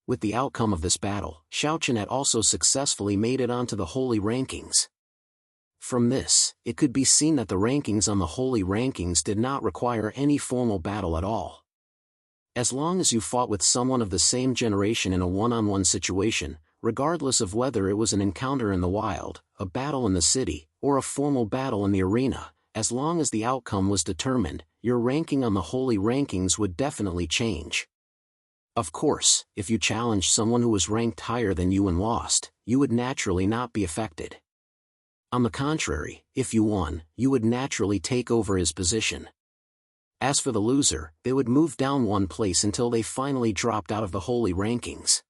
With the outcome of this battle, Xiao Chen had also successfully made it onto the holy rankings. From this, it could be seen that the rankings on the holy rankings did not require any formal battle at all. As long as you fought with someone of the same generation in a one-on-one situation, regardless of whether it was an encounter in the wild, a battle in the city, or a formal battle in the arena, as long as the outcome was determined, your ranking on the holy rankings would definitely change. Of course, if you challenged someone who was ranked higher than you and lost, you would naturally not be affected. On the contrary, if you won, you would naturally take over his position. As for the loser, they would move down one place until they finally dropped out of the holy rankings.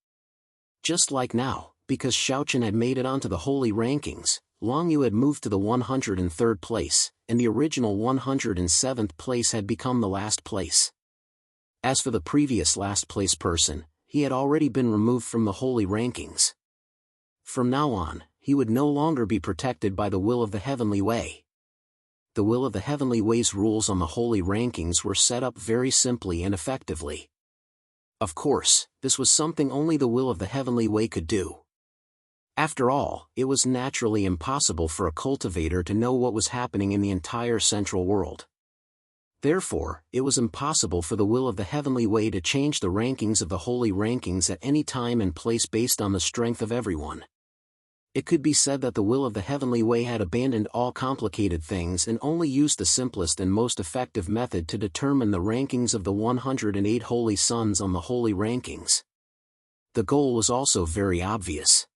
Just like now, because Xiaochen had made it onto the holy rankings, Long Yu had moved to the 103rd place, and the original 107th place had become the last place. As for the previous last place person, he had already been removed from the holy rankings. From now on, he would no longer be protected by the will of the Heavenly Way. The will of the Heavenly Way's rules on the holy rankings were set up very simply and effectively. Of course, this was something only the will of the Heavenly Way could do. After all, it was naturally impossible for a cultivator to know what was happening in the entire central world. Therefore, it was impossible for the will of the Heavenly Way to change the rankings of the holy rankings at any time and place based on the strength of everyone. It could be said that the will of the Heavenly Way had abandoned all complicated things and only used the simplest and most effective method to determine the rankings of the 108 holy sons on the holy rankings. The goal was also very obvious.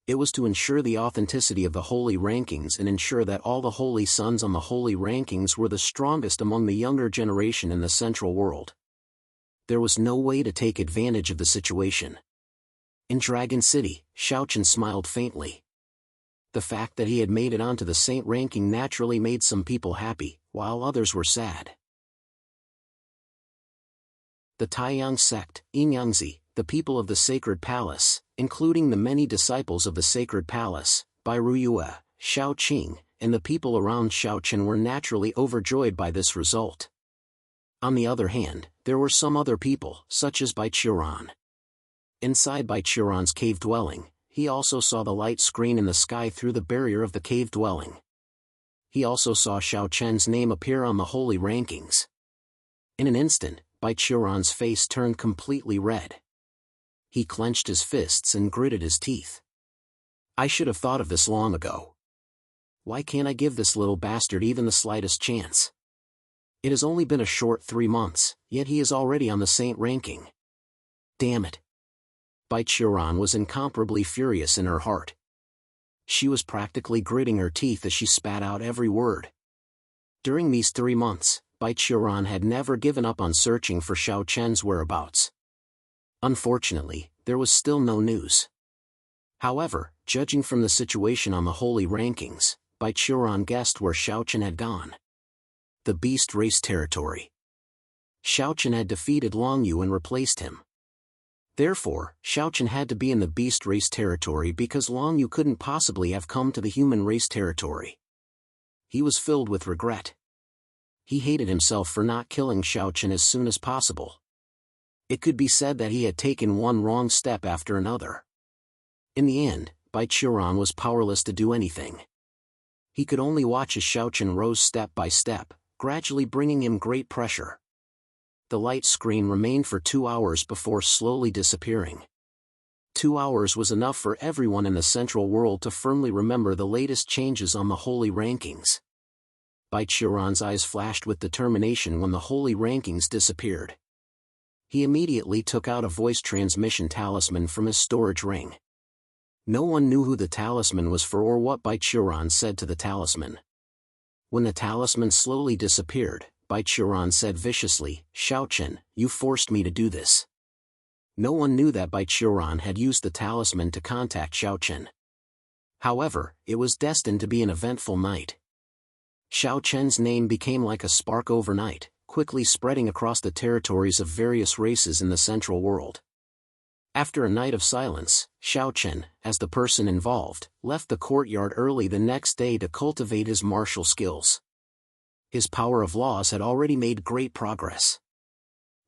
It was to ensure the authenticity of the holy rankings and ensure that all the holy sons on the holy rankings were the strongest among the younger generation in the central world. There was no way to take advantage of the situation. In Dragon City, Xiaochen smiled faintly. The fact that he had made it onto the saint ranking naturally made some people happy, while others were sad. The Taiyang sect, Yinyangzi, the people of the Sacred Palace, including the many disciples of the Sacred Palace, Bai Ruyue, Xiao Qing, and the people around Xiaochen were naturally overjoyed by this result. On the other hand, there were some other people, such as Bai Qiran. Inside Bai Qiran's cave dwelling, he also saw the light screen in the sky through the barrier of the cave dwelling. He also saw Xiaochen's name appear on the holy rankings. In an instant, Bai Qiran's face turned completely red. He clenched his fists and gritted his teeth. I should have thought of this long ago. Why can't I give this little bastard even the slightest chance? It has only been a short 3 months, yet he is already on the saint ranking. Damn it. Bai Qiran was incomparably furious in her heart. She was practically gritting her teeth as she spat out every word. During these 3 months, Bai Qiran had never given up on searching for Xiaochen's whereabouts. Unfortunately, there was still no news. However, judging from the situation on the holy rankings, Bai Qiran guessed where Xiaochen had gone. The Beast Race territory. Xiaochen had defeated Long Yu and replaced him. Therefore, Xiaochen had to be in the Beast Race territory because Long Yu couldn't possibly have come to the human race territory. He was filled with regret. He hated himself for not killing Xiaochen as soon as possible. It could be said that he had taken one wrong step after another. In the end, Bai Qiran was powerless to do anything. He could only watch as Xiaochen rose step by step, gradually bringing him great pressure. The light screen remained for 2 hours before slowly disappearing. 2 hours was enough for everyone in the central world to firmly remember the latest changes on the holy rankings. Bai Qiran's eyes flashed with determination when the holy rankings disappeared. He immediately took out a voice transmission talisman from his storage ring. No one knew who the talisman was for or what Bai Qiran said to the talisman. When the talisman slowly disappeared, Bai Qiran said viciously, "Xiaochen, you forced me to do this." No one knew that Bai Qiran had used the talisman to contact Xiaochen. However, it was destined to be an eventful night. Xiaochen's name became like a spark overnight, quickly spreading across the territories of various races in the central world. After a night of silence, Xiaochen, as the person involved, left the courtyard early the next day to cultivate his martial skills. His power of laws had already made great progress.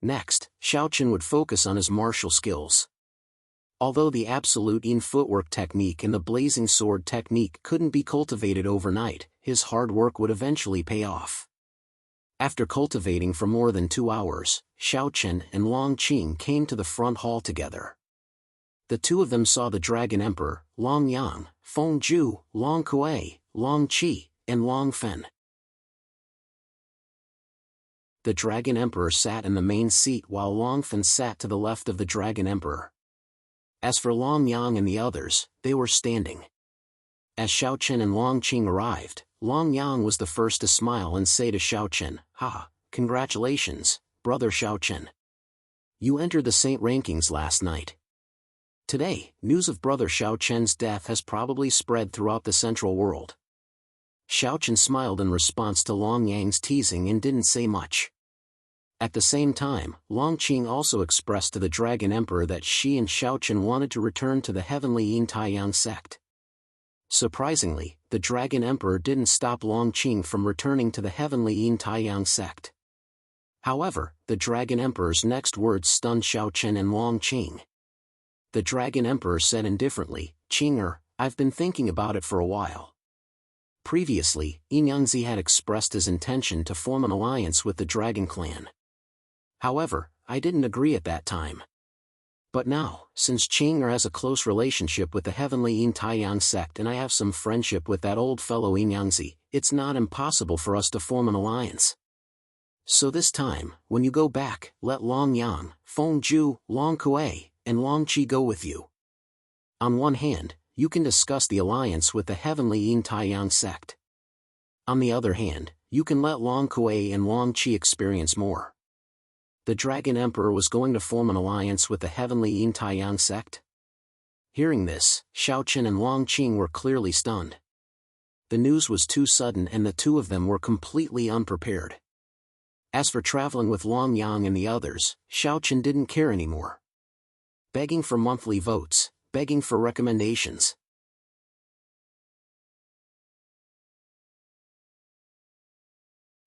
Next, Xiaochen would focus on his martial skills. Although the absolute Yin footwork technique and the blazing sword technique couldn't be cultivated overnight, his hard work would eventually pay off. After cultivating for more than 2 hours, Xiaochen and Long Qing came to the front hall together. The two of them saw the Dragon Emperor, Long Yang, Feng Zhu, Long Kuei, Long Qi, and Long Fen. The Dragon Emperor sat in the main seat while Long Fen sat to the left of the Dragon Emperor. As for Long Yang and the others, they were standing. As Xiao Chen and Long Qing arrived, Long Yang was the first to smile and say to Xiao Chen, "Ha, congratulations, brother Xiao Chen. You entered the Saint rankings last night. Today, news of brother Xiao Chen's death has probably spread throughout the central world." Xiao Chen smiled in response to Long Yang's teasing and didn't say much. At the same time, Long Qing also expressed to the Dragon Emperor that she and Xiao Chen wanted to return to the heavenly Yin Taiyang sect. Surprisingly, the Dragon Emperor didn't stop Long Qing from returning to the heavenly Yin Taiyang sect. However, the Dragon Emperor's next words stunned Xiao Chen and Long Qing. The Dragon Emperor said indifferently, "Qing'er, I've been thinking about it for a while." Previously, Yangzi had expressed his intention to form an alliance with the Dragon Clan. However, I didn't agree at that time. But now, since Qing'er has a close relationship with the heavenly Yin Taiyang sect and I have some friendship with that old fellow Yangzi, it's not impossible for us to form an alliance. So this time, when you go back, let Long Yang, Feng Ju, Long Kuei, and Long Qi go with you. On one hand, you can discuss the alliance with the heavenly Yin Taiyang sect. On the other hand, you can let Long Kuei and Long Qi experience more. The Dragon Emperor was going to form an alliance with the heavenly Yin Taiyang sect? Hearing this, Xiao Chen and Long Qing were clearly stunned. The news was too sudden and the two of them were completely unprepared. As for traveling with Long Yang and the others, Xiao Chen didn't care anymore. Begging for monthly votes, begging for recommendations.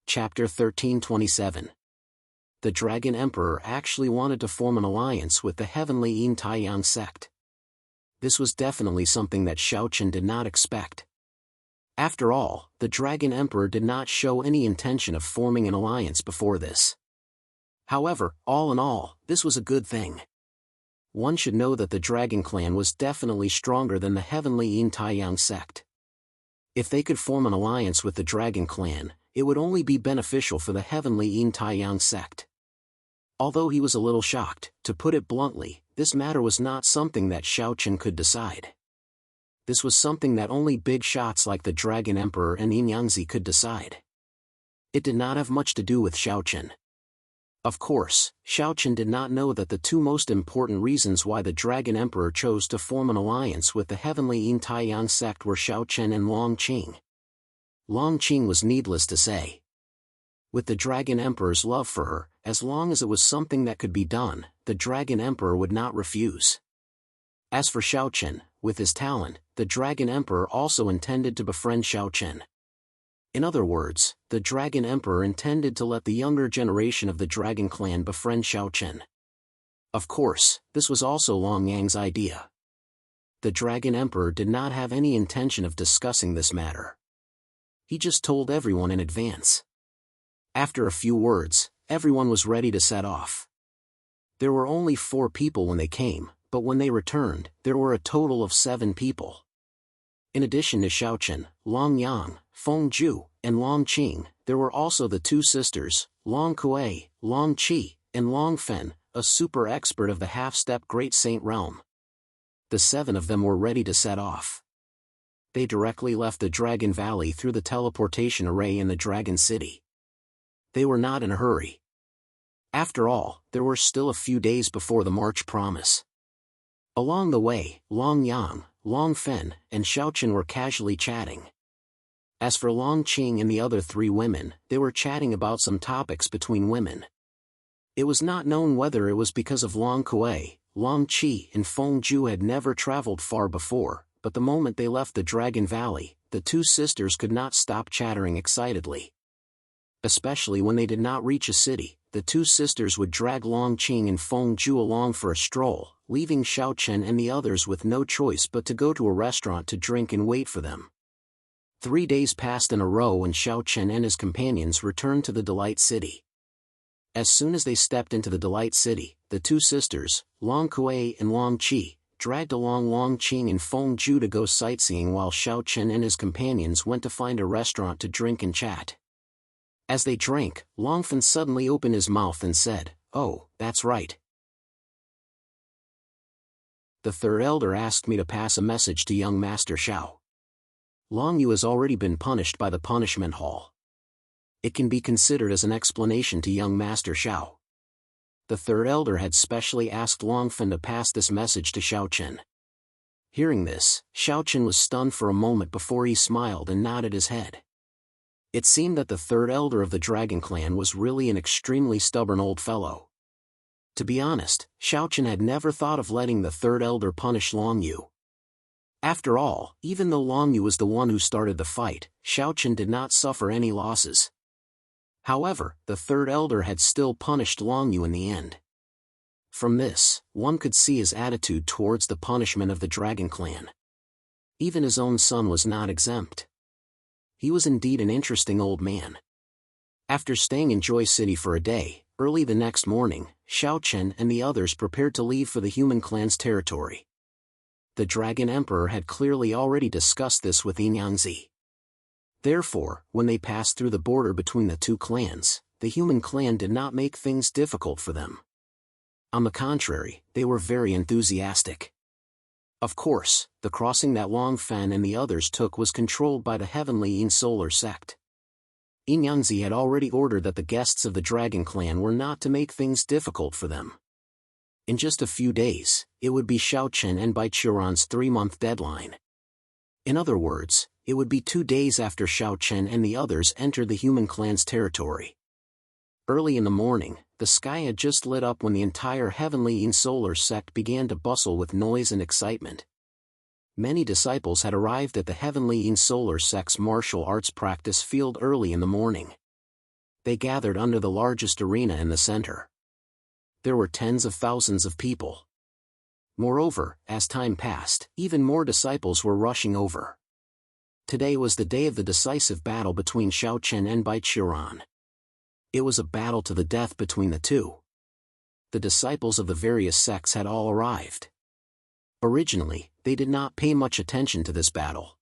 Chapter 1327. The Dragon Emperor actually wanted to form an alliance with the heavenly Yin Taiyang sect. This was definitely something that Xiao Chen did not expect. After all, the Dragon Emperor did not show any intention of forming an alliance before this. However, all in all, this was a good thing. One should know that the Dragon Clan was definitely stronger than the heavenly Yin Taiyang sect. If they could form an alliance with the Dragon Clan, it would only be beneficial for the heavenly Yin Taiyang sect. Although he was a little shocked, to put it bluntly, this matter was not something that Xiao Chen could decide. This was something that only big shots like the Dragon Emperor and Yangzi could decide. It did not have much to do with Xiao Chen. Of course, Xiao Chen did not know that the two most important reasons why the Dragon Emperor chose to form an alliance with the heavenly Yin Taiyang sect were Xiao Chen and Long Qing. Long Qing was needless to say. With the Dragon Emperor's love for her, as long as it was something that could be done, the Dragon Emperor would not refuse. As for Xiao Chen, with his talent, the Dragon Emperor also intended to befriend Xiao Chen. In other words, the Dragon Emperor intended to let the younger generation of the Dragon Clan befriend Xiao Chen. Of course, this was also Long Yang's idea. The Dragon Emperor did not have any intention of discussing this matter. He just told everyone in advance. After a few words, everyone was ready to set off. There were only 4 people when they came, but when they returned, there were a total of 7 people. In addition to Xiao Chen, Long Yang, Feng Ju, and Long Qing, there were also the 2 sisters, Long Kuei, Long Qi, and Long Fen, a super expert of the half-step Great Saint realm. The 7 of them were ready to set off. They directly left the Dragon Valley through the teleportation array in the Dragon City. They were not in a hurry. After all, there were still a few days before the march promise. Along the way, Long Yang, Long Fen, and Xiao Chen were casually chatting. As for Long Qing and the other 3 women, they were chatting about some topics between women. It was not known whether it was because of Long Kuei, Long Qi and Feng Ju had never traveled far before, but the moment they left the Dragon Valley, the 2 sisters could not stop chattering excitedly. Especially when they did not reach a city, the 2 sisters would drag Long Qing and Feng Ju along for a stroll, leaving Xiao Chen and the others with no choice but to go to a restaurant to drink and wait for them. 3 days passed in a row and Xiao Chen and his companions returned to the Delight City. As soon as they stepped into the Delight City, the 2 sisters, Long Kuei and Long Qi, dragged along Long Qing and Feng Zhu to go sightseeing while Xiao Chen and his companions went to find a restaurant to drink and chat. As they drank, Long Fen suddenly opened his mouth and said, "Oh, that's right. The third elder asked me to pass a message to young Master Xiao. Long Yu has already been punished by the punishment hall. It can be considered as an explanation to young Master Xiao." The third elder had specially asked Long Fen to pass this message to Xiao Chen. Hearing this, Xiao Chen was stunned for a moment before he smiled and nodded his head. It seemed that the third elder of the Dragon Clan was really an extremely stubborn old fellow. To be honest, Xiao Chen had never thought of letting the third elder punish Long Yu. After all, even though Long Yu was the one who started the fight, Xiao Chen did not suffer any losses. However, the third elder had still punished Long Yu in the end. From this, one could see his attitude towards the punishment of the Dragon Clan. Even his own son was not exempt. He was indeed an interesting old man. After staying in Joy City for a day, early the next morning, Xiao Chen and the others prepared to leave for the human clan's territory. The Dragon Emperor had clearly already discussed this with Yin Yangzi. Therefore, when they passed through the border between the two clans, the human clan did not make things difficult for them. On the contrary, they were very enthusiastic. Of course, the crossing that Long Fen and the others took was controlled by the Heavenly Yin Solar Sect. Yin Yangzi had already ordered that the guests of the Dragon Clan were not to make things difficult for them. In just a few days, it would be Xiao Chen and Bai Qiuran's 3-month deadline. In other words, it would be 2 days after Xiao Chen and the others entered the human clan's territory. Early in the morning, the sky had just lit up when the entire Heavenly Yin Solar Sect began to bustle with noise and excitement. Many disciples had arrived at the Heavenly Yin Solar Sect's martial arts practice field early in the morning. They gathered under the largest arena in the center. There were tens of thousands of people. Moreover, as time passed, even more disciples were rushing over. Today was the day of the decisive battle between Xiao Chen and Bai Qiuran. It was a battle to the death between the two. The disciples of the various sects had all arrived. Originally, they did not pay much attention to this battle.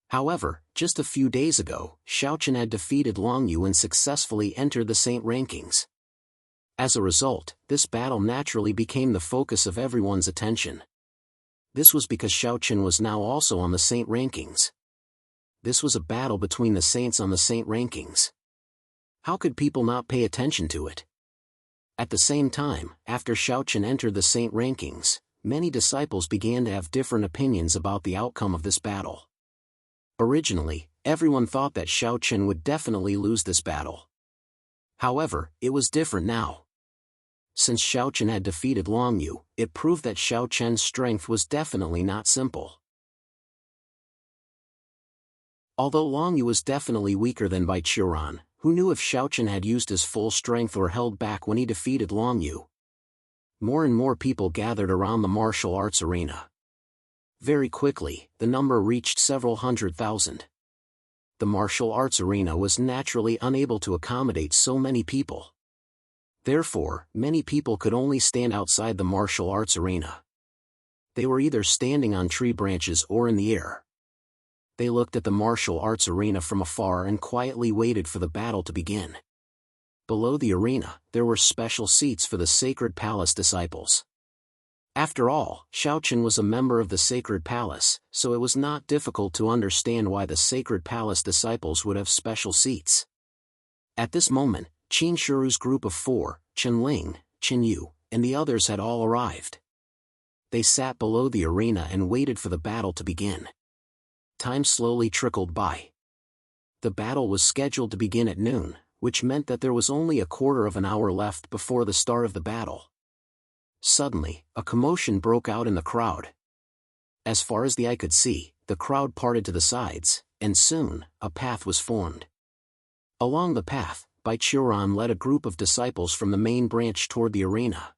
However, just a few days ago, Xiao Chen had defeated Long Yu and successfully entered the Saint rankings. As a result, this battle naturally became the focus of everyone's attention. This was because Xiao Chen was now also on the Saint rankings. This was a battle between the Saints on the Saint rankings. How could people not pay attention to it? At the same time, after Xiao Chen entered the Saint rankings, many disciples began to have different opinions about the outcome of this battle. Originally, everyone thought that Xiao Chen would definitely lose this battle. However, it was different now. Since Xiao Chen had defeated Long Yu, it proved that Xiao Chen's strength was definitely not simple. Although Long Yu was definitely weaker than Bai Qiuran, who knew if Xiao Chen had used his full strength or held back when he defeated Long Yu? More and more people gathered around the martial arts arena. Very quickly, the number reached several 100,000. The martial arts arena was naturally unable to accommodate so many people. Therefore, many people could only stand outside the martial arts arena. They were either standing on tree branches or in the air. They looked at the martial arts arena from afar and quietly waited for the battle to begin. Below the arena, there were special seats for the Sacred Palace disciples. After all, Xiao Chen was a member of the Sacred Palace, so it was not difficult to understand why the Sacred Palace disciples would have special seats. At this moment, Qin Shiru's group of 4, Chen Ling, Qin Yu, and the others had all arrived. They sat below the arena and waited for the battle to begin. Time slowly trickled by. The battle was scheduled to begin at noon, which meant that there was only a quarter of an hour left before the start of the battle. Suddenly, a commotion broke out in the crowd. As far as the eye could see, the crowd parted to the sides, and soon, a path was formed. Along the path, Bai Qiuran led a group of disciples from the main branch toward the arena.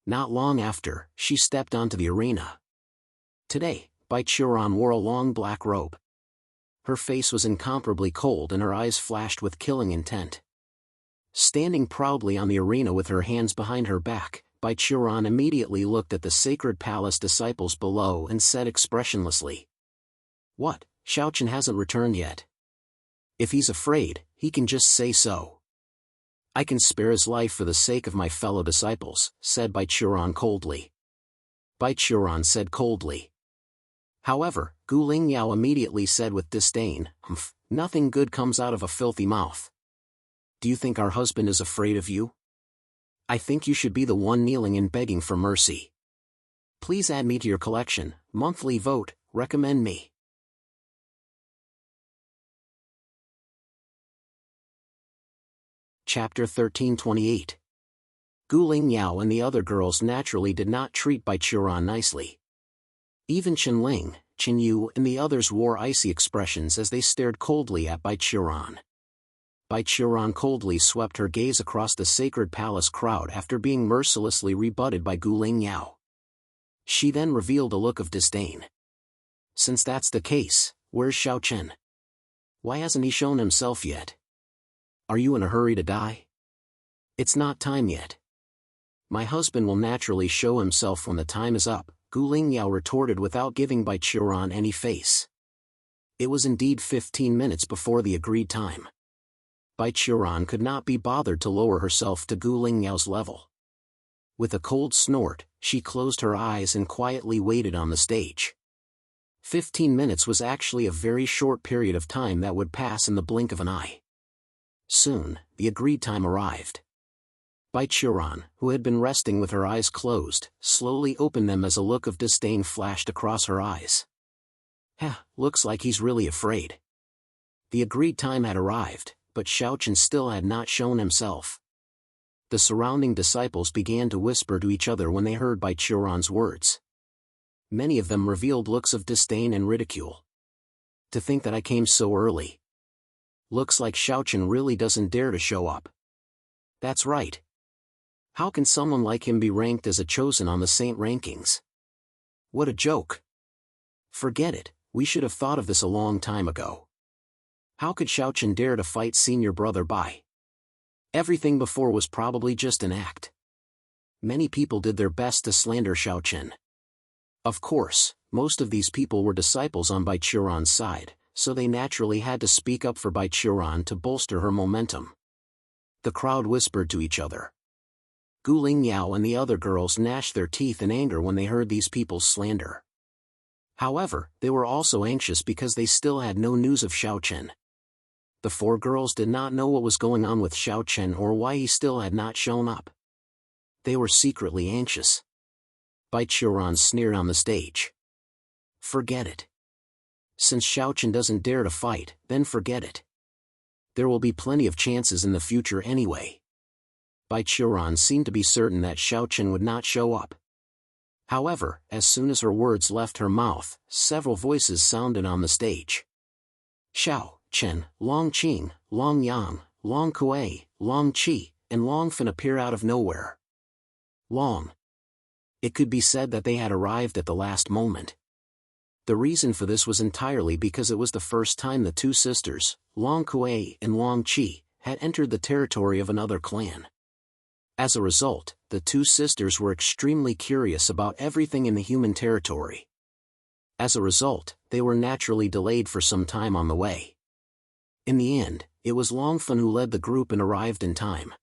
Not long after, she stepped onto the arena. Today, Bai Qiuran wore a long black robe. Her face was incomparably cold and her eyes flashed with killing intent. Standing proudly on the arena with her hands behind her back, Bai Qiuran immediately looked at the sacred palace disciples below and said expressionlessly, "What, Xiaochen hasn't returned yet? If he's afraid, he can just say so." "I can spare his life for the sake of my fellow disciples," said Bai Qiuran coldly. Bai Qiuran said coldly. However, Gu Lingyao immediately said with disdain, "Humph, nothing good comes out of a filthy mouth. Do you think our husband is afraid of you? I think you should be the one kneeling and begging for mercy. Please add me to your collection, monthly vote, recommend me." Chapter 1328. Gu Lingyao and the other girls naturally did not treat Bai Qiuran nicely. Even Chen Ling, Chen Yu and the others wore icy expressions as they stared coldly at Bai Qiuran. Bai Qiuran coldly swept her gaze across the sacred palace crowd after being mercilessly rebutted by Gu Lingyao. She then revealed a look of disdain. "Since that's the case, where's Xiaochen? Why hasn't he shown himself yet? Are you in a hurry to die? It's not time yet. My husband will naturally show himself when the time is up," Gu Lingyao retorted without giving Bai Qiuran any face. It was indeed 15 minutes before the agreed time. Bai Qiuran could not be bothered to lower herself to Gu Lingyao's level. With a cold snort, she closed her eyes and quietly waited on the stage. 15 minutes was actually a very short period of time that would pass in the blink of an eye. Soon, the agreed time arrived. Bai Qiuran, who had been resting with her eyes closed, slowly opened them as a look of disdain flashed across her eyes. Looks like he's really afraid." The agreed time had arrived, but Xiaochen still had not shown himself. The surrounding disciples began to whisper to each other when they heard Bai Qiuran's words. Many of them revealed looks of disdain and ridicule. "To think that I came so early. Looks like Xiaochen really doesn't dare to show up. That's right. How can someone like him be ranked as a chosen on the saint rankings? What a joke. Forget it, we should have thought of this a long time ago. How could Xiaochen dare to fight senior brother Bai? Everything before was probably just an act. Many people did their best to slander Xiaochen. Of course, most of these people were disciples on Bai Qiuran's side, so they naturally had to speak up for Bai Qiuran to bolster her momentum." The crowd whispered to each other. Gu Lingyao and the other girls gnashed their teeth in anger when they heard these people's slander. However, they were also anxious because they still had no news of Xiaochen. The four girls did not know what was going on with Xiaochen or why he still had not shown up. They were secretly anxious. Bai Qiuran sneered on the stage. "Forget it. Since Xiaochen doesn't dare to fight, then forget it. There will be plenty of chances in the future anyway." Bai Qiuran seemed to be certain that Xiaochen would not show up. However, as soon as her words left her mouth, several voices sounded on the stage. Xiao Chen, Long Qing, Long Yang, Long Kuei, Long Qi, and Long Fan appear out of nowhere. Long. It could be said that they had arrived at the last moment. The reason for this was entirely because it was the first time the two sisters, Long Kuei and Long Qi, had entered the territory of another clan. As a result, the two sisters were extremely curious about everything in the human territory. As a result, they were naturally delayed for some time on the way. In the end, it was Long Fan who led the group and arrived in time.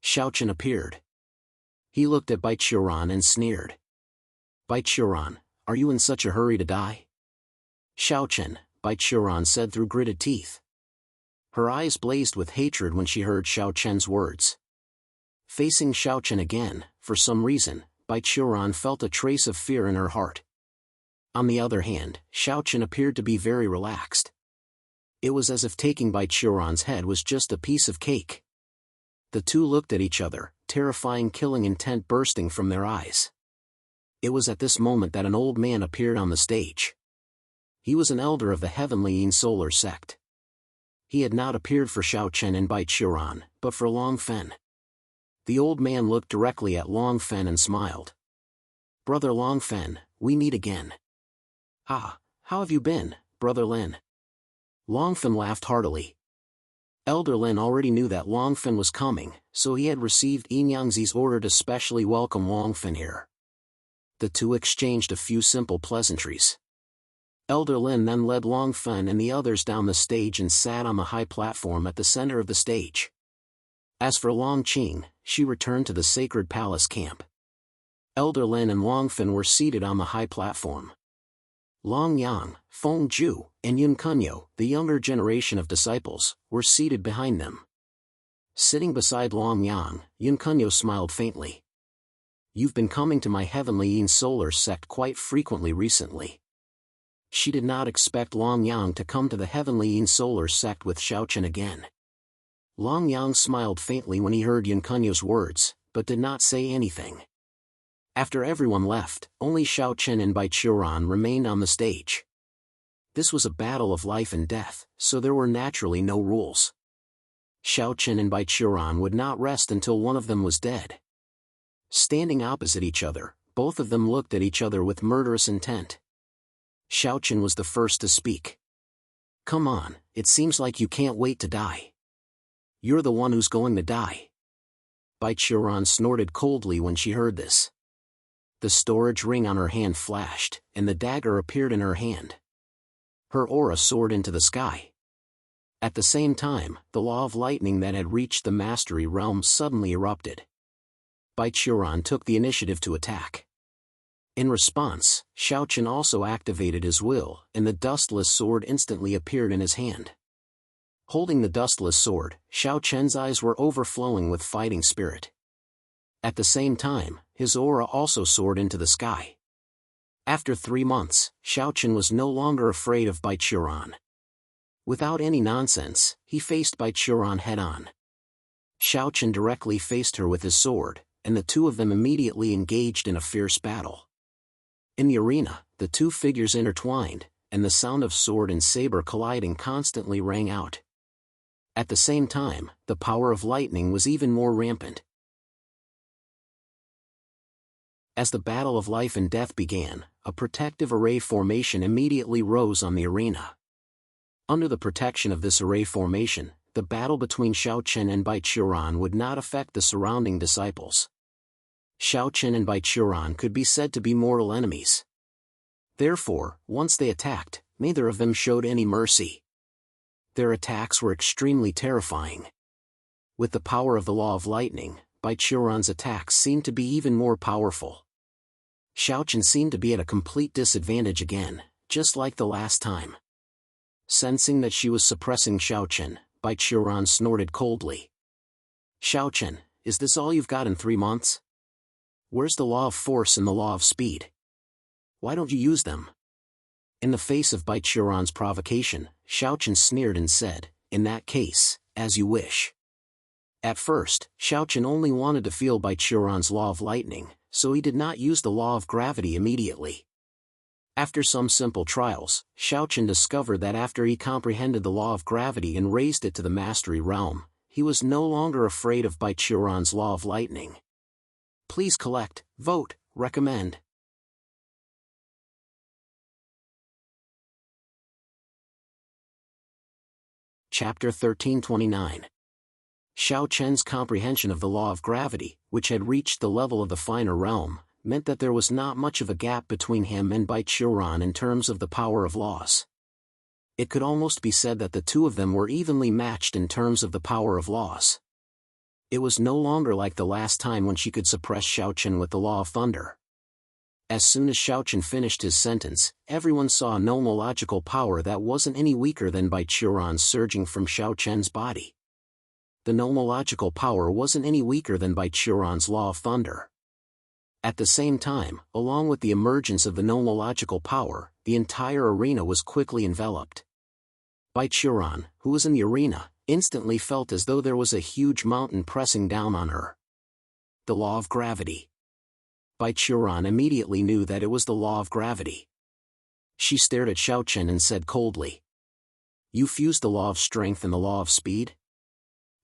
Xiaochen appeared. He looked at Bai Qiuran and sneered. "Bai Qiuran, are you in such a hurry to die?" "Xiaochen," Bai Qiuran said through gritted teeth. Her eyes blazed with hatred when she heard Xiaochen's words. Facing Xiaochen again, for some reason, Bai Qiuran felt a trace of fear in her heart. On the other hand, Xiaochen appeared to be very relaxed. It was as if taking Bai Qiuran's head was just a piece of cake. The two looked at each other, terrifying killing intent bursting from their eyes. It was at this moment that an old man appeared on the stage. He was an elder of the Heavenly Yin Solar sect. He had not appeared for Xiaochen and Bai Qiuran, but for Long Fan. The old man looked directly at Long Fan and smiled. "Brother Long Fan, we meet again." "Ah, how have you been, Brother Lin?" Long Fan laughed heartily. Elder Lin already knew that Long Fan was coming, so he had received Yangzi's order to specially welcome Longfen here. The two exchanged a few simple pleasantries. Elder Lin then led Longfen and the others down the stage and sat on the high platform at the center of the stage. As for Longqing, she returned to the sacred palace camp. Elder Lin and Longfen were seated on the high platform. Long Yang, Feng Ju, and Yun Kunyo, the younger generation of disciples, were seated behind them. Sitting beside Long Yang, Yun Kunyo smiled faintly. "You've been coming to my Heavenly Yin Solar sect quite frequently recently." She did not expect Long Yang to come to the Heavenly Yin Solar sect with Xiaochen again. Long Yang smiled faintly when he heard Yun Kunyo's words, but did not say anything. After everyone left, only Xiaochen and Bai Qiuran remained on the stage. This was a battle of life and death, so there were naturally no rules. Xiaochen and Bai Qiuran would not rest until one of them was dead. Standing opposite each other, both of them looked at each other with murderous intent. Xiaochen was the first to speak. "Come on, it seems like you can't wait to die. You're the one who's going to die." Bai Qiuran snorted coldly when she heard this. The storage ring on her hand flashed, and the dagger appeared in her hand. Her aura soared into the sky. At the same time, the law of lightning that had reached the mastery realm suddenly erupted. Bai Qiuran took the initiative to attack. In response, Xiaochen also activated his will, and the dustless sword instantly appeared in his hand. Holding the dustless sword, Xiaochen's eyes were overflowing with fighting spirit. At the same time, his aura also soared into the sky. After 3 months, Xiaochen was no longer afraid of Bai Qiuran. Without any nonsense, he faced Bai Qiuran head-on. Xiaochen directly faced her with his sword, and the two of them immediately engaged in a fierce battle. In the arena, the two figures intertwined, and the sound of sword and saber colliding constantly rang out. At the same time, the power of lightning was even more rampant. As the battle of life and death began, a protective array formation immediately rose on the arena. Under the protection of this array formation, the battle between Xiaochen and Bai Qiuran would not affect the surrounding disciples. Xiaochen and Bai Qiuran could be said to be mortal enemies. Therefore, once they attacked, neither of them showed any mercy. Their attacks were extremely terrifying. With the power of the law of lightning, Bai Qiuran's attacks seemed to be even more powerful. Xiaochen seemed to be at a complete disadvantage again, just like the last time. Sensing that she was suppressing Xiaochen, Bai Qiuran snorted coldly. "Xiaochen, is this all you've got in 3 months? Where's the law of force and the law of speed? Why don't you use them?" In the face of Bai Qiuran's provocation, Xiaochen sneered and said, "In that case, as you wish." At first, Xiaochen only wanted to feel Bai Qiuran's law of lightning, so he did not use the law of gravity immediately. After some simple trials, Xiaochen discovered that after he comprehended the law of gravity and raised it to the mastery realm, he was no longer afraid of Bai Qiuran's law of lightning. Please collect, vote, recommend. Chapter 1329. Xiaochen's comprehension of the law of gravity, which had reached the level of the finer realm, meant that there was not much of a gap between him and Bai Qiuran in terms of the power of laws. It could almost be said that the two of them were evenly matched in terms of the power of laws. It was no longer like the last time when she could suppress Xiaochen with the law of thunder. As soon as Xiaochen finished his sentence, everyone saw a nomological power that wasn't any weaker than Bai Qiuran's surging from Xiaochen's body. The nomological power wasn't any weaker than Bai Qiuran's law of thunder. At the same time, along with the emergence of the nomological power, the entire arena was quickly enveloped. Bai Qiuran, who was in the arena, instantly felt as though there was a huge mountain pressing down on her. The law of gravity. Bai Qiuran immediately knew that it was the law of gravity. She stared at Xiaochen and said coldly, "You fused the law of strength and the law of speed?"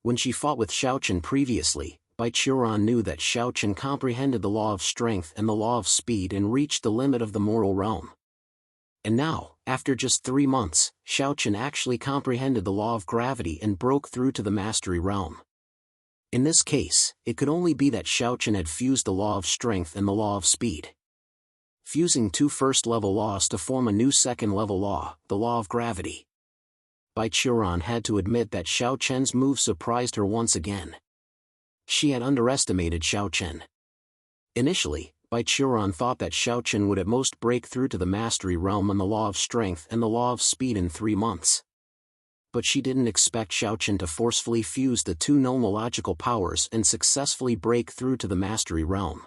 When she fought with Xiaochen previously, Bai Qiuran knew that Xiaochen comprehended the law of strength and the law of speed and reached the limit of the moral realm. And now, after just 3 months, Xiaochen actually comprehended the law of gravity and broke through to the mastery realm. In this case, it could only be that Xiaochen had fused the law of strength and the law of speed. Fusing two first-level laws to form a new second-level law, the law of gravity. Bai Qiuran had to admit that Xiaochen's move surprised her once again. She had underestimated Xiaochen. Initially, Bai Qiuran thought that Xiaochen would at most break through to the mastery realm on the law of strength and the law of speed in 3 months. But she didn't expect Xiaochen to forcefully fuse the two nomological powers and successfully break through to the mastery realm.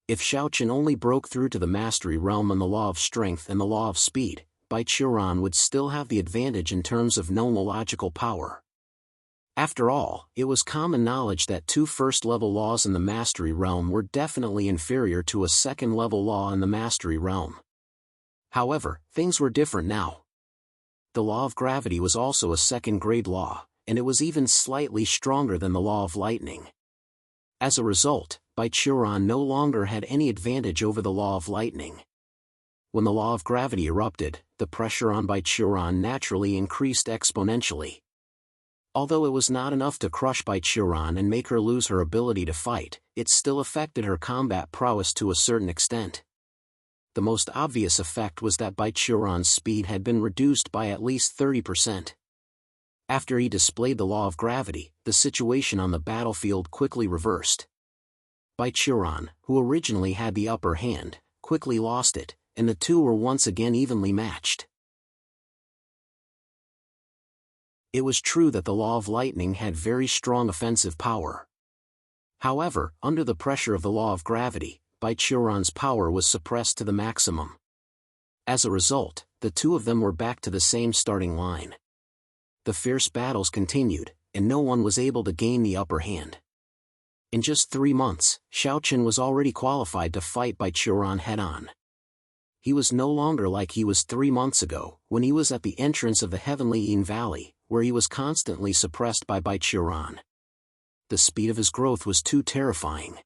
If Xiaochen only broke through to the mastery realm on the law of strength and the law of speed, Bai Qiuran would still have the advantage in terms of nomological power. After all, it was common knowledge that two first-level laws in the mastery realm were definitely inferior to a second-level law in the mastery realm. However, things were different now. The law of gravity was also a second-grade law, and it was even slightly stronger than the law of lightning. As a result, Bai Qiuran no longer had any advantage over the law of lightning. When the law of gravity erupted, the pressure on Bai Qiuran naturally increased exponentially. Although it was not enough to crush Bai Qiuran and make her lose her ability to fight, it still affected her combat prowess to a certain extent. The most obvious effect was that Bai Qiuran's speed had been reduced by at least 30%. After he displayed the law of gravity, the situation on the battlefield quickly reversed. Bai Qiuran, who originally had the upper hand, quickly lost it, and the two were once again evenly matched. It was true that the law of lightning had very strong offensive power. However, under the pressure of the law of gravity, Bai Qiuran's power was suppressed to the maximum. As a result, the two of them were back to the same starting line. The fierce battles continued, and no one was able to gain the upper hand. In just 3 months, Xiaochen was already qualified to fight Bai Qiuran head-on. He was no longer like he was 3 months ago, when he was at the entrance of the heavenly Yin Valley, where he was constantly suppressed by Bai Qiuran. The speed of his growth was too terrifying.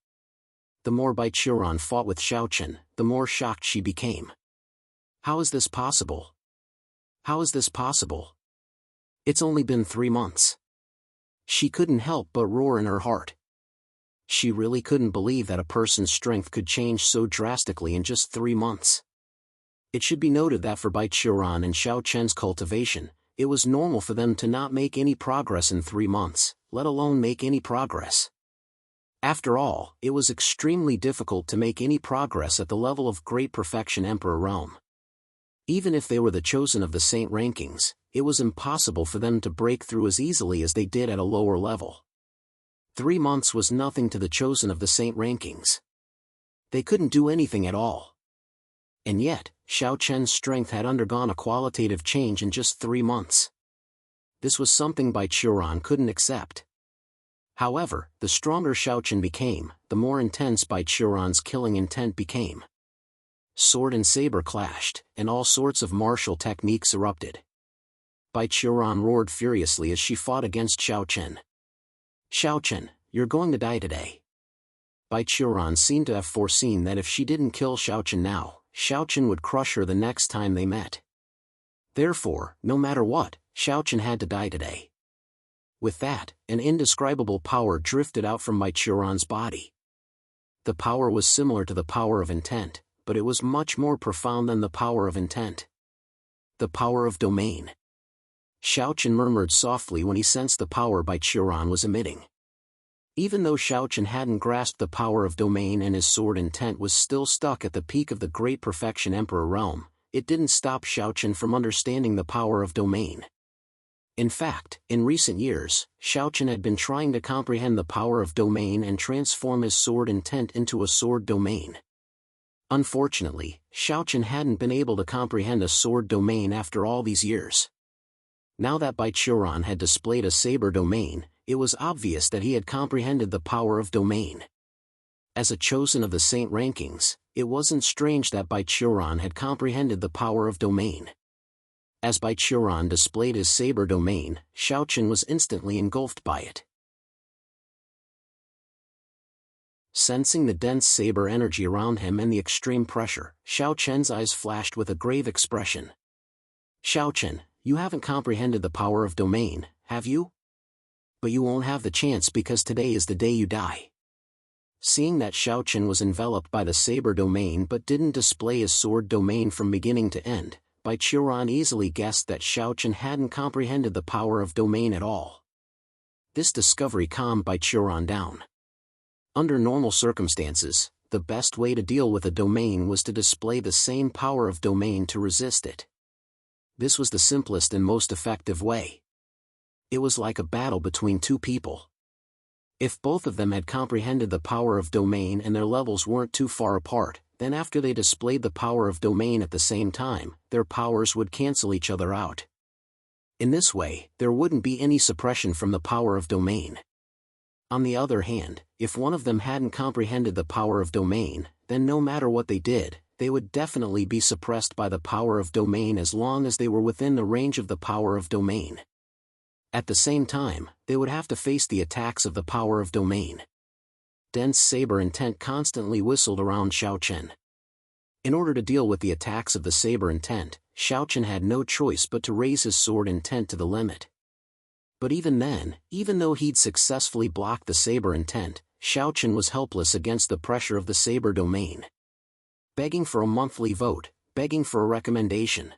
The more Bai Qiuran fought with Xiaochen, the more shocked she became. How is this possible? How is this possible? It's only been 3 months. She couldn't help but roar in her heart. She really couldn't believe that a person's strength could change so drastically in just 3 months. It should be noted that for Bai Qiuran and Xiaochen's cultivation, it was normal for them to not make any progress in 3 months, let alone make any progress. After all, it was extremely difficult to make any progress at the level of Great Perfection Emperor realm. Even if they were the chosen of the saint rankings, it was impossible for them to break through as easily as they did at a lower level. 3 months was nothing to the chosen of the saint rankings. They couldn't do anything at all. And yet, Xiaochen's strength had undergone a qualitative change in just 3 months. This was something Bai Qiuran couldn't accept. However, the stronger Xiaochen became, the more intense Bai Qiuran's killing intent became. Sword and saber clashed, and all sorts of martial techniques erupted. Bai Qiuran roared furiously as she fought against Xiaochen. Xiaochen, you're going to die today. Bai Qiuran seemed to have foreseen that if she didn't kill Xiaochen now, Xiaochen would crush her the next time they met. Therefore, no matter what, Xiaochen had to die today. With that, an indescribable power drifted out from Bai Qiuran's body. The power was similar to the power of intent, but it was much more profound than the power of intent. The power of domain. Xiaochen murmured softly when he sensed the power Bai Qiuran was emitting. Even though Xiaochen hadn't grasped the power of domain and his sword intent was still stuck at the peak of the Great Perfection Emperor realm, it didn't stop Xiaochen from understanding the power of domain. In fact, in recent years, Xiaochen had been trying to comprehend the power of domain and transform his sword intent into a sword domain. Unfortunately, Xiaochen hadn't been able to comprehend a sword domain after all these years. Now that Bai Qiuran had displayed a saber domain, it was obvious that he had comprehended the power of domain. As a chosen of the saint rankings, it wasn't strange that Bai Qiuran had comprehended the power of domain. As Bai Qiuran displayed his saber domain, Xiaochen was instantly engulfed by it. Sensing the dense saber energy around him and the extreme pressure, Xiaochen's eyes flashed with a grave expression. Xiaochen, you haven't comprehended the power of domain, have you? but you won't have the chance because today is the day you die." Seeing that Xiaochen was enveloped by the saber domain but didn't display his sword domain from beginning to end, Bai Qiuran easily guessed that Xiaochen hadn't comprehended the power of domain at all. This discovery calmed Bai Qiuran down. Under normal circumstances, the best way to deal with a domain was to display the same power of domain to resist it. This was the simplest and most effective way. It was like a battle between two people. If both of them had comprehended the power of domain and their levels weren't too far apart, then after they displayed the power of domain at the same time, their powers would cancel each other out. In this way, there wouldn't be any suppression from the power of domain. On the other hand, if one of them hadn't comprehended the power of domain, then no matter what they did, they would definitely be suppressed by the power of domain as long as they were within the range of the power of domain. At the same time, they would have to face the attacks of the power of domain. Dense saber intent constantly whistled around Xiaochen. In order to deal with the attacks of the saber intent, Xiaochen had no choice but to raise his sword intent to the limit. But even then, even though he'd successfully blocked the saber intent, Xiaochen was helpless against the pressure of the saber domain. Begging for a monthly vote, begging for a recommendation.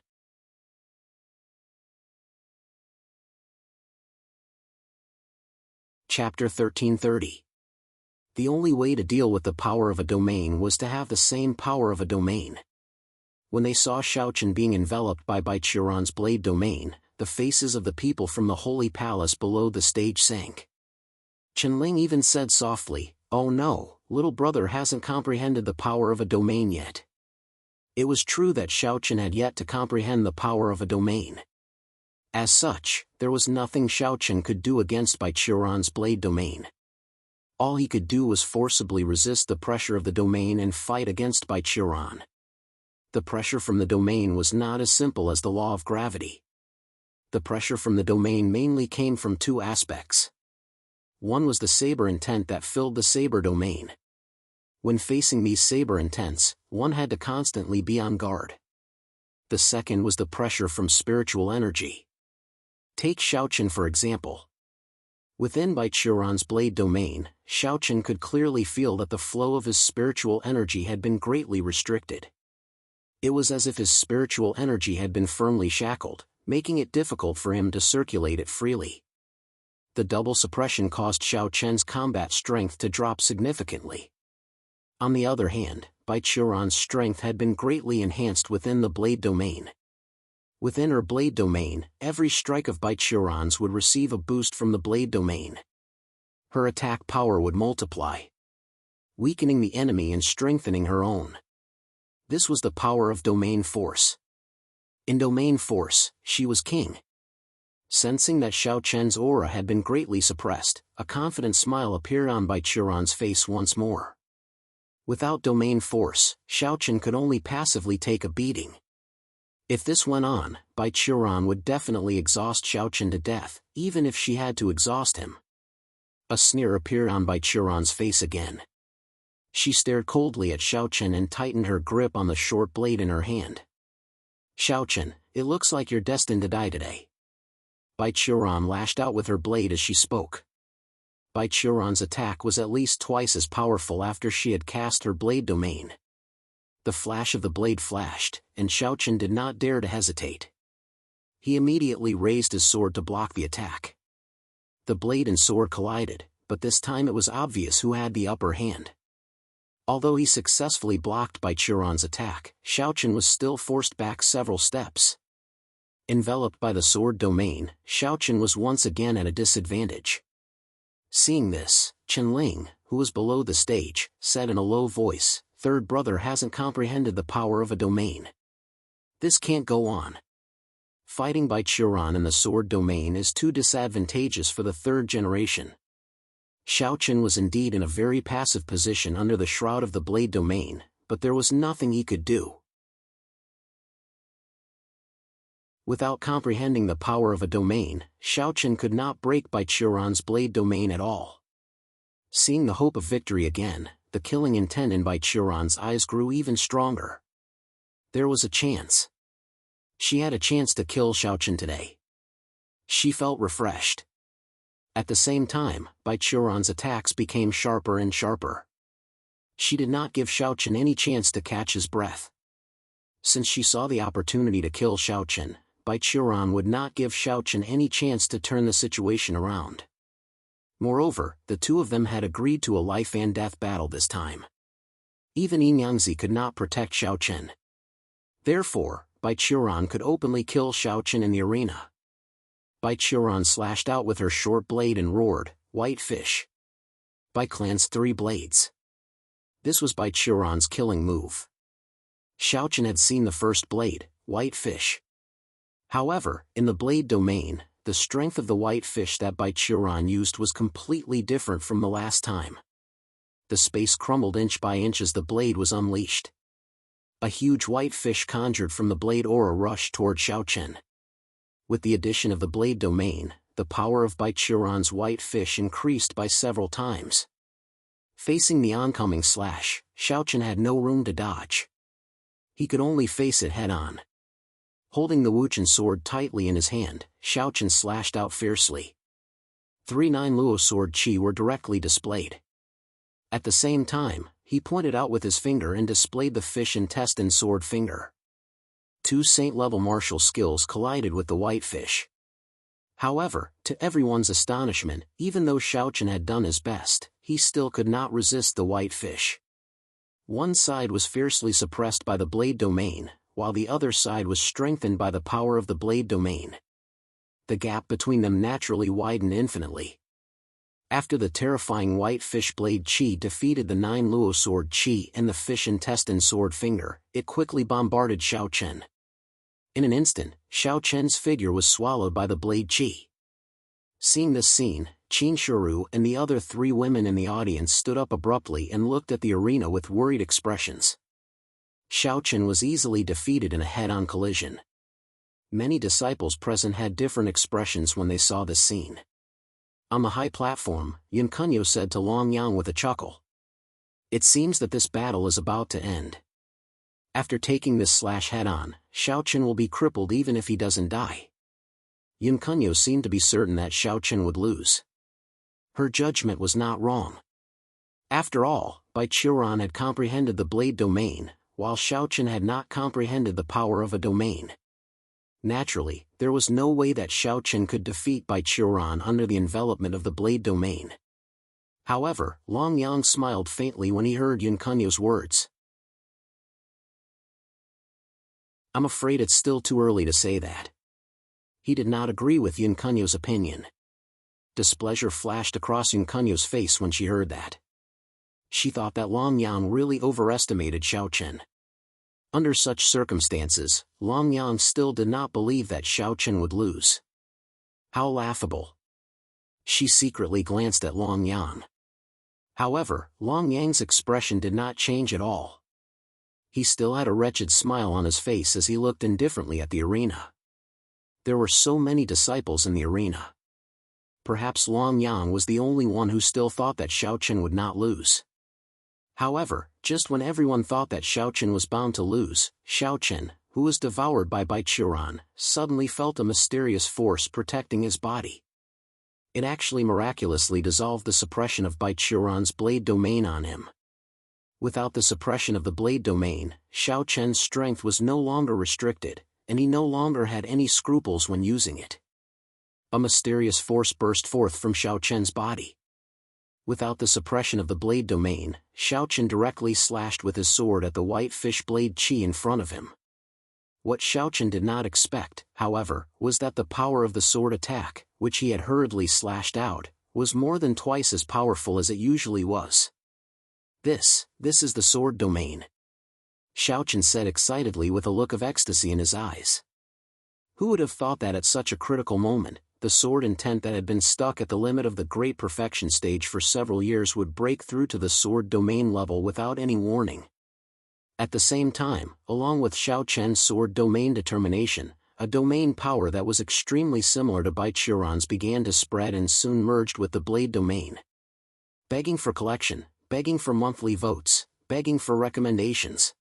Chapter 1330. The only way to deal with the power of a domain was to have the same power of a domain. When they saw Xiaochen being enveloped by Bai Qiuran's blade domain, the faces of the people from the holy palace below the stage sank. Qianling even said softly, "Oh no, little brother hasn't comprehended the power of a domain yet." It was true that Xiaochen had yet to comprehend the power of a domain. As such, there was nothing Xiaochen could do against Bai Qiuran's blade domain. All he could do was forcibly resist the pressure of the domain and fight against Bai Qiuran. The pressure from the domain was not as simple as the law of gravity. The pressure from the domain mainly came from two aspects. One was the saber intent that filled the saber domain. When facing these saber intents, one had to constantly be on guard. The second was the pressure from spiritual energy. Take Xiaochen for example. Within Bai Qiuran's blade domain, Xiaochen could clearly feel that the flow of his spiritual energy had been greatly restricted. It was as if his spiritual energy had been firmly shackled, making it difficult for him to circulate it freely. The double suppression caused Xiaochen's combat strength to drop significantly. On the other hand, Bai Qiuran's strength had been greatly enhanced within the blade domain. Within her blade domain, every strike of Bai Qiuran's would receive a boost from the blade domain. Her attack power would multiply, weakening the enemy and strengthening her own. This was the power of domain force. In domain force, she was king. Sensing that Xiaochen's aura had been greatly suppressed, a confident smile appeared on Bai Qiuran's face once more. Without domain force, Xiaochen could only passively take a beating. If this went on, Bai Qiuran would definitely exhaust Xiaochen to death, even if she had to exhaust him. A sneer appeared on Bai Qiuran's face again. She stared coldly at Xiaochen and tightened her grip on the short blade in her hand. "Xiaochen, it looks like you're destined to die today." Bai Qiuran lashed out with her blade as she spoke. Bai Qiuran's attack was at least twice as powerful after she had cast her blade domain. The flash of the blade flashed, and Xiaochen did not dare to hesitate. He immediately raised his sword to block the attack. The blade and sword collided, but this time it was obvious who had the upper hand. Although he successfully blocked Bai Qiuran's attack, Xiaochen was still forced back several steps. Enveloped by the sword domain, Xiaochen was once again at a disadvantage. Seeing this, Qianling, who was below the stage, said in a low voice, "Third brother hasn't comprehended the power of a domain. This can't go on. Fighting Bai Qiuran in the sword domain is too disadvantageous for the third generation." Xiaochen was indeed in a very passive position under the shroud of the blade domain, but there was nothing he could do. Without comprehending the power of a domain, Xiaochen could not break Bai Qiuran's blade domain at all. Seeing the hope of victory again, the killing intent in Bai Qiuran's eyes grew even stronger. There was a chance. She had a chance to kill Xiaochen today. She felt refreshed. At the same time, Baichuran's attacks became sharper and sharper. She did not give Xiaochen any chance to catch his breath. Since she saw the opportunity to kill Xiaochen, Baichuran would not give Xiaochen any chance to turn the situation around. Moreover, the two of them had agreed to a life-and-death battle this time. Even Yangzi could not protect Xiaochen. Therefore, Baichuran could openly kill Xiaochen in the arena. Baichuran slashed out with her short blade and roared, "White fish!" Baiclan's 3 blades. This was Baichuran's killing move. Xiaochen had seen the first blade, White Fish. However, in the blade domain, the strength of the white fish that Baichuran used was completely different from the last time. The space crumbled inch by inch as the blade was unleashed. A huge white fish conjured from the blade aura rushed toward Xiaochen. With the addition of the blade domain, the power of Baichuran's white fish increased by several times. Facing the oncoming slash, Xiaochen had no room to dodge. He could only face it head-on. Holding the Wuchen sword tightly in his hand, Xiaochen slashed out fiercely. 3 Luo sword chi were directly displayed. At the same time, he pointed out with his finger and displayed the fish intestine sword finger. 2 saint-level martial skills collided with the white fish. However, to everyone's astonishment, even though Xiaochen had done his best, he still could not resist the white fish. One side was fiercely suppressed by the blade domain, while the other side was strengthened by the power of the blade domain. The gap between them naturally widened infinitely. After the terrifying white fish blade chi defeated the 9 Luo sword chi and the fish intestine sword finger, it quickly bombarded Xiaochen. In an instant, Xiaochen's figure was swallowed by the blade chi. Seeing this scene, Qin Shuru and the other 3 women in the audience stood up abruptly and looked at the arena with worried expressions. Xiaochen was easily defeated in a head-on collision. Many disciples present had different expressions when they saw this scene. On the high platform, Yin Kunyo said to Long Yang with a chuckle, "It seems that this battle is about to end. After taking this slash head-on, Xiaochen will be crippled even if he doesn't die." Yin Kunyo seemed to be certain that Xiaochen would lose. Her judgment was not wrong. After all, Baichuran had comprehended the blade domain, while Xiaochen had not comprehended the power of a domain. Naturally, there was no way that Xiaochen could defeat Baichuran under the envelopment of the blade domain. However, Long Yang smiled faintly when he heard Yin Kunyo's words. "I'm afraid it's still too early to say that." He did not agree with Yin Kunyo's opinion. Displeasure flashed across Yin Kunyo's face when she heard that. She thought that Long Yang really overestimated Xiaochen. Under such circumstances, Long Yang still did not believe that Xiaochen would lose. How laughable. She secretly glanced at Long Yang. However, Long Yang's expression did not change at all. He still had a wretched smile on his face as he looked indifferently at the arena. There were so many disciples in the arena. Perhaps Long Yang was the only one who still thought that Xiaochen would not lose. However, just when everyone thought that Xiaochen was bound to lose, Xiaochen, who was devoured by Baichuran, suddenly felt a mysterious force protecting his body. It actually miraculously dissolved the suppression of Baichuran's blade domain on him. Without the suppression of the blade domain, Xiaochen's strength was no longer restricted, and he no longer had any scruples when using it. A mysterious force burst forth from Xiaochen's body. Without the suppression of the blade domain, Xiaochen directly slashed with his sword at the white fish blade chi in front of him. What Xiaochen did not expect, however, was that the power of the sword attack, which he had hurriedly slashed out, was more than twice as powerful as it usually was. This is the sword domain," Xiaochen said excitedly with a look of ecstasy in his eyes. Who would have thought that at such a critical moment, the sword intent that had been stuck at the limit of the great perfection stage for several years would break through to the sword domain level without any warning. At the same time, along with Xiaochen's sword domain determination, a domain power that was extremely similar to Baichuran's began to spread and soon merged with the blade domain. Begging for collection, begging for monthly votes, begging for recommendations.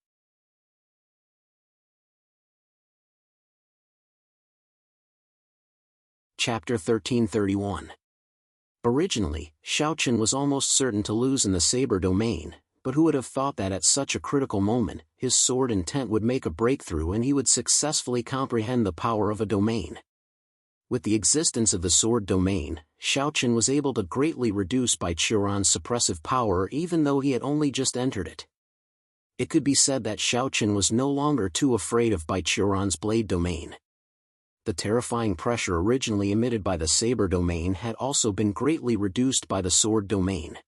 Chapter 1331. Originally, Xiaochen was almost certain to lose in the saber domain, but who would have thought that at such a critical moment, his sword intent would make a breakthrough and he would successfully comprehend the power of a domain. With the existence of the sword domain, Xiaochen was able to greatly reduce Baichuran's suppressive power even though he had only just entered it. It could be said that Xiaochen was no longer too afraid of Baichuran's blade domain. The terrifying pressure originally emitted by the saber domain had also been greatly reduced by the sword domain.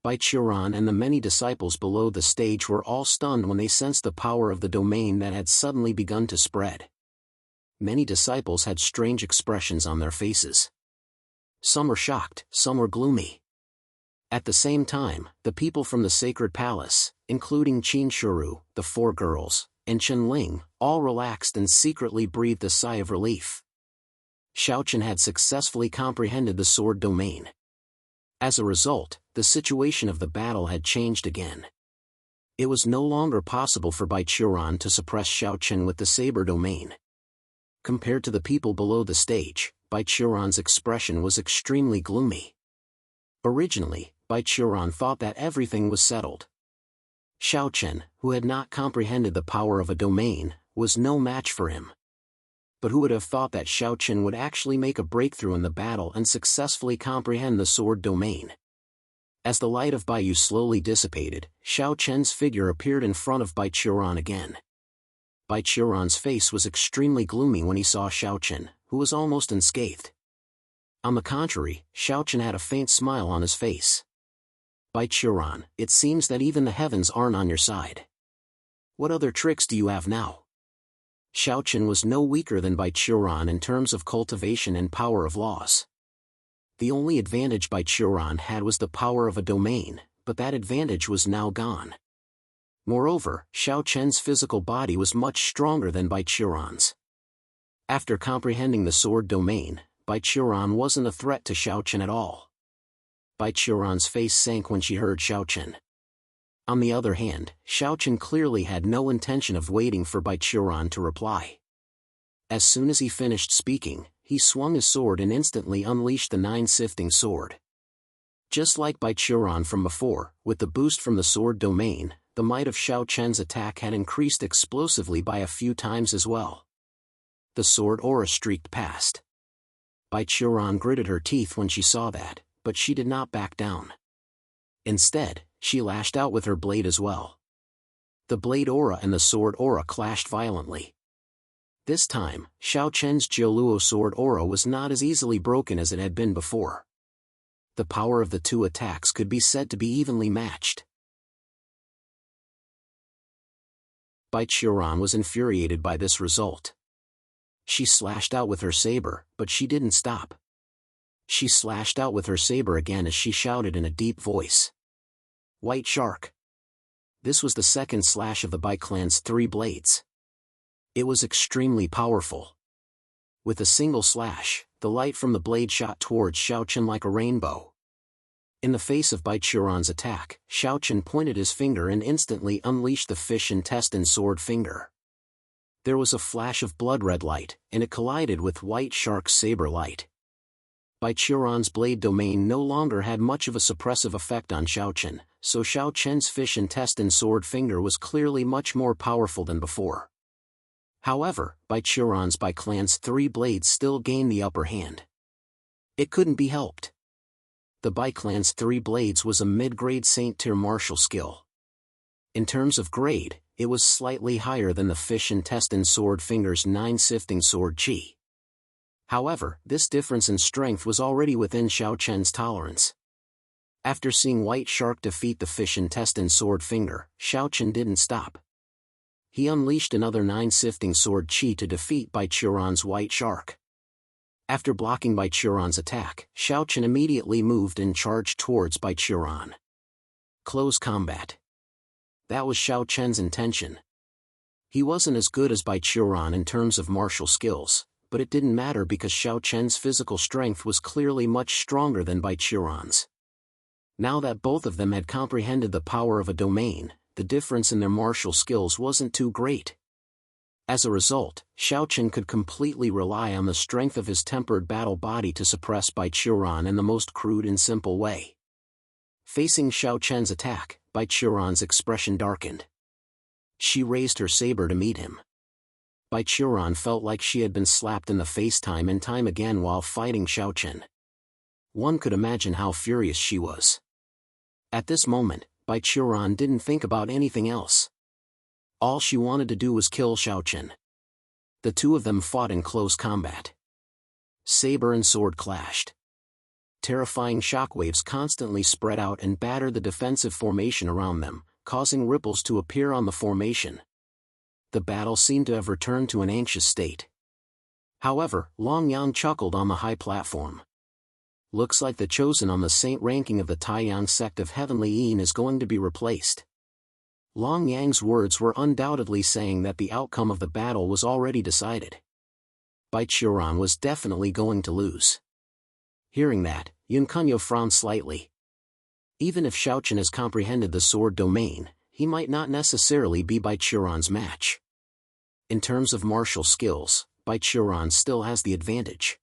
Baichuran and the many disciples below the stage were all stunned when they sensed the power of the domain that had suddenly begun to spread. Many disciples had strange expressions on their faces. Some were shocked, some were gloomy. At the same time, the people from the sacred palace, including Qin Shuru, the four girls, and Chen Ling, all relaxed and secretly breathed a sigh of relief. Xiaochen had successfully comprehended the sword domain. As a result, the situation of the battle had changed again. It was no longer possible for Baichuran to suppress Xiaochen with the saber domain. Compared to the people below the stage, Baichuran's expression was extremely gloomy. Originally, Baichuran thought that everything was settled. Xiaochen, who had not comprehended the power of a domain, was no match for him. But who would have thought that Xiaochen would actually make a breakthrough in the battle and successfully comprehend the sword domain? As the light of Baiyu slowly dissipated, Xiaochen's figure appeared in front of Baichuran again. Baichuran's face was extremely gloomy when he saw Xiaochen, who was almost unscathed. On the contrary, Xiaochen had a faint smile on his face. Baichuran, it seems that even the heavens aren't on your side. What other tricks do you have now? Xiaochen was no weaker than Baichuran in terms of cultivation and power of laws. The only advantage Baichuran had was the power of a domain, but that advantage was now gone. Moreover, Xiaochen's physical body was much stronger than Baichuran's. After comprehending the sword domain, Baichuran wasn't a threat to Xiaochen at all. Baichuran's face sank when she heard Xiaochen. On the other hand, Xiaochen clearly had no intention of waiting for Baichuran to reply. As soon as he finished speaking, he swung his sword and instantly unleashed the nine-sifting sword. Just like Baichuran from before, with the boost from the sword domain, the might of Xiaochen's attack had increased explosively by a few times as well. The sword aura streaked past. Baichuran gritted her teeth when she saw that, but she did not back down. Instead, she lashed out with her blade as well. The blade aura and the sword aura clashed violently. This time, Xiaochen's Jiuluo sword aura was not as easily broken as it had been before. The power of the two attacks could be said to be evenly matched. Baichuran was infuriated by this result. She slashed out with her saber, but she didn't stop. She slashed out with her saber again as she shouted in a deep voice. White Shark! This was the second slash of the Bai clan's 3 blades. It was extremely powerful. With a single slash, the light from the blade shot towards Xiaochen like a rainbow. In the face of Baichuran's attack, Xiaochen pointed his finger and instantly unleashed the fish intestine sword finger. There was a flash of blood-red light, and it collided with White Shark's saber light. Baichuran's blade domain no longer had much of a suppressive effect on Xiaochen, so Xiaochen's fish intestine sword finger was clearly much more powerful than before. However, Baichuran's Bai clan's 3 blades still gained the upper hand. It couldn't be helped. The Bai clan's 3 blades was a mid-grade Saint-tier martial skill. In terms of grade, it was slightly higher than the fish intestine sword finger's 9-sifting sword chi. However, this difference in strength was already within Xiaochen's tolerance. After seeing White Shark defeat the fish intestine sword finger, Xiaochen didn't stop. He unleashed another 9-sifting sword chi to defeat Baichuran's White Shark. After blocking Baichuran's attack, Xiaochen immediately moved and charged towards Baichuran. Close combat. That was Xiaochen's intention. He wasn't as good as Baichuran in terms of martial skills, but it didn't matter because Xiaochen's physical strength was clearly much stronger than Baichuran's. Now that both of them had comprehended the power of a domain, the difference in their martial skills wasn't too great. As a result, Xiaochen could completely rely on the strength of his tempered battle body to suppress Bai Qiuran in the most crude and simple way. Facing Xiaochen's attack, Bai Qiuran's expression darkened. She raised her saber to meet him. Bai Qiuran felt like she had been slapped in the face time and time again while fighting Xiaochen. One could imagine how furious she was. At this moment, Bai Qiuran didn't think about anything else. All she wanted to do was kill Xiaochen. The two of them fought in close combat. Saber and sword clashed. Terrifying shockwaves constantly spread out and battered the defensive formation around them, causing ripples to appear on the formation. The battle seemed to have returned to an anxious state. However, Long Yang chuckled on the high platform. Looks like the chosen on the saint ranking of the Taiyang sect of Heavenly Yin is going to be replaced. Long Yang's words were undoubtedly saying that the outcome of the battle was already decided. Bai Qiuran was definitely going to lose. Hearing that, Yun Kunyo frowned slightly. Even if Xiaochen has comprehended the sword domain, he might not necessarily be Bai Qiuran's match. In terms of martial skills, Bai Qiuran still has the advantage.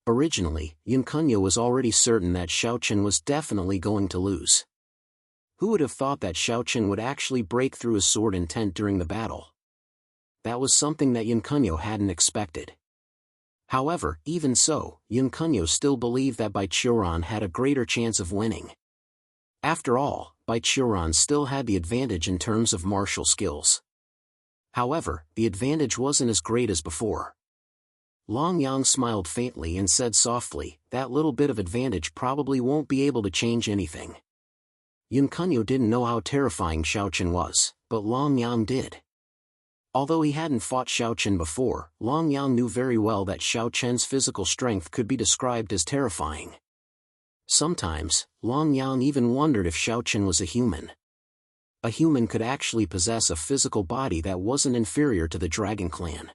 Originally, Yun Kunyo was already certain that Xiaochen was definitely going to lose. Who would have thought that Xiaochen would actually break through his sword intent during the battle? That was something that Yun Kunyo hadn't expected. However, even so, Yun Kunyo still believed that Bai Qiuran had a greater chance of winning. After all, Bai Qiuran still had the advantage in terms of martial skills. However, the advantage wasn't as great as before. Long Yang smiled faintly and said softly, "That little bit of advantage probably won't be able to change anything." Yun Kunyo didn't know how terrifying Xiaochen was, but Long Yang did. Although he hadn't fought Xiaochen before, Long Yang knew very well that Xiaochen's physical strength could be described as terrifying. Sometimes, Long Yang even wondered if Xiaochen was a human. A human could actually possess a physical body that wasn't inferior to the Dragon Clan.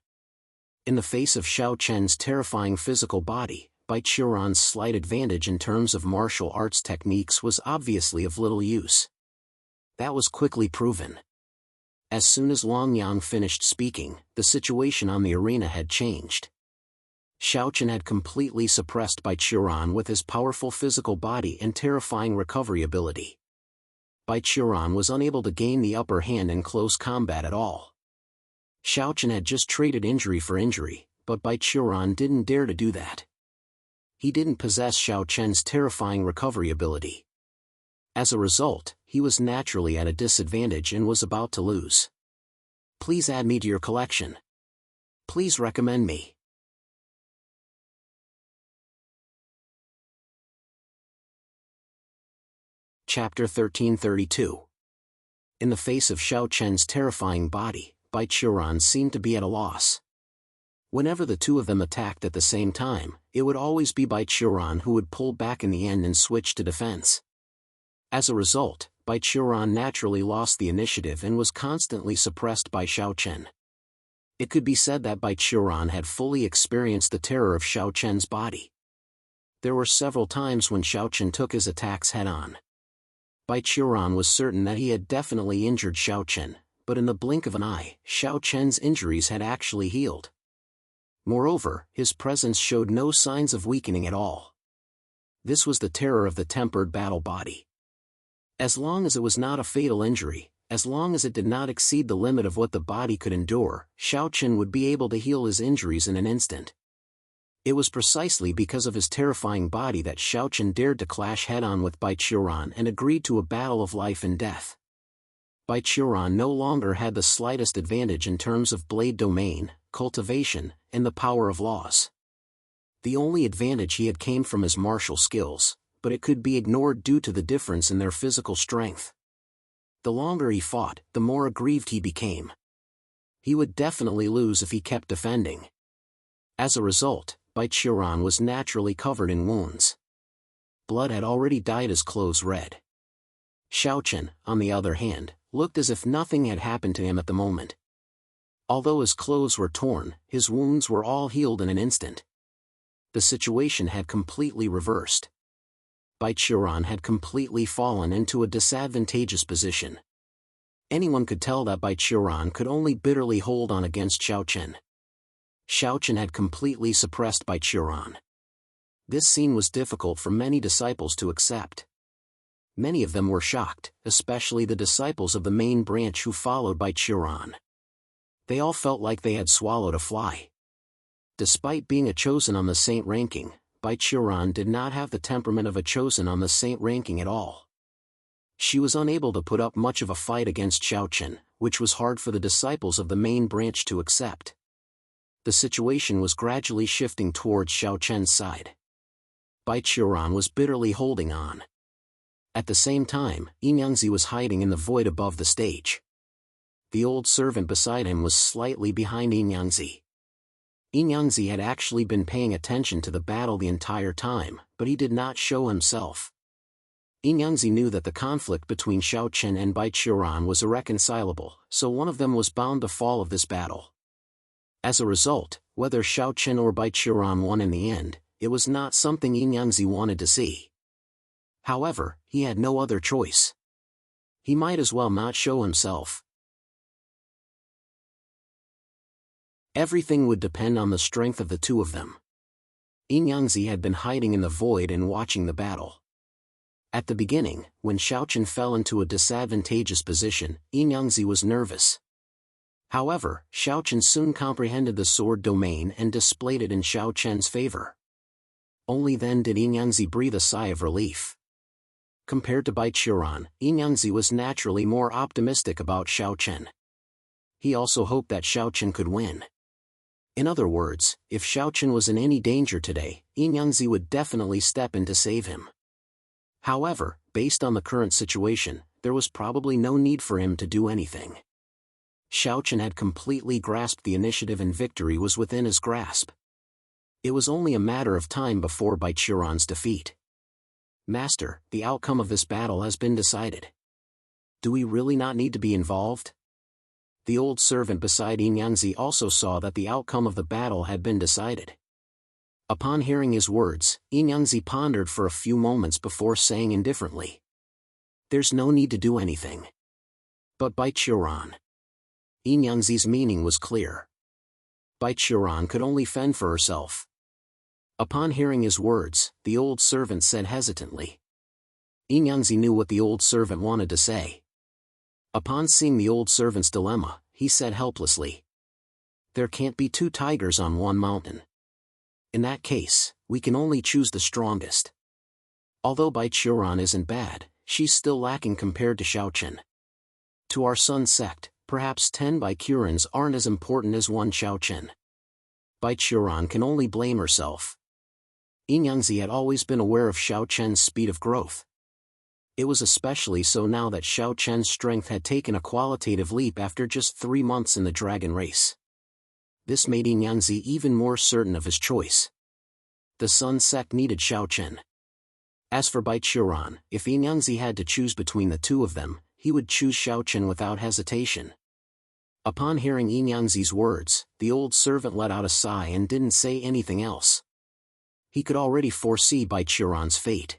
In the face of Xiaochen's terrifying physical body, Bai Qiuran's slight advantage in terms of martial arts techniques was obviously of little use. That was quickly proven. As soon as Long Yang finished speaking, the situation on the arena had changed. Xiaochen had completely suppressed Bai Qiuran with his powerful physical body and terrifying recovery ability. Bai Qiuran was unable to gain the upper hand in close combat at all. Xiaochen had just traded injury for injury, but Bai Qiuran didn't dare to do that. He didn't possess Xiaochen's terrifying recovery ability. As a result, he was naturally at a disadvantage and was about to lose. Please add me to your collection. Please recommend me. Chapter 1332. In the face of Xiaochen's terrifying body, Bai Qiuran seemed to be at a loss. Whenever the two of them attacked at the same time, it would always be Bai Qiuran who would pull back in the end and switch to defense. As a result, Bai Qiuran naturally lost the initiative and was constantly suppressed by Xiaochen. It could be said that Bai Qiuran had fully experienced the terror of Xiaochen's body. There were several times when Xiaochen took his attacks head-on. Bai Qiuran was certain that he had definitely injured Xiaochen, but in the blink of an eye, Xiaochen's injuries had actually healed. Moreover, his presence showed no signs of weakening at all. This was the terror of the tempered battle body. As long as it was not a fatal injury, as long as it did not exceed the limit of what the body could endure, Xiaochen would be able to heal his injuries in an instant. It was precisely because of his terrifying body that Xiaochen dared to clash head-on with Bai Qiuran and agreed to a battle of life and death. Bai Qiuran no longer had the slightest advantage in terms of blade domain, cultivation, and the power of laws. The only advantage he had came from his martial skills, but it could be ignored due to the difference in their physical strength. The longer he fought, the more aggrieved he became. He would definitely lose if he kept defending. As a result, Bai Qiuran was naturally covered in wounds. Blood had already dyed his clothes red. Xiaochen, on the other hand, looked as if nothing had happened to him at the moment. Although his clothes were torn, his wounds were all healed in an instant. The situation had completely reversed. Bai Qiuran had completely fallen into a disadvantageous position. Anyone could tell that Bai Qiuran could only bitterly hold on against Xiaochen. Xiaochen had completely suppressed Bai Qiuran. This scene was difficult for many disciples to accept. Many of them were shocked, especially the disciples of the main branch who followed Bai Qiuran. They all felt like they had swallowed a fly. Despite being a chosen on the saint ranking, Bai Qiuran did not have the temperament of a chosen on the saint ranking at all. She was unable to put up much of a fight against Xiaochen, which was hard for the disciples of the main branch to accept. The situation was gradually shifting towards Xiaochen's side. Bai Qiuran was bitterly holding on. At the same time, Yinyangzi was hiding in the void above the stage. The old servant beside him was slightly behind Yinyangzi. Yinyangzi had actually been paying attention to the battle the entire time, but he did not show himself. Yinyangzi knew that the conflict between Xiaochen and Bai Qiuran was irreconcilable, so one of them was bound to fall of this battle. As a result, whether Xiaochen or Bai Qiuran won in the end, it was not something Yinyangzi wanted to see. However, he had no other choice. He might as well not show himself. Everything would depend on the strength of the two of them. Yinyangzi had been hiding in the void and watching the battle. At the beginning, when Xiaochen fell into a disadvantageous position, Yinyangzi was nervous. However, Xiaochen soon comprehended the sword domain and displayed it in Xiaochen's favor. Only then did Yinyangzi breathe a sigh of relief. Compared to Bai Qiuran, Yinyangzi was naturally more optimistic about Xiaochen. He also hoped that Xiaochen could win. In other words, if Xiaochen was in any danger today, Yinyangzi would definitely step in to save him. However, based on the current situation, there was probably no need for him to do anything. Xiaochen had completely grasped the initiative and victory was within his grasp. It was only a matter of time before Bai Qiuran's defeat. Master, the outcome of this battle has been decided. Do we really not need to be involved? The old servant beside Yinyangzi also saw that the outcome of the battle had been decided. Upon hearing his words, Yinyangzi pondered for a few moments before saying indifferently, "There's no need to do anything." But Bai Qiuran. Yinyangzi's meaning was clear. Bai Qiuran could only fend for herself. Upon hearing his words, the old servant said hesitantly. Yinyangzi knew what the old servant wanted to say. Upon seeing the old servant's dilemma, he said helplessly, "There can't be two tigers on one mountain. In that case, we can only choose the strongest. Although Bai Qiuran isn't bad, she's still lacking compared to Xiaochen. To our Sun sect, perhaps 10 Bai Qiurans aren't as important as one Xiaochen. Bai Qiuran can only blame herself." Yinyangzi had always been aware of Xiaochen's speed of growth. It was especially so now that Xiaochen's strength had taken a qualitative leap after just 3 months in the dragon race. This made Yinyangzi even more certain of his choice. The Sun sect needed Xiaochen. As for Bai Qiuran, if Yinyangzi had to choose between the two of them, he would choose Xiaochen without hesitation. Upon hearing Yinyangzi's words, the old servant let out a sigh and didn't say anything else. He could already foresee Bai Qiuran's fate.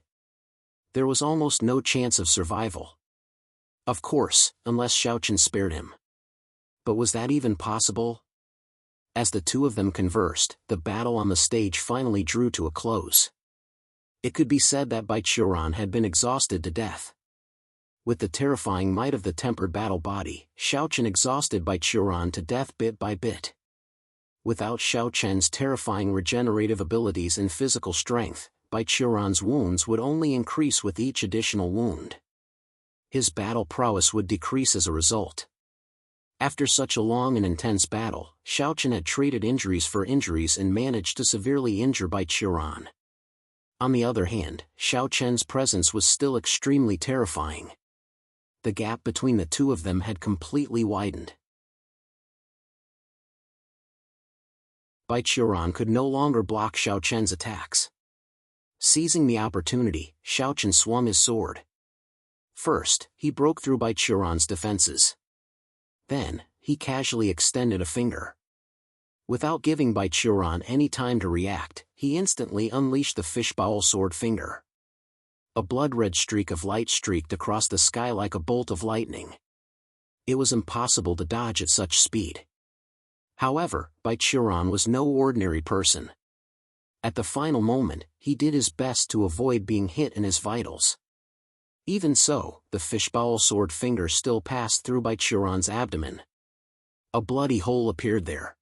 There was almost no chance of survival. Of course, unless Xiaochen spared him. But was that even possible? As the two of them conversed, the battle on the stage finally drew to a close. It could be said that Bai Qiuran had been exhausted to death. With the terrifying might of the tempered battle body, Xiaochen exhausted Bai Qiuran to death bit by bit. Without Xiaochen's terrifying regenerative abilities and physical strength, Bai Qiuran's wounds would only increase with each additional wound. His battle prowess would decrease as a result. After such a long and intense battle, Xiaochen had traded injuries for injuries and managed to severely injure Bai Qiuran. On the other hand, Xiaochen's presence was still extremely terrifying. The gap between the two of them had completely widened. Bai Qiuran could no longer block Xiaochen's attacks. Seizing the opportunity, Xiaochen swung his sword. First, he broke through Bai Qiuran's defenses. Then, he casually extended a finger. Without giving Bai Qiuran any time to react, he instantly unleashed the fishbowl sword finger. A blood-red streak of light streaked across the sky like a bolt of lightning. It was impossible to dodge at such speed. However, Baichuran was no ordinary person. At the final moment, he did his best to avoid being hit in his vitals. Even so, the fishbowl sword finger still passed through Baichuran's abdomen. A bloody hole appeared there.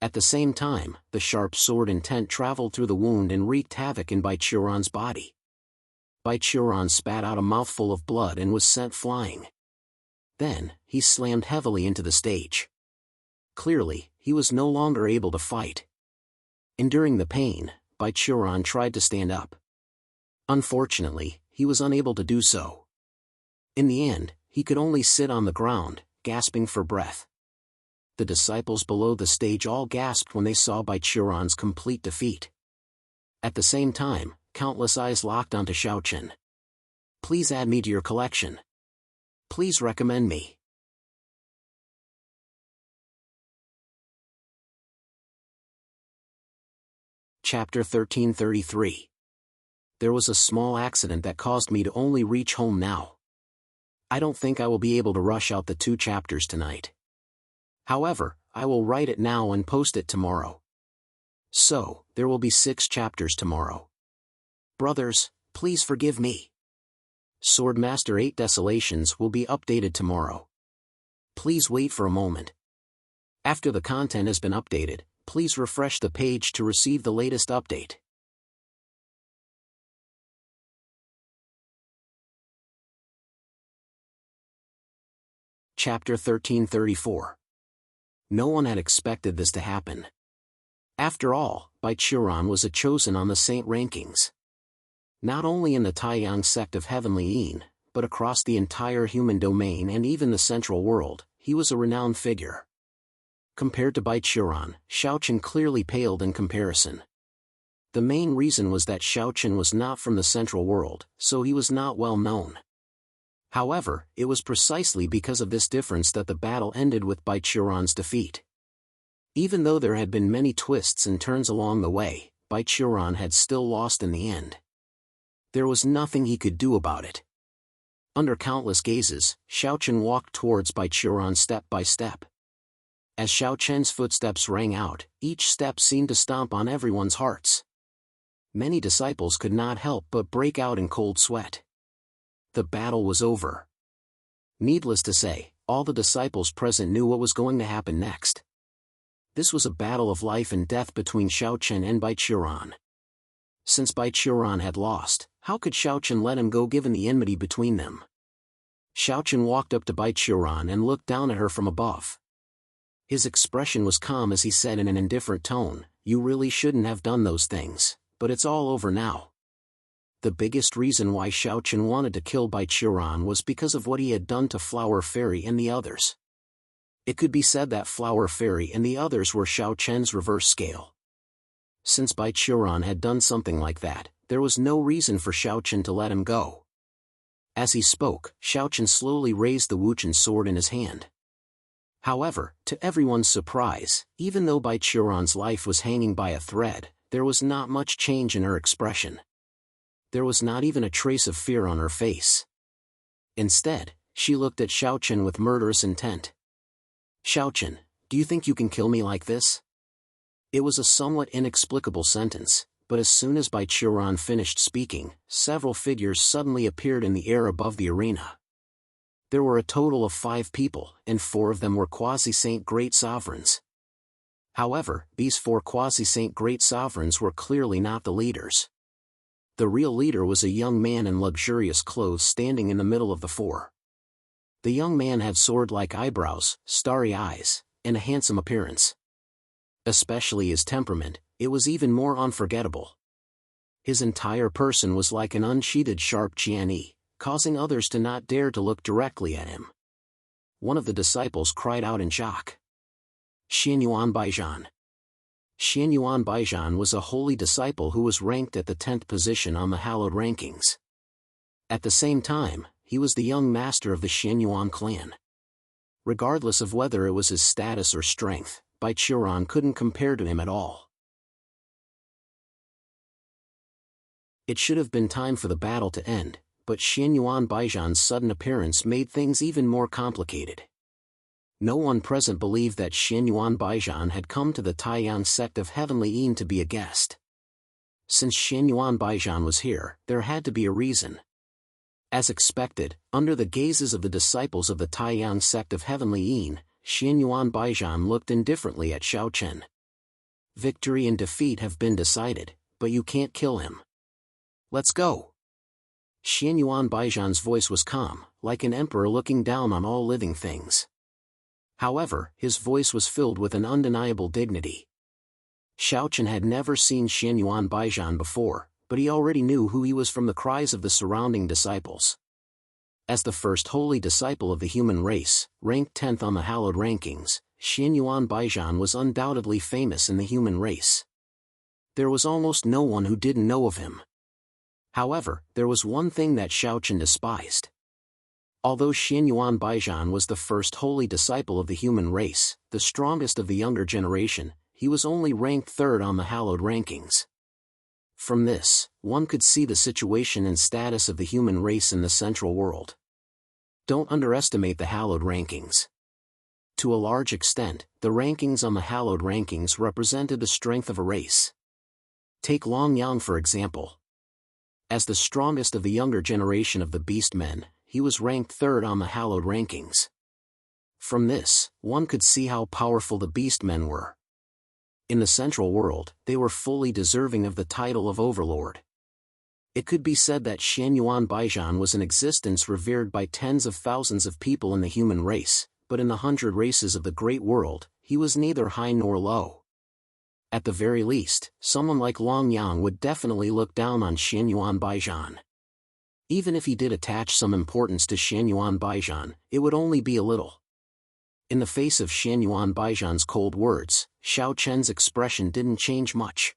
At the same time, the sharp sword intent traveled through the wound and wreaked havoc in Baichuran's body. Baichuran spat out a mouthful of blood and was sent flying. Then, he slammed heavily into the stage. Clearly, he was no longer able to fight. Enduring the pain, Baichuran tried to stand up. Unfortunately, he was unable to do so. In the end, he could only sit on the ground, gasping for breath. The disciples below the stage all gasped when they saw Baichuran's complete defeat. At the same time, countless eyes locked onto Xiaochen. Please add me to your collection. Please recommend me. Chapter 1333. There was a small accident that caused me to only reach home now. I don't think I will be able to rush out the 2 chapters tonight. However, I will write it now and post it tomorrow. So, there will be 6 chapters tomorrow. Brothers, please forgive me. Swordmaster 8 Desolations will be updated tomorrow. Please wait for a moment. After the content has been updated, please refresh the page to receive the latest update. Chapter 1334. No one had expected this to happen. After all, Baichuran was a chosen on the saint rankings. Not only in the Taiyang sect of Heavenly Yin, but across the entire human domain and even the central world, he was a renowned figure. Compared to Baichuran, Xiaochen clearly paled in comparison. The main reason was that Xiaochen was not from the central world, so he was not well known. However, it was precisely because of this difference that the battle ended with Baichuran's defeat. Even though there had been many twists and turns along the way, Baichuran had still lost in the end. There was nothing he could do about it. Under countless gazes, Xiaochen walked towards Baichuran step by step. As Xiaochen's footsteps rang out, each step seemed to stomp on everyone's hearts. Many disciples could not help but break out in cold sweat. The battle was over. Needless to say, all the disciples present knew what was going to happen next. This was a battle of life and death between Xiaochen and Baichuran. Since Baichuran had lost, how could Xiaochen let him go given the enmity between them? Xiaochen walked up to Baichuran and looked down at her from above. His expression was calm as he said in an indifferent tone, "You really shouldn't have done those things, but it's all over now." The biggest reason why Xiaochen wanted to kill Baichuran was because of what he had done to Flower Fairy and the others. It could be said that Flower Fairy and the others were Xiaochen's reverse scale. Since Baichuran had done something like that, there was no reason for Xiaochen to let him go. As he spoke, Xiaochen slowly raised the Wuchen sword in his hand. However, to everyone's surprise, even though Baichuran's life was hanging by a thread, there was not much change in her expression. There was not even a trace of fear on her face. Instead, she looked at Xiaochen with murderous intent. "Xiaochen, do you think you can kill me like this?" It was a somewhat inexplicable sentence, but as soon as Baichuran finished speaking, several figures suddenly appeared in the air above the arena. There were a total of 5 people, and 4 of them were quasi-saint great sovereigns. However, these 4 quasi-saint great sovereigns were clearly not the leaders. The real leader was a young man in luxurious clothes standing in the middle of the 4. The young man had sword-like eyebrows, starry eyes, and a handsome appearance. Especially his temperament, it was even more unforgettable. His entire person was like an unsheathed sharp Qianyi, causing others to not dare to look directly at him. One of the disciples cried out in shock. Xianyuan Baijian. Xianyuan Baijian was a holy disciple who was ranked at the 10th position on the hallowed rankings. At the same time, he was the young master of the Xianyuan clan. Regardless of whether it was his status or strength, Baichuran couldn't compare to him at all. It should have been time for the battle to end, but Xianyuan Baijian's sudden appearance made things even more complicated. No one present believed that Xianyuan Baijian had come to the Taiyang sect of Heavenly Yin to be a guest. Since Xianyuan Baijian was here, there had to be a reason. As expected, under the gazes of the disciples of the Taiyang sect of Heavenly Yin, Xianyuan Baijian looked indifferently at Xiao Chen. Victory and defeat have been decided, but you can't kill him. Let's go. Xianyuan Baijian's voice was calm, like an emperor looking down on all living things. However, his voice was filled with an undeniable dignity. Xiao Chen had never seen Xianyuan Baijian before, but he already knew who he was from the cries of the surrounding disciples. As the first holy disciple of the human race, ranked 10th on the hallowed rankings, Xianyuan Baijian was undoubtedly famous in the human race. There was almost no one who didn't know of him. However, there was one thing that Xiao Chen despised. Although Xianyuan Baijian was the first holy disciple of the human race, the strongest of the younger generation, he was only ranked 3rd on the hallowed rankings. From this, one could see the situation and status of the human race in the central world. Don't underestimate the hallowed rankings. To a large extent, the rankings on the hallowed rankings represented the strength of a race. Take Long Yang for example. As the strongest of the younger generation of the beast men, he was ranked 3rd on the hallowed rankings. From this, one could see how powerful the beast men were. In the central world, they were fully deserving of the title of overlord. It could be said that Xianyuan Baijian was an existence revered by tens of thousands of people in the human race, but in the 100 races of the great world, he was neither high nor low. At the very least, someone like Long Yang would definitely look down on Xianyuan Baijian. Even if he did attach some importance to Xianyuan Baijian, it would only be a little. In the face of Xianyuan Baijian's cold words, Xiao Chen's expression didn't change much.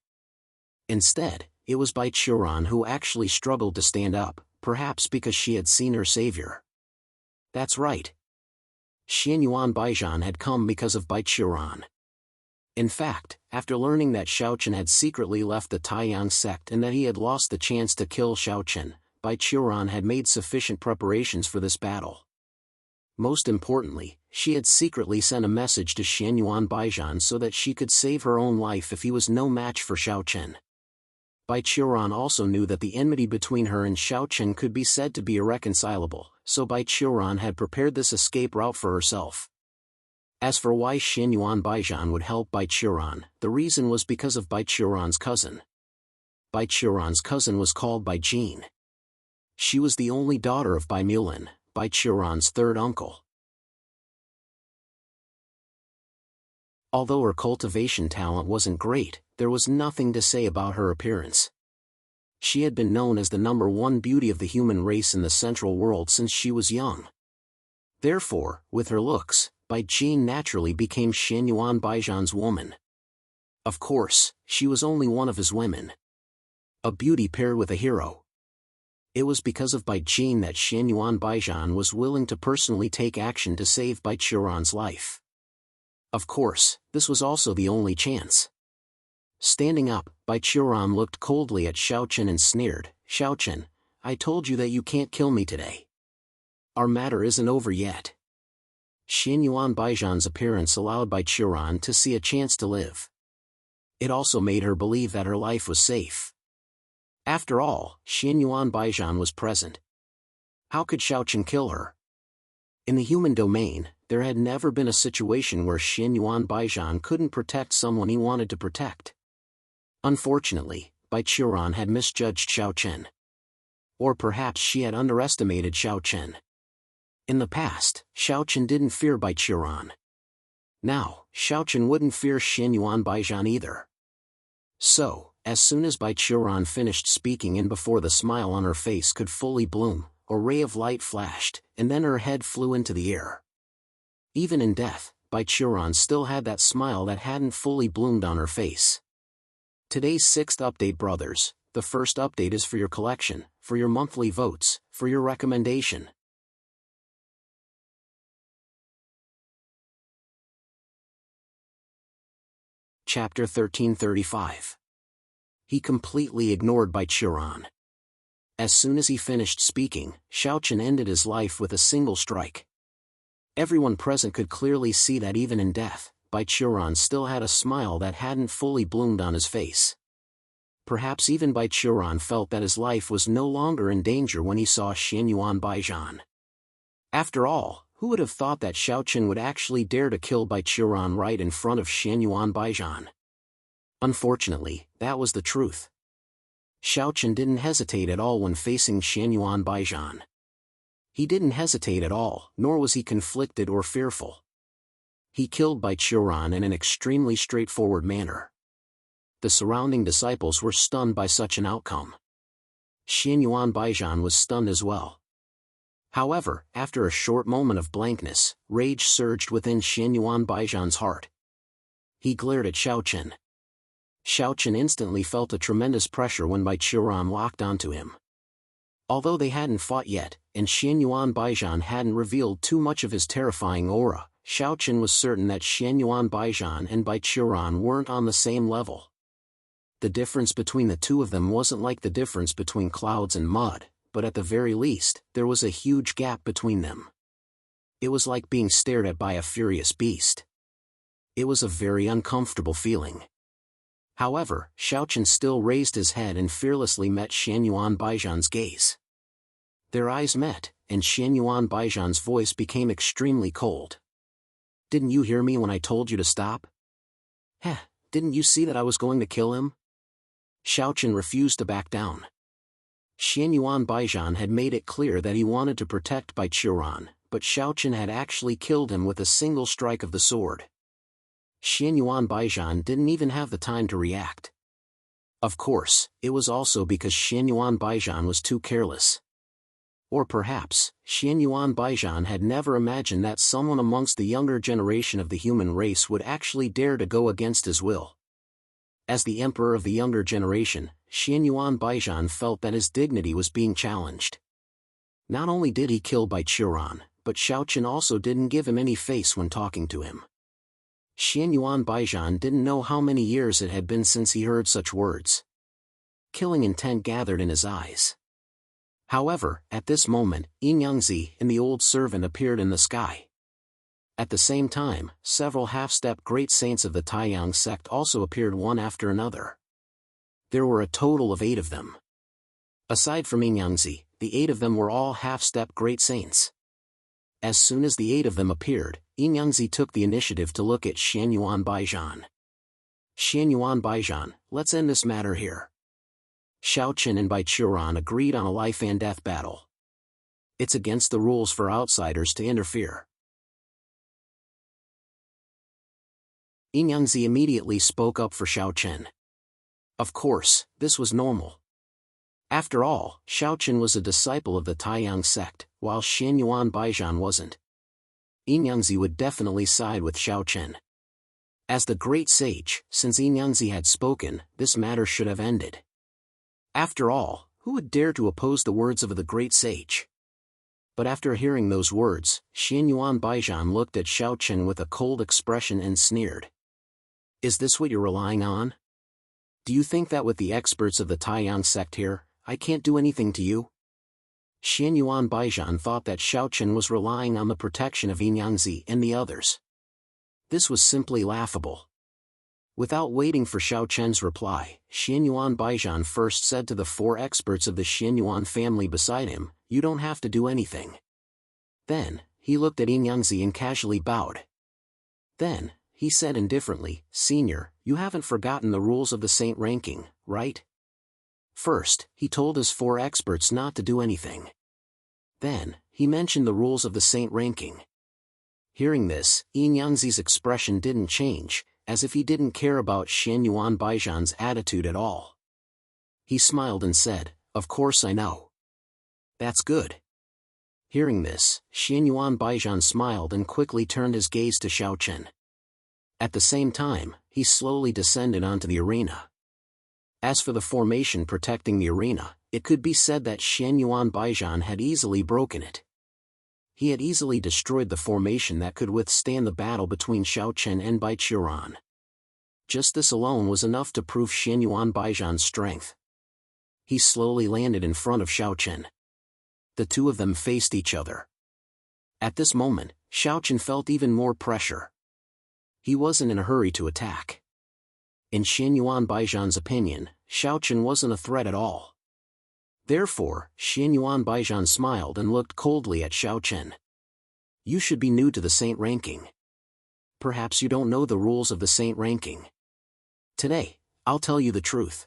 Instead, it was Bai Qiuran who actually struggled to stand up, perhaps because she had seen her savior. That's right. Xianyuan Baijian had come because of Bai Qiuran. In fact, after learning that Xiao Chen had secretly left the Taiyang sect and that he had lost the chance to kill Xiao Chen, Bai Qiuran had made sufficient preparations for this battle. Most importantly, she had secretly sent a message to Xianyuan Baijian so that she could save her own life if he was no match for Xiao Chen. Bai Qiuran also knew that the enmity between her and Xiao Chen could be said to be irreconcilable, so Bai Qiuran had prepared this escape route for herself. As for why Xianyuan Baijian would help Bai Qiuran, the reason was because of Bai Qiuran's cousin. Bai Qiuran's cousin was called Bai Jin. She was the only daughter of Bai Mulin, Bai Qiuran's 3rd uncle. Although her cultivation talent wasn't great, there was nothing to say about her appearance. She had been known as the #1 beauty of the human race in the central world since she was young. Therefore, with her looks, Bai Jin naturally became Xianyuan Baijian's woman. Of course, she was only one of his women. A beauty paired with a hero. It was because of Bai Jin that Xianyuan Baijian was willing to personally take action to save Bai Qiuran's life. Of course, this was also the only chance. Standing up, Bai Qiuran looked coldly at Xiao Chen and sneered, "Xiao Chen, I told you that you can't kill me today. Our matter isn't over yet." Xianyuan Baijian's appearance allowed Bai Qiuran to see a chance to live. It also made her believe that her life was safe. After all, Xianyuan Baijian was present. How could Xiao Chen kill her? In the human domain, there had never been a situation where Xianyuan Baijian couldn't protect someone he wanted to protect. Unfortunately, Bai Qiuran had misjudged Xiao Chen. Or perhaps she had underestimated Xiao Chen. In the past, Xiao Chen didn't fear Bai Qiuran. Now, Xiao Chen wouldn't fear Xianyuan Baijian either. So, as soon as Bai Qiuran finished speaking and before the smile on her face could fully bloom, a ray of light flashed, and then her head flew into the air. Even in death, Bai Qiuran still had that smile that hadn't fully bloomed on her face. Today's 6th update, brothers. The first update is for your collection, for your monthly votes, for your recommendation. Chapter 1335. He completely ignored Bai Qiuran. As soon as he finished speaking, Xiaochen ended his life with a single strike. Everyone present could clearly see that even in death, Bai Qiuran still had a smile that hadn't fully bloomed on his face. Perhaps even Bai Qiuran felt that his life was no longer in danger when he saw Xianyuan Baijian. After all, who would have thought that Xiaochen would actually dare to kill Bai Qiuran right in front of Xianyuan Baijian? Unfortunately, that was the truth. Xiaochen didn't hesitate at all when facing Xianyuan Baijian. He didn't hesitate at all, nor was he conflicted or fearful. He killed Bai Qiuran in an extremely straightforward manner. The surrounding disciples were stunned by such an outcome. Xianyuan Baijian was stunned as well. However, after a short moment of blankness, rage surged within Xianyuan Baijian's heart. He glared at Xiaochen. Xiaochen instantly felt a tremendous pressure when Bai Qiuran locked onto him. Although they hadn't fought yet, and Xianyuan Baijian hadn't revealed too much of his terrifying aura, Xiaochen was certain that Xianyuan Baijian and Bai Qiuran weren't on the same level. The difference between the two of them wasn't like the difference between clouds and mud, but at the very least, there was a huge gap between them. It was like being stared at by a furious beast. It was a very uncomfortable feeling. However, Xiaochen still raised his head and fearlessly met Xianyuan Baijian's gaze. Their eyes met, and Xianyuan Baijian's voice became extremely cold. "Didn't you hear me when I told you to stop? Heh, didn't you see that I was going to kill him?" Xiaochen refused to back down. Xianyuan Baijian had made it clear that he wanted to protect Bai Qiuran, but Xiaochen had actually killed him with a single strike of the sword. Xianyuan Baijian didn't even have the time to react. Of course, it was also because Xianyuan Baijian was too careless. Or perhaps, Xianyuan Baijian had never imagined that someone amongst the younger generation of the human race would actually dare to go against his will. As the emperor of the younger generation, Xianyuan Baijian felt that his dignity was being challenged. Not only did he kill Bai Qiuran, but Xiaochen also didn't give him any face when talking to him. Xianyuan Baijian didn't know how many years it had been since he heard such words. Killing intent gathered in his eyes. However, at this moment, Yinyangzi and the old servant appeared in the sky. At the same time, several half-step great saints of the Taiyang sect also appeared one after another. There were a total of 8 of them. Aside from Yinyangzi, the 8 of them were all half-step great saints. As soon as the 8 of them appeared, Yinyangzi took the initiative to look at Xianyuan Baijian. "Xianyuan Baijian, let's end this matter here." Xiaochen and Bai Qiuran agreed on a life-and-death battle. It's against the rules for outsiders to interfere. Yinyangzi immediately spoke up for Xiaochen. Of course, this was normal. After all, Xiaochen was a disciple of the Taiyang sect, while Xianyuan Baijian wasn't. Yinyangzi would definitely side with Xiaochen. As the great sage, since Yinyangzi had spoken, this matter should have ended. After all, who would dare to oppose the words of the great sage? But after hearing those words, Xianyuan Baijian looked at Xiaochen with a cold expression and sneered. "Is this what you're relying on? Do you think that with the experts of the Taiyang sect here, I can't do anything to you?" Xianyuan Baijian thought that Xiaochen was relying on the protection of Yinyangzi and the others. This was simply laughable. Without waiting for Xiaochen's reply, Xianyuan Baijian first said to the 4 experts of the Xianyuan family beside him, "You don't have to do anything." Then, he looked at Yinyangzi and casually bowed. Then, he said indifferently, "Senior, you haven't forgotten the rules of the saint ranking, right?" First, he told his 4 experts not to do anything. Then, he mentioned the rules of the saint ranking. Hearing this, Yinyangzi's expression didn't change, as if he didn't care about Xianyuan Baijian's attitude at all. He smiled and said, "Of course I know." "That's good." Hearing this, Xianyuan Baijian smiled and quickly turned his gaze to Xiaochen. At the same time, he slowly descended onto the arena. As for the formation protecting the arena, it could be said that Xianyuan Baijian had easily broken it. He had easily destroyed the formation that could withstand the battle between Xiaochen and Bai Qiuran. Just this alone was enough to prove Xianyuan Baijian's strength. He slowly landed in front of Xiaochen. The two of them faced each other. At this moment, Xiaochen felt even more pressure. He wasn't in a hurry to attack. In Xianyuan Baijian's opinion, Xiaochen wasn't a threat at all. Therefore, Xianyuan Baijian smiled and looked coldly at Xiaochen. You should be new to the saint ranking. Perhaps you don't know the rules of the saint ranking. Today, I'll tell you the truth.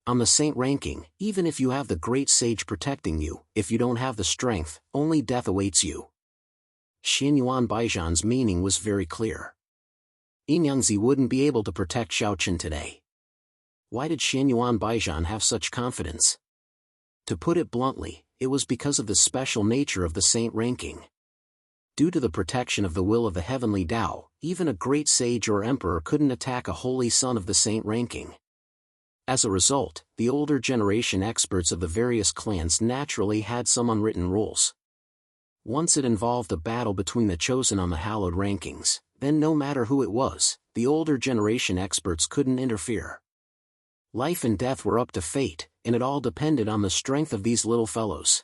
On the saint ranking, even if you have the great sage protecting you, if you don't have the strength, only death awaits you. Xianyuan Baijian's meaning was very clear. Yinyangzi wouldn't be able to protect Xiaochen today. Why did Xianyuan Baijian have such confidence? To put it bluntly, it was because of the special nature of the saint ranking. Due to the protection of the will of the heavenly Tao, even a great sage or emperor couldn't attack a holy son of the saint ranking. As a result, the older generation experts of the various clans naturally had some unwritten rules. Once it involved a battle between the chosen on the hallowed rankings, then no matter who it was, the older generation experts couldn't interfere. Life and death were up to fate, and it all depended on the strength of these little fellows.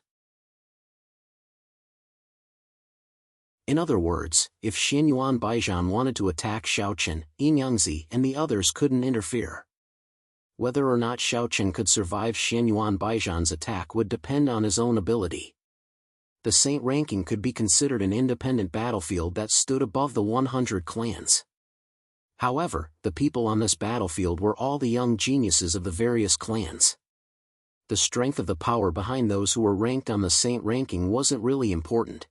In other words, if Xianyuan Baijian wanted to attack Xiaochen, Yinyangzi and the others couldn't interfere. Whether or not Xiaochen could survive Xianyuan Baijian's attack would depend on his own ability. The saint ranking could be considered an independent battlefield that stood above the 100 clans. However, the people on this battlefield were all the young geniuses of the various clans. The strength of the power behind those who were ranked on the saint ranking wasn't really important.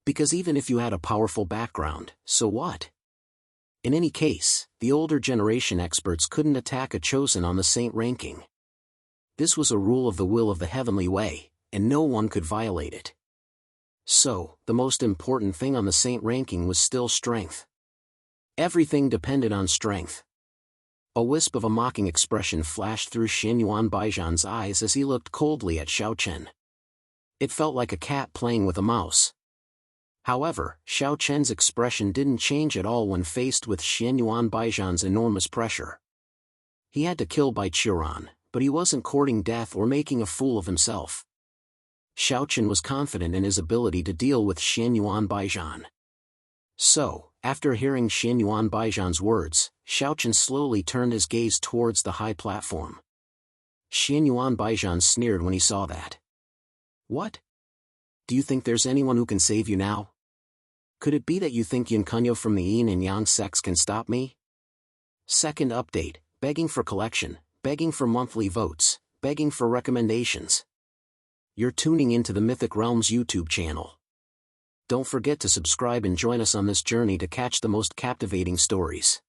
Because even if you had a powerful background, so what? In any case, the older generation experts couldn't attack a chosen on the saint ranking. This was a rule of the will of the heavenly way, and no one could violate it. So, the most important thing on the saint ranking was still strength. Everything depended on strength. A wisp of a mocking expression flashed through Xianyuan Baijian's eyes as he looked coldly at Xiaochen. It felt like a cat playing with a mouse. However, Xiaochen's expression didn't change at all when faced with Xianyuan Baijian's enormous pressure. He had to kill Bai Qiran, but he wasn't courting death or making a fool of himself. Xiaochen was confident in his ability to deal with Xianyuan Baijian. So, after hearing Xianyuan Baijian's words, Xiaochen slowly turned his gaze towards the high platform. Xianyuan Baijian sneered when he saw that. What? Do you think there's anyone who can save you now? Could it be that you think Yin Kunyo from the Yin and Yang sects can stop me? Second update, begging for collection, begging for monthly votes, begging for recommendations. You're tuning into the Mythic Realms YouTube channel. Don't forget to subscribe and join us on this journey to catch the most captivating stories.